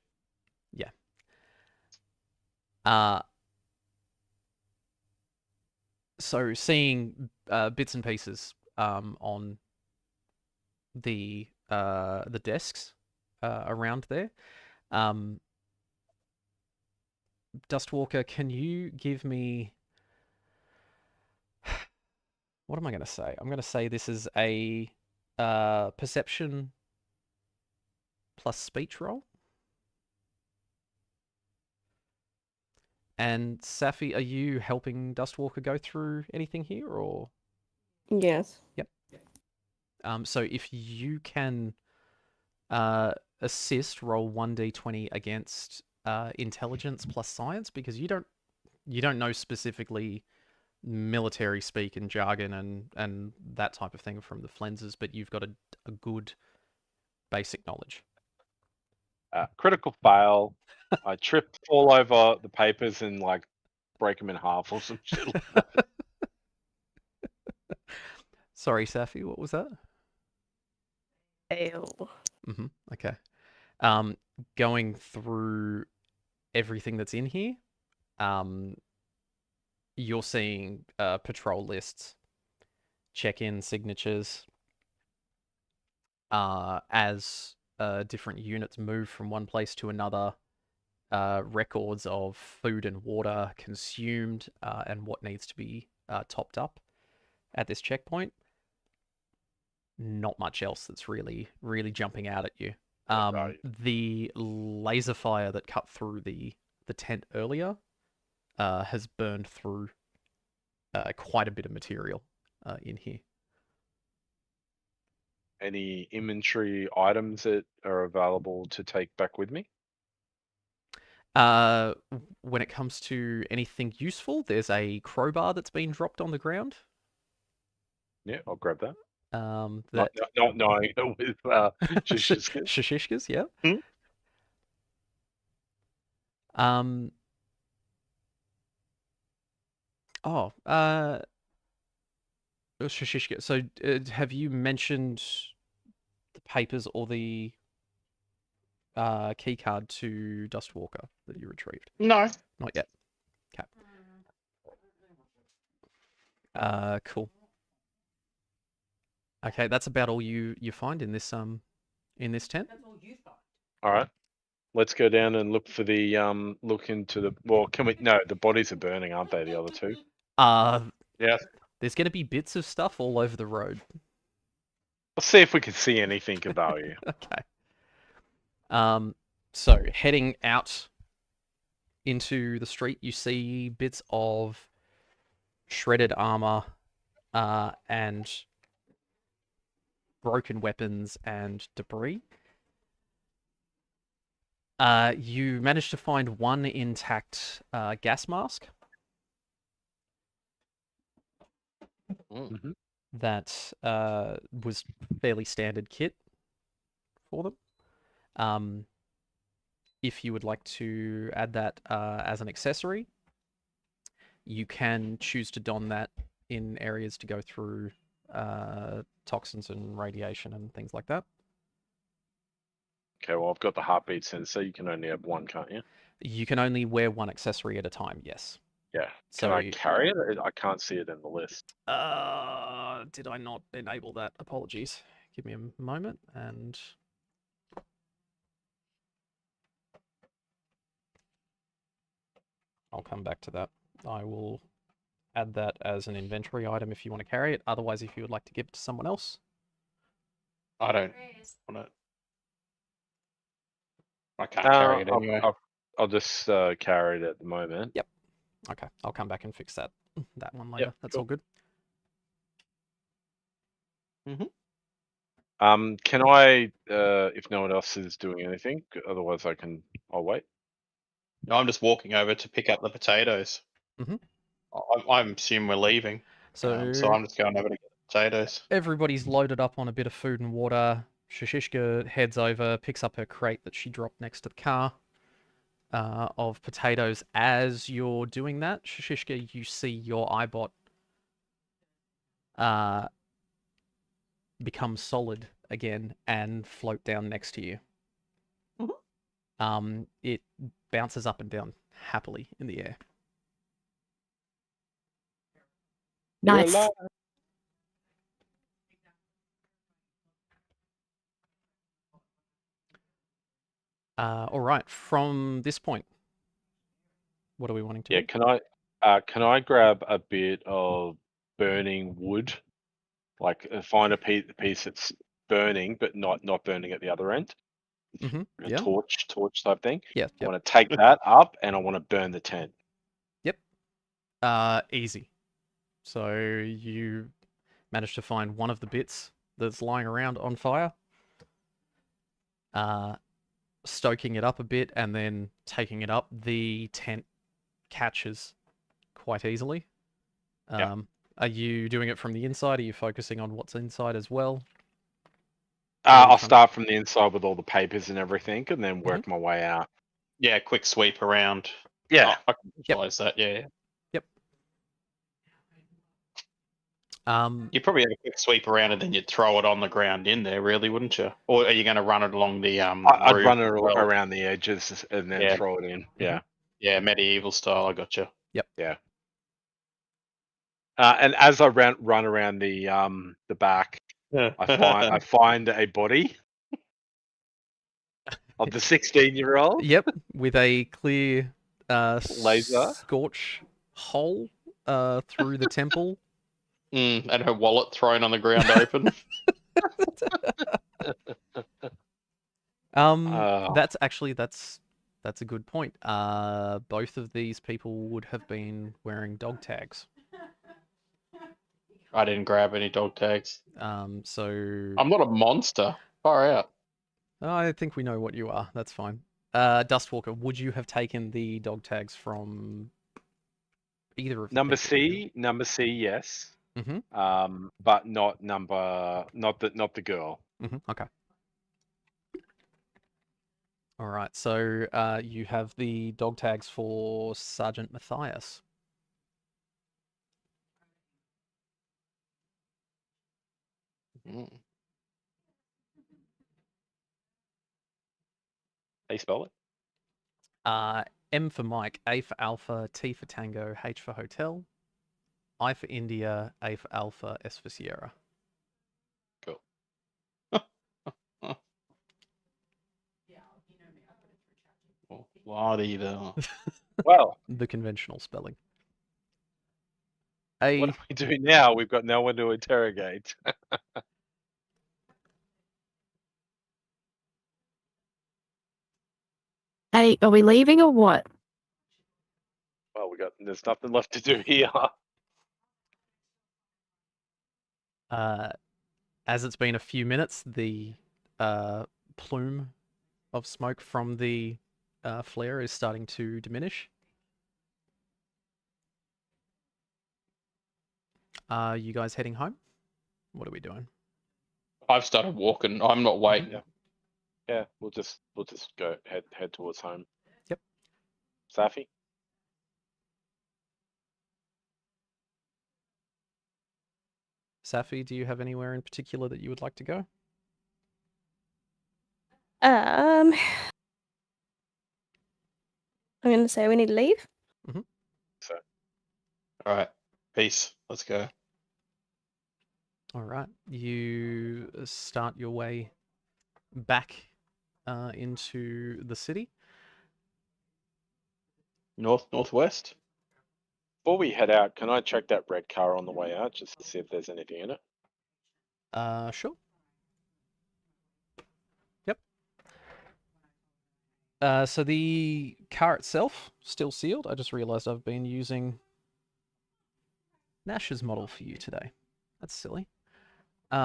Yeah. So seeing bits and pieces on the desks around there. Dustwalker, can you give me... What am I going to say? I'm going to say this is a perception plus speech roll. And Safi, are you helping Dustwalker go through anything here, or? Yes. Yep. So if you can assist, roll 1d20 against intelligence plus science, because you don't know specifically military speak and jargon and that type of thing from the Flensers, but you've got a good basic knowledge. Critical fail. I trip, fall over the papers and like break them in half or some shit like that. Sorry, Safi, what was that? Fail. Okay. Going through everything that's in here, you're seeing patrol lists, check-in signatures, as different units move from one place to another, records of food and water consumed, and what needs to be topped up at this checkpoint. Not much else that's really jumping out at you. The laser fire that cut through the tent earlier has burned through quite a bit of material in here. Any inventory items that are available to take back with me? When it comes to anything useful, there's a crowbar that's been dropped on the ground. Yeah, I'll grab that. That Not knowing it with Shishishka. Shishishkas, yeah. Hmm? Oh, Shishishka. So, have you mentioned the papers or the key card to Dustwalker that you retrieved? No. Not yet. Okay. Cool. Okay, that's about all you find in this tent. All right. Let's go down and look for the look into the. Well, can we? No, the bodies are burning, aren't they? The other two. Yeah. There's gonna be bits of stuff all over the road. Let's see if we can see anything of value. Okay. So heading out into the street, you see bits of shredded armor, and broken weapons and debris. You managed to find one intact gas mask Mhm. that was fairly standard kit for them. If you would like to add that as an accessory, you can choose to don that in areas to go through toxins and radiation and things like that. Okay, well, I've got the heartbeat sensor. You can only have one, can't you? You can only wear one accessory at a time, yes. Yeah. So, Can I carry it? I can't see it in the list. did I not enable that? Apologies. Give me a moment and... I'll come back to that. I will add that as an inventory item if you want to carry it. Otherwise, if you would like to give it to someone else. I don't want it. I can't carry it anyway. I'll just carry it at the moment. Yep. Okay, I'll come back and fix that one later. Yep, That's cool. all good. Can I, if no one else is doing anything, otherwise I'll wait. No, I'm just walking over to pick up the potatoes. Mhm. I'm assuming we're leaving. So I'm just going over to get the potatoes. Everybody's loaded up on a bit of food and water. Shishishka heads over, picks up her crate that she dropped next to the car of potatoes. As you're doing that, Shishishka, you see your eyebot become solid again and float down next to you. It bounces up and down happily in the air. Nice. All right. From this point, what are we wanting to Yeah, do? can I grab a bit of burning wood? Like find a piece that's burning, but not burning at the other end. Mm-hmm. A Yeah. torch type thing. Yeah. I want to take that up and I want to burn the tent. Yep. Easy. So you managed to find one of the bits that's lying around on fire. Stoking it up a bit and then taking it up, the tent catches quite easily. Are you doing it from the inside? Are you focusing on what's inside as well? I'll start from the inside with all the papers and everything, and then work my way out. Yeah, quick sweep around. Yeah, I can visualize that. Yeah. Yep. You probably have a quick sweep around and then you'd throw it on the ground in there, really, wouldn't you? Or are you going to run it along the I'd roof run it as well? around the edges and then throw it in. Yeah. Yeah, medieval style. I got you. Yep. Yeah. And as I run around the back, I find a body of the 16-year-old. Yep, with a clear laser scorch hole through the temple. And her wallet thrown on the ground open. That's a good point. Both of these people would have been wearing dog tags. I didn't grab any dog tags. So I'm not a monster. Far out. I think we know what you are. That's fine. Dustwalker, would you have taken the dog tags from either of the Number C, yes. but not the girl. Okay. All right. So you have the dog tags for Sergeant Matthias. Mm. How you spell it? M for Mike, A for Alpha, T for Tango, H for Hotel, I for India, A for Alpha, S for Sierra. Cool. La-dee-da. Well, The conventional spelling. what A do we do now? We've got no one to interrogate. Hey, are we leaving or what? Well, there's nothing left to do here. As it's been a few minutes, the plume of smoke from the flare is starting to diminish. Are you guys heading home? What are we doing? I've started walking. I'm not waiting. Yeah, we'll just go head towards home. Yep. Safi? Safi, do you have anywhere in particular that you would like to go? I'm gonna say we need to leave. So All right. Peace. Let's go. All right. You start your way back into the city. Northwest. before we head out, can I check that red car on the way out just to see if there's anything in it? Sure. So the car itself, still sealed. I just realized I've been using Nash's model for you today. That's silly. So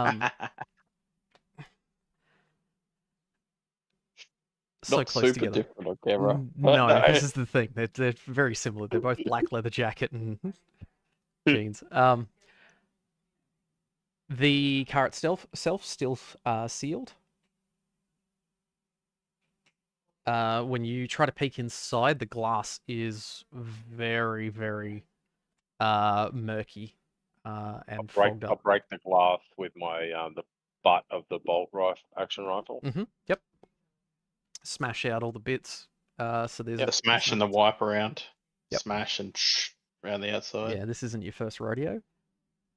Not close super together. different on camera. No, this is the thing. They're very similar. They're both black leather jacket and jeans. The car itself still sealed. When you try to peek inside, the glass is very, very murky and fogged I'll up. break the glass with my the butt of the bolt action rifle. Yep. Smash out all the bits. So there's The smash and the wipe around. Yep. Smash and around the outside. Yeah, this isn't your first rodeo.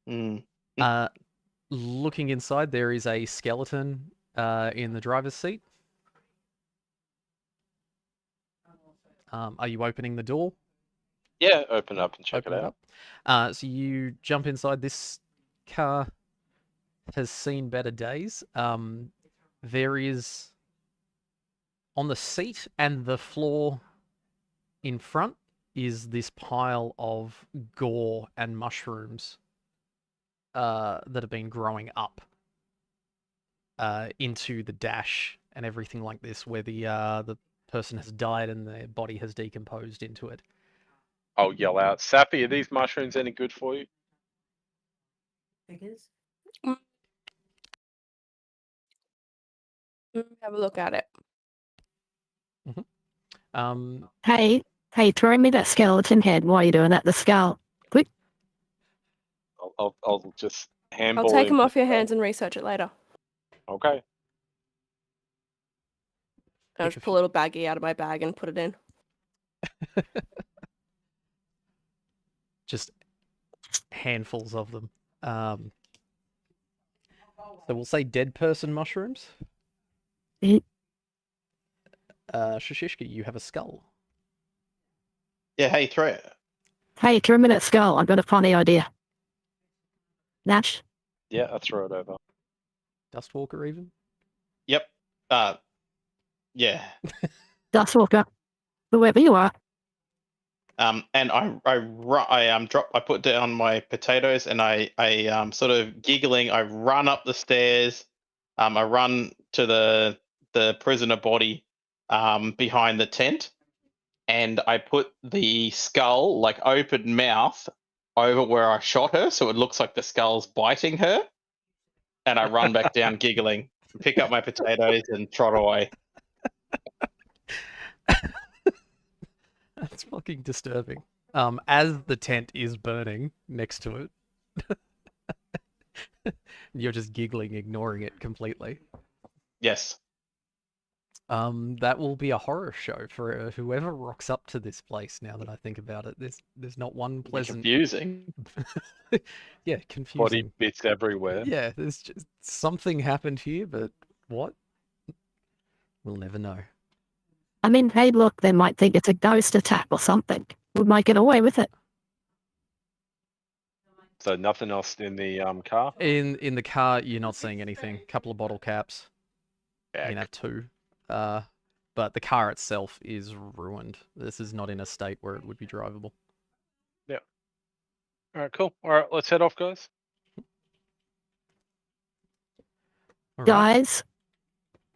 Mm. Looking inside, there is a skeleton in the driver's seat. Are you opening the door? Yeah, open it up and check Open it out. up. So you jump inside. This car has seen better days. There is on the seat and the floor in front is this pile of gore and mushrooms that have been growing up into the dash and everything like this, where the person has died and their body has decomposed into it. I'll yell out, Safi, are these mushrooms any good for you? Have a look at it. Hey, throw me that skeleton head while you're doing that. The skull. Quick. I'll just handball I'll take him them off your hands and research it later. Okay. I'll just pull a little baggie out of my bag and put it in. Just handfuls of them. So we'll say dead person mushrooms. Shishishka, you have a skull. Yeah, hey, throw it. Hey, throw me that skull. I've got a funny idea. Nash? Yeah, I'll throw it over. Dustwalker even? Yep. Yeah. Dustwalker. Whoever you are. And I put down my potatoes and I sort of giggling, I run up the stairs. I run to the prisoner body behind the tent, and I put the skull, like open mouth, over where I shot her, so it looks like the skull's biting her. And I run back down giggling, pick up my potatoes, and trot away. That's fucking disturbing. As the tent is burning next to it, you're just giggling, ignoring it completely. Yes. That will be a horror show for whoever rocks up to this place. Now that I think about it, there's not one pleasant. Confusing. Yeah, Body confusing. bits everywhere. Yeah, there's just something happened here, but what? We'll never know. I mean, hey, look, they might think it's a ghost attack or something. We might get away with it. So nothing else in the car. In the car, you're not seeing anything. Couple of bottle caps. You can Yeah. have 2. But the car itself is ruined. This is not in a state where it would be drivable. All right, cool. All right, let's head off, guys. All right. Guys,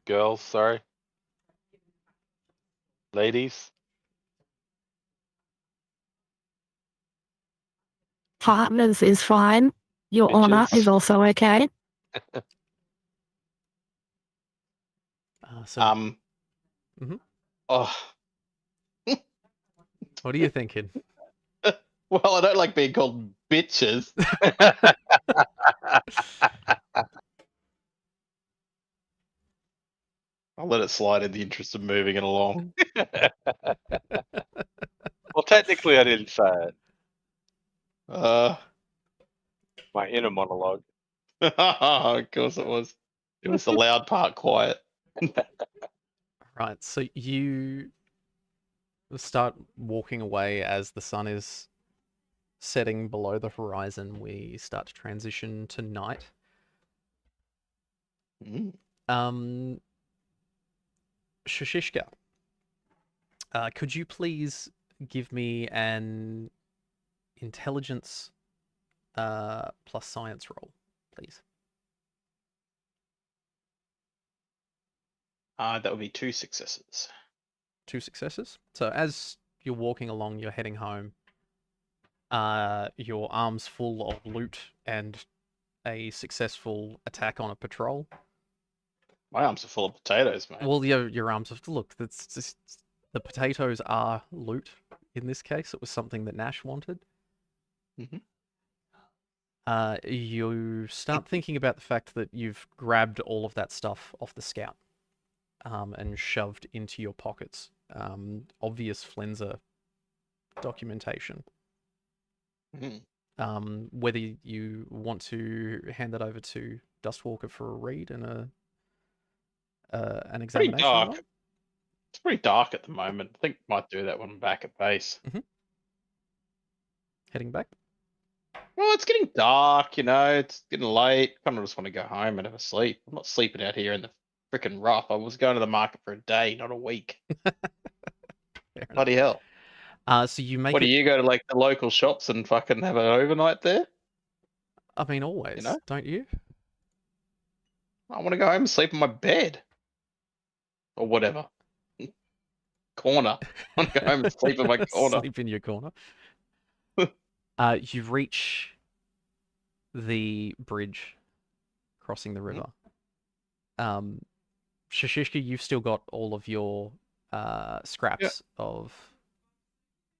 Girls, sorry. Ladies. partners is fine. Your honor Bitches. is also okay. So, Mhm. Oh, what are you thinking? well, I don't like being called bitches. I'll let it slide in the interest of moving it along. Well, technically, I didn't say it. Uh, My inner monologue. of course it was. It was the loud part quiet. Right, so you start walking away as the sun is setting below the horizon. We start to transition to night. Shashishka, could you please give me an intelligence plus science roll, please? That would be 2 successes. 2 successes. So as you're walking along, you're heading home. Your arms full of loot and a successful attack on a patrol. My arms are full of potatoes, mate. Well, your arms are look. That's just the potatoes are loot. In this case, it was something that Nash wanted. Mhm. You start thinking about the fact that you've grabbed all of that stuff off the scout, and shoved into your pockets. Obvious Flenser documentation. Mhm. Whether you want to hand that over to Dustwalker for a read and an Pretty examination dark. roll. It's pretty dark at the moment. I think might do that when I'm back at base. Heading back. Well, it's getting dark, it's getting late. Kind of just want to go home and have a sleep. I'm not sleeping out here in the freaking rough. I was going to the market for a day, not a week. Bloody hell. So you make What it. do you go to like the local shops and fucking have an overnight there? I mean, always, don't you? I want to go home and sleep in my bed. Or whatever. Corner. I want to go home and sleep in my corner. Sleep in your corner. You reach the bridge crossing the river. Shashishka, you've still got all of your scraps of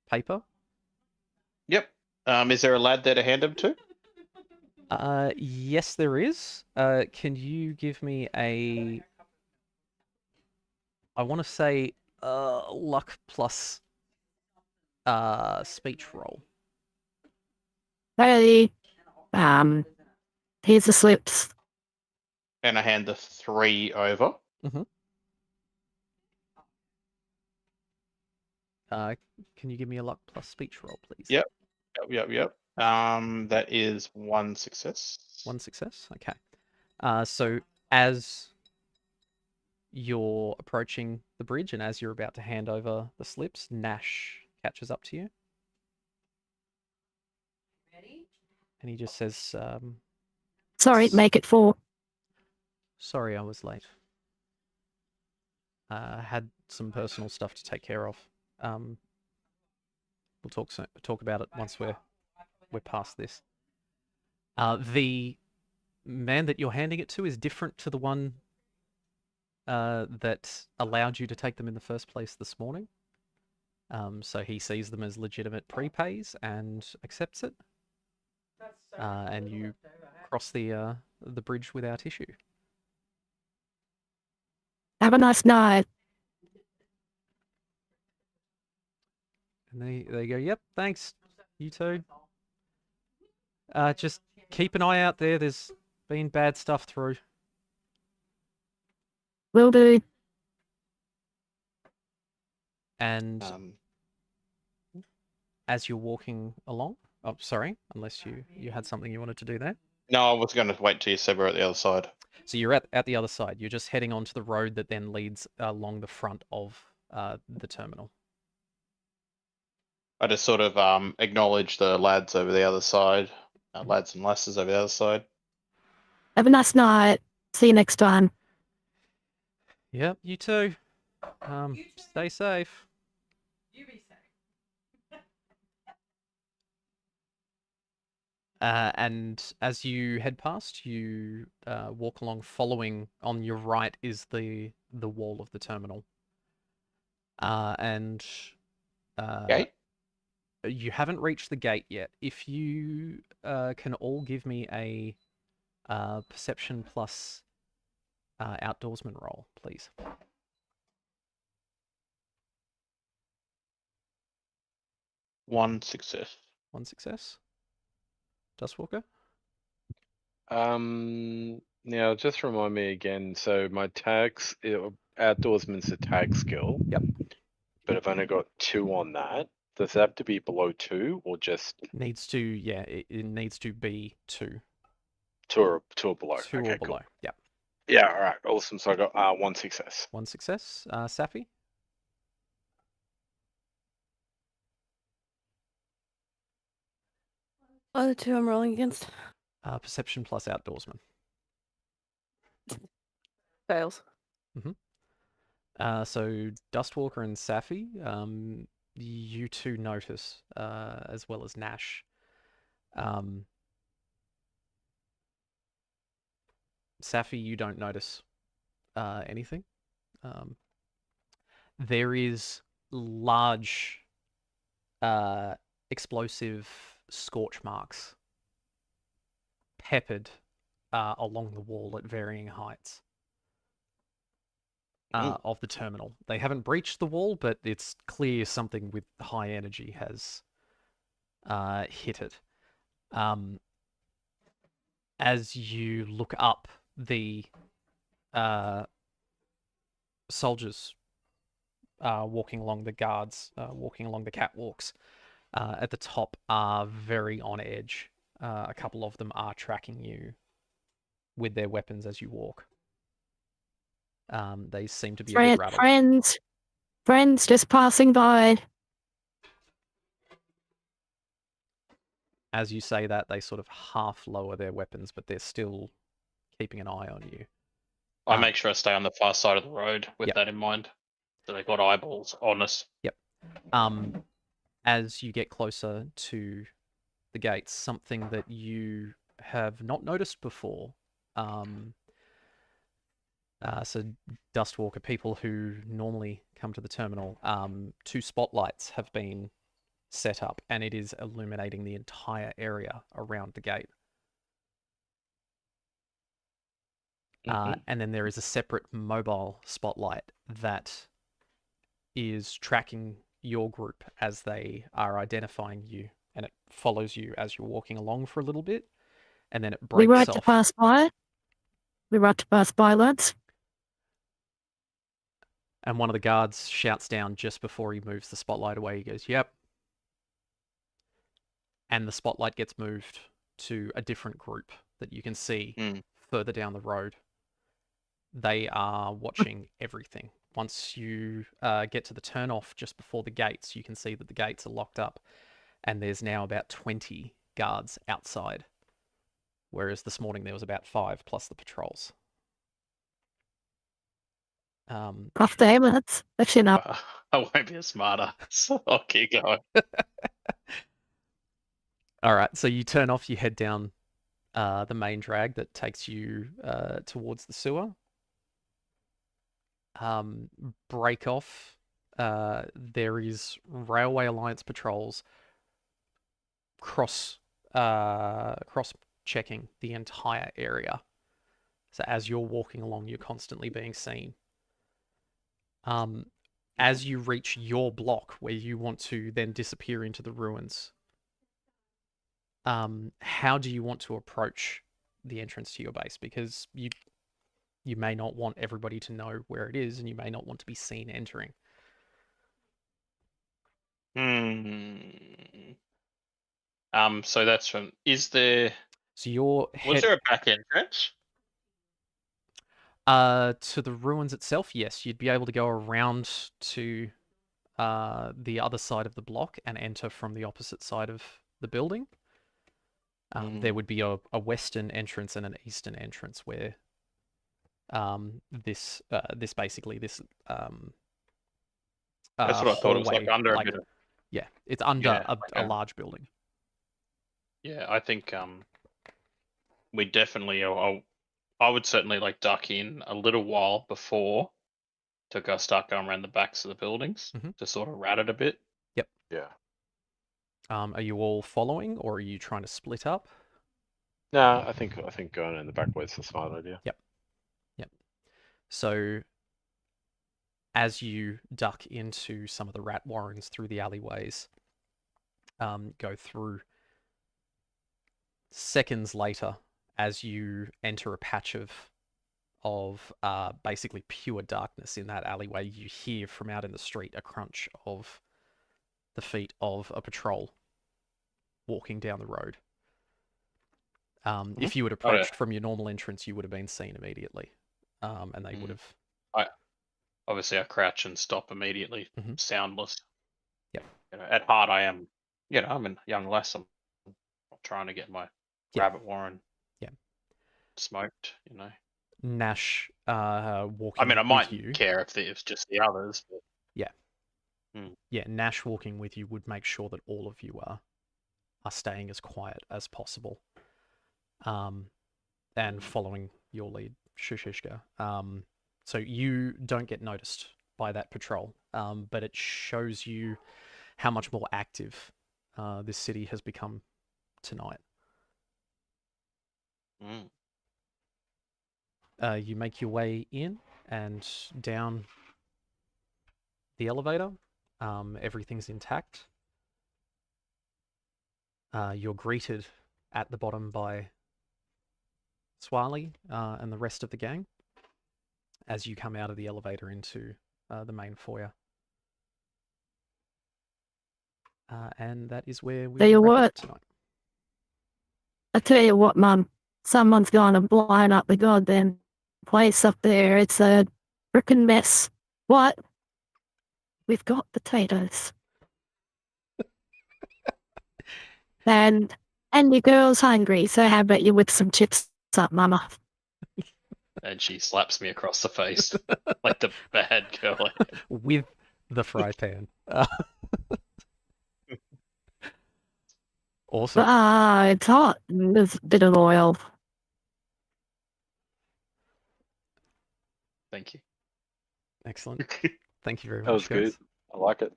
paper. Yep. Is there a lad there to hand him to? Yes, there is. Can you give me a... I want to say luck plus speech roll. Hey, here's the slips. And I hand the 3 over. Can you give me a luck plus speech roll, please? Yep. That is 1 success. 1 success? Okay. So as you're approaching the bridge and as you're about to hand over the slips, Nash catches up to you. Ready? And he just says, Sorry, make it 4. sorry I was late. Had some personal stuff to take care of. We'll talk about it once we're we're past this. The man that you're handing it to is different to the one that allowed you to take them in the first place this morning. So he sees them as legitimate prepays and accepts it. And you cross the bridge without issue. Have a nice night. And they go, yep, thanks, you too. Just keep an eye out there. There's been bad stuff through. Will do. And as you're walking along, oh, sorry, unless you had something you wanted to do there. No, I was going to wait till you said we're at the other side. So you're at the other side. You're just heading onto the road that then leads along the front of the terminal. I just sort of acknowledge the lads over the other side, lads and lasses over the other side. Have a nice night. See you next time. Yep, you too. Stay safe. You be safe. And as you head past, you walk along. Following on your right is the wall of the terminal. And Gate? you haven't reached the gate yet. If you can all give me a perception plus outdoorsman roll, please. One success. One success. Dustwalker? Now just remind me again. So my tags, outdoorsman's a tag skill. Yep. But I've only got 2 on that. Does it have to be below 2 or just Needs to, yeah, it needs to be 2. 2 or below? 2 okay, or below. cool. Yep. Yeah, all right, awesome. So I got 1 success. 1 success. Safi? Other two I'm rolling against. Perception plus outdoorsman. Fails. So Dustwalker and Safi, you two notice, as well as Nash. Safi, you don't notice anything. There is large explosive scorch marks peppered along the wall at varying heights of the terminal. They haven't breached the wall, but it's clear something with high energy has hit it. As you look up, the soldiers walking along the guards, walking along the catwalks at the top are very on edge. A couple of them are tracking you with their weapons as you walk. They seem to be a bit rattled. Friends just passing by. As you say that, they sort of half lower their weapons, but they're still keeping an eye on you. I make sure I stay on the far side of the road with that in mind. So they've got eyeballs on us. Yep. As you get closer to the gates, something that you have not noticed before. So Dustwalker, people who normally come to the terminal, 2 spotlights have been set up, and it is illuminating the entire area around the gate. And then there is a separate mobile spotlight that is tracking your group as they are identifying you, and it follows you as you're walking along for a little bit, and then it breaks We right off. to pass by. We right to pass by, lads. And one of the guards shouts down just before he moves the spotlight away. He goes, "Yep." And the spotlight gets moved to a different group that you can see further down the road. They are watching everything. Once you get to the turnoff just before the gates, you can see that the gates are locked up, and there's now about 20 guards outside, whereas this morning there was about 5 plus the patrols. Rough day, lads. Let's up. I won't be a smarter, so I'll keep going. All right, so you turn off, you head down the main drag that takes you towards the sewer. Break off. There is Railway Alliance patrols cross checking the entire area. So as you're walking along, you're constantly being seen. As you reach your block where you want to then disappear into the ruins, how do you want to approach the entrance to your base? Because you may not want everybody to know where it is, and you may not want to be seen entering. So that's from. Is there? So you're Was there a back entrance? to the ruins itself? Yes, you'd be able to go around to the other side of the block and enter from the opposite side of the building. There would be a western entrance and an eastern entrance where this basically this That's what I thought. It was like hallway, under a bit of. Yeah, it's under Yeah, a large building. Yeah, I think we definitely. I would certainly like duck in a little while before to go start going around the backs of the buildings to sort of rat it a bit. Yep. Yeah. Are you all following, or are you trying to split up? No, I think going in the back way is a smart idea. Yep. So as you duck into some of the rat warrens through the alleyways, go through. Seconds later, as you enter a patch of basically pure darkness in that alleyway, you hear from out in the street a crunch of the feet of a patrol walking down the road. If you had approached from your normal entrance, you would have been seen immediately, and they would have. Obviously, I crouch and stop immediately, soundless. Yep. At heart, I am. I'm a young lass. I'm trying to get my rabbit warren. Smoked. Nash walking. I mean, I might with you. care if it's just the others. But... Yeah. Yeah, Nash walking with you would make sure that all of you are staying as quiet as possible. And following your lead, Shushishka. So you don't get noticed by that patrol, but it shows you how much more active this city has become tonight. You make your way in and down the elevator. Everything's intact. You're greeted at the bottom by Swali and the rest of the gang as you come out of the elevator into the main foyer. And that is where we Tell you wrap up what. tonight. I tell you what, Mum. Someone's gonna blind up the goddamn place up there. It's a frickin' mess. What? We've got potatoes. and your girl's hungry, so how about you whip some chips up, Mama? And she slaps me across the face like the bad girl. With the fry pan. Awesome. It's hot. There's a bit of oil. Thank you. Excellent. Thank you very much, That was guys. good. I like it.